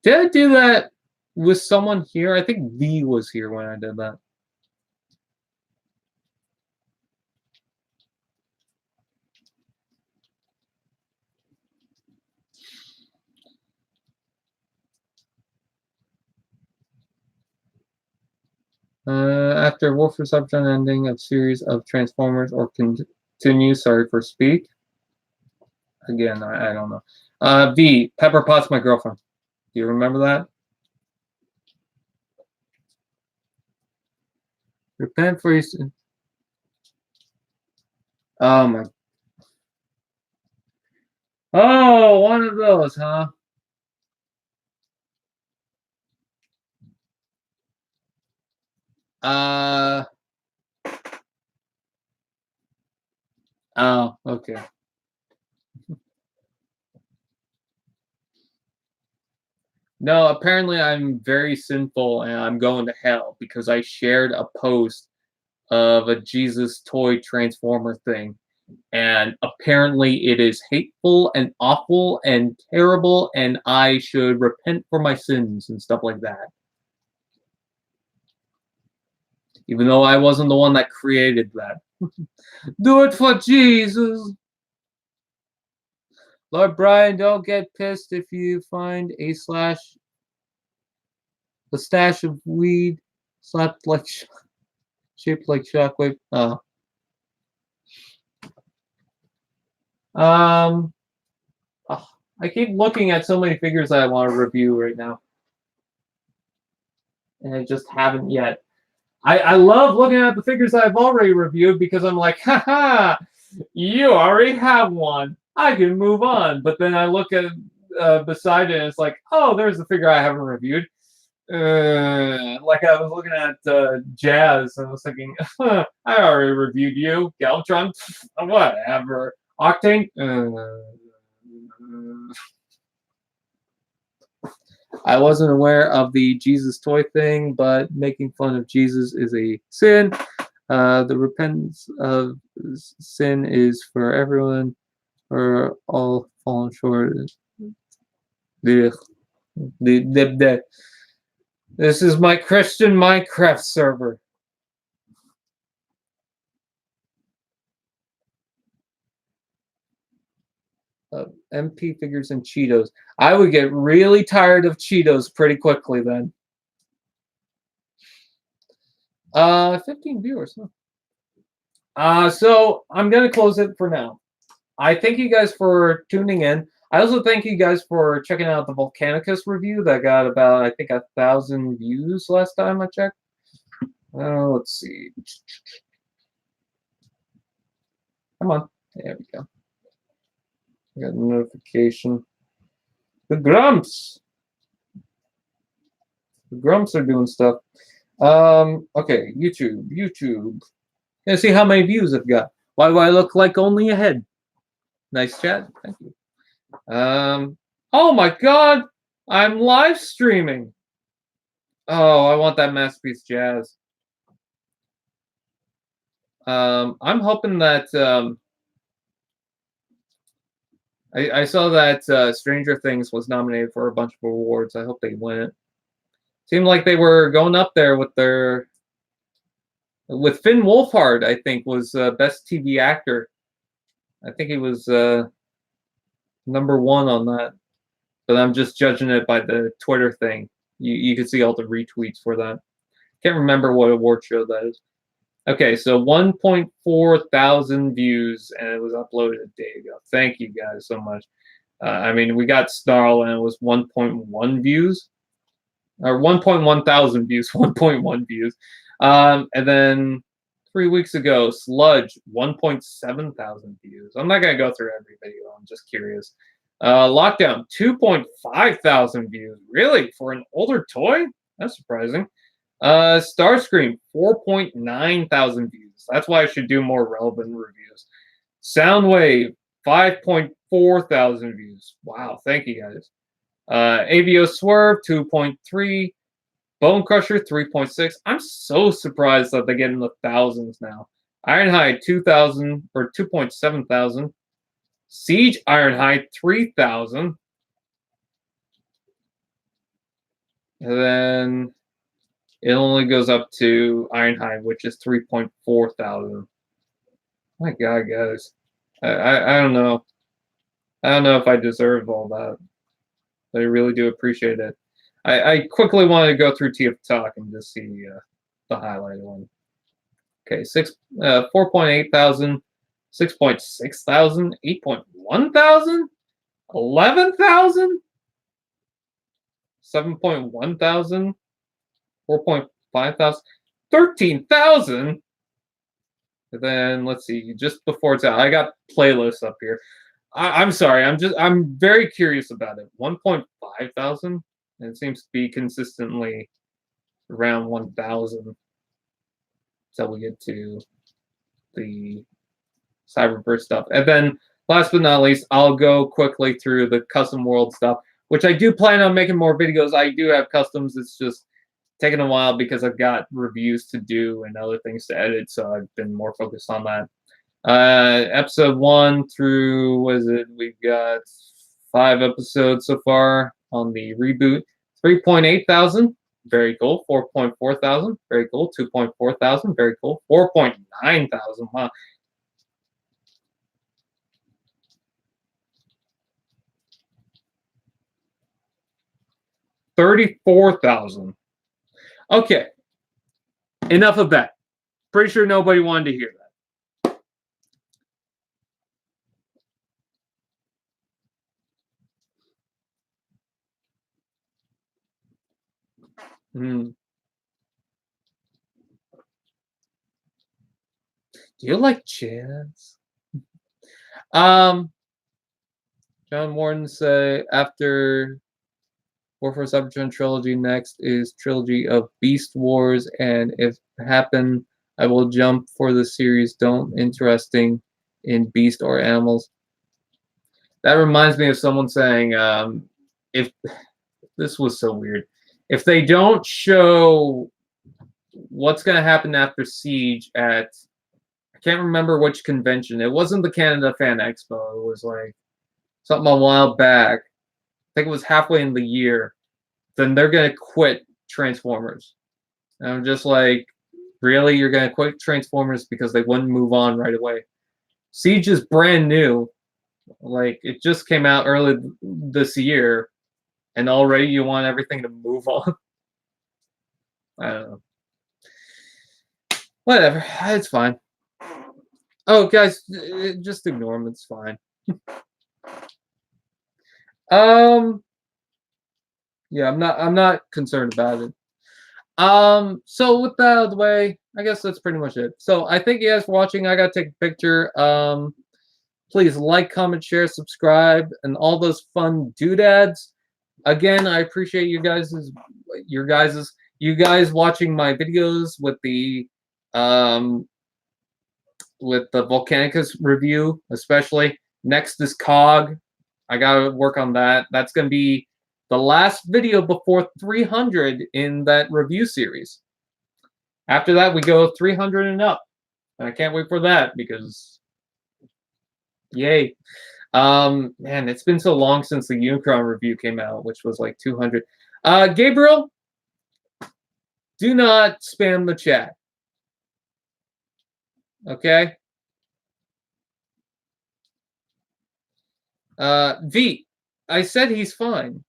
Did I do that with someone here? I think V was here when I did that. After Wolf Reception ending of series of Transformers or continue, sorry for speak. Again, I don't know. V, Pepper Potts, my girlfriend. Do you remember that? Repent for your sin. Oh my. Oh, one of those, huh? Oh, okay. No, apparently I'm very sinful and I'm going to hell because I shared a post of a Jesus toy transformer thing. And apparently it is hateful and awful and terrible, and I should repent for my sins and stuff like that. Even though I wasn't the one that created that. Do it for Jesus! Lord Brian, don't get pissed if you find a stash of weed shaped like shockwave. Oh. Oh, I keep looking at so many figures that I want to review right now. And I just haven't yet. I love looking at the figures that I've already reviewed because I'm like, haha, you already have one. I can move on. But then I look at beside it and it's like, oh, there's the figure I haven't reviewed. Like I was looking at Jazz and I was thinking, I already reviewed you. Galvatron, whatever. Octane, I wasn't aware of the Jesus toy thing, but making fun of Jesus is a sin. The repentance of sin is for everyone, for all fallen short. This is my Christian Minecraft server. MP figures and Cheetos. I would get really tired of Cheetos pretty quickly then. 15 viewers. So I'm gonna close it for now. I thank you guys for tuning in. I also thank you guys for checking out the Volcanicus review that got about, I think, 1,000 views last time I checked. Let's see. Come on. There we go. I got a notification. The Grumps! The Grumps are doing stuff. Okay, YouTube. Gonna see how many views I've got. Why do I look like only a head? Nice chat. Thank you. Oh my God, I'm live streaming. Oh, I want that masterpiece jazz. I'm hoping that I saw that Stranger Things was nominated for a bunch of awards. I hope they win it. Seemed like they were going up there with Finn Wolfhard. I think was best TV actor. I think he was #1 on that. But I'm just judging it by the Twitter thing. You can see all the retweets for that. Can't remember what award show that is. Okay, so 1.4 thousand views, and it was uploaded a day ago. Thank you guys so much. I mean, we got Snarl, and it was 1.1 views, or 1.1 thousand views, 1.1 views. And then 3 weeks ago, Sludge, 1.7 thousand views. I'm not going to go through every video. I'm just curious. Lockdown, 2.5 thousand views. Really? For an older toy? That's surprising. Starscream, 4.9 thousand views. That's why I should do more relevant reviews. Soundwave, 5.4 thousand views. Wow, thank you guys. AVO Swerve, 2.3. Bone Crusher, 3.6. I'm so surprised that they get in the thousands now. Ironhide, 2,000 or 2.7 thousand. Siege Ironhide, 3,000. And then it only goes up to Ironhide, which is 3.4 thousand. My God, guys. I don't know. I don't know if I deserve all that. But I really do appreciate it. I quickly wanted to go through Trypticon and just see the highlighted one. Okay, 4.8 thousand, 6.6 thousand, 8.1 thousand, 11,000, 7.1 thousand, 4.5 thousand, 13,000. And then let's see, just before it's out, I got playlists up here. I'm sorry, I'm very curious about it. 1.5 thousand, and it seems to be consistently around 1,000 until we get to the Cyberverse stuff. And then last but not least, I'll go quickly through the custom world stuff, which I do plan on making more videos. I do have customs. It's just taking a while because I've got reviews to do and other things to edit, so I've been more focused on that. Episode 1 through, what is it? We've got 5 episodes so far on the reboot. 3.8 thousand, very cool. 4.4 thousand, very cool. 2.4 thousand, very cool. 4.9 thousand, wow. $34,000. Okay, enough of that. Pretty sure nobody wanted to hear that. Do you like jazz? John Morton say after Warfare Cybertron trilogy, next is trilogy of Beast Wars, and if happen, I will jump for the series. Don't interesting in Beast or Animals. That reminds me of someone saying, if this was so weird, if they don't show what's going to happen after Siege at, I can't remember which convention. It wasn't the Canada Fan Expo. It was like something a while back. I think it was halfway in the year. Then they're going to quit Transformers. And I'm just like, really? You're going to quit Transformers because they wouldn't move on right away? Siege is brand new. Like, it just came out early this year. And already you want everything to move on? I don't know. Whatever. It's fine. Oh, guys, just ignore them. It's fine. Yeah, I'm not concerned about it. So with that out of the way, I guess that's pretty much it. So I thank you guys for watching. I gotta take a picture. Please like, comment, share, subscribe, and all those fun doodads. Again, I appreciate your guys's you guys watching my videos with the Volcanicus review, especially. Next is COG. I gotta work on that. That's gonna be the last video before 300 in that review series. After that, we go 300 and up. And I can't wait for that because, yay. Man, it's been so long since the Unicron review came out, which was like 200. Gabriel, do not spam the chat. Okay? V, I said he's fine.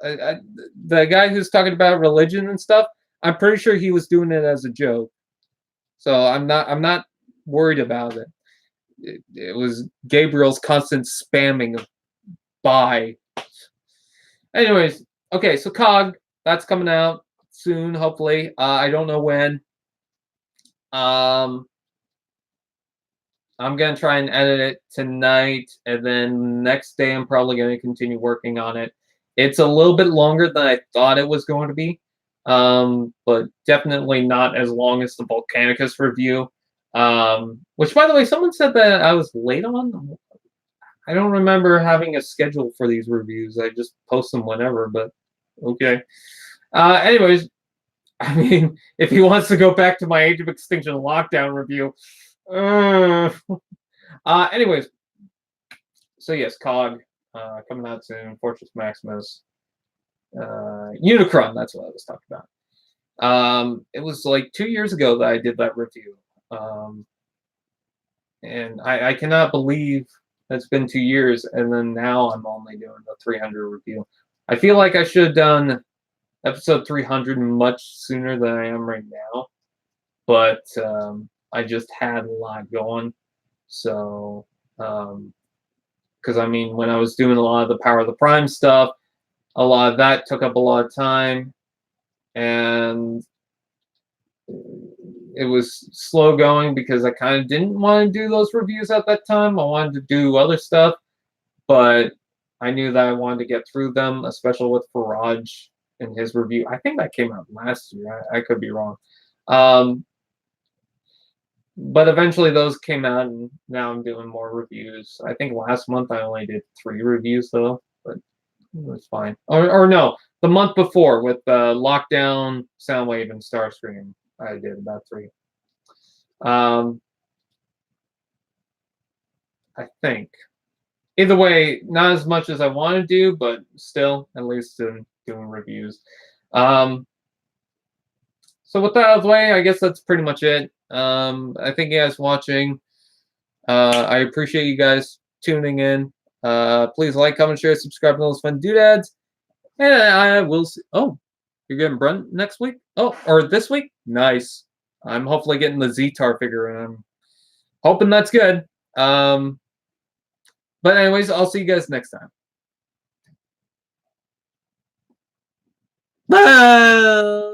The guy who's talking about religion and stuff, I'm pretty sure he was doing it as a joke. So I'm not worried about it. It was Gabriel's constant spamming of bye. Anyways, okay, so COG, that's coming out soon, hopefully. I don't know when. I'm gonna try and edit it tonight, and then next day I'm probably gonna continue working on it. It's a little bit longer than I thought it was going to be, but definitely not as long as the Volcanicus review. Which, by the way, someone said that I was late on. I don't remember having a schedule for these reviews. I just post them whenever, but okay. Anyways, I mean, if he wants to go back to my Age of Extinction lockdown review. Anyways, so yes, COG coming out soon. Fortress Maximus. Unicron, that's what I was talking about. It was like 2 years ago that I did that review. And I cannot believe it's been 2 years, and then now I'm only doing the 300 review. I feel like I should have done episode 300 much sooner than I am right now, but I just had a lot going. So, because I mean, when I was doing a lot of the Power of the Prime stuff, a lot of that took up a lot of time, and it was slow going because I kind of didn't want to do those reviews at that time. I wanted to do other stuff, but I knew that I wanted to get through them, especially with Faraj and his review. I think that came out last year. I could be wrong. But eventually those came out, and now I'm doing more reviews. I think last month I only did 3 reviews, though, but it was fine. Or no, the month before with Lockdown, Soundwave, and Starscream, I did about 3. I think. Either way, not as much as I want to do, but still, at least doing reviews. So with that out of the way, I guess that's pretty much it. I thank you guys watching. I appreciate you guys tuning in. Please like, comment, share, subscribe to those fun doodads. And I will see. Oh, you're getting Brunt next week? Oh, or this week? Nice. I'm hopefully getting the Zetar figure, and I'm hoping that's good. But anyways, I'll see you guys next time. Bye!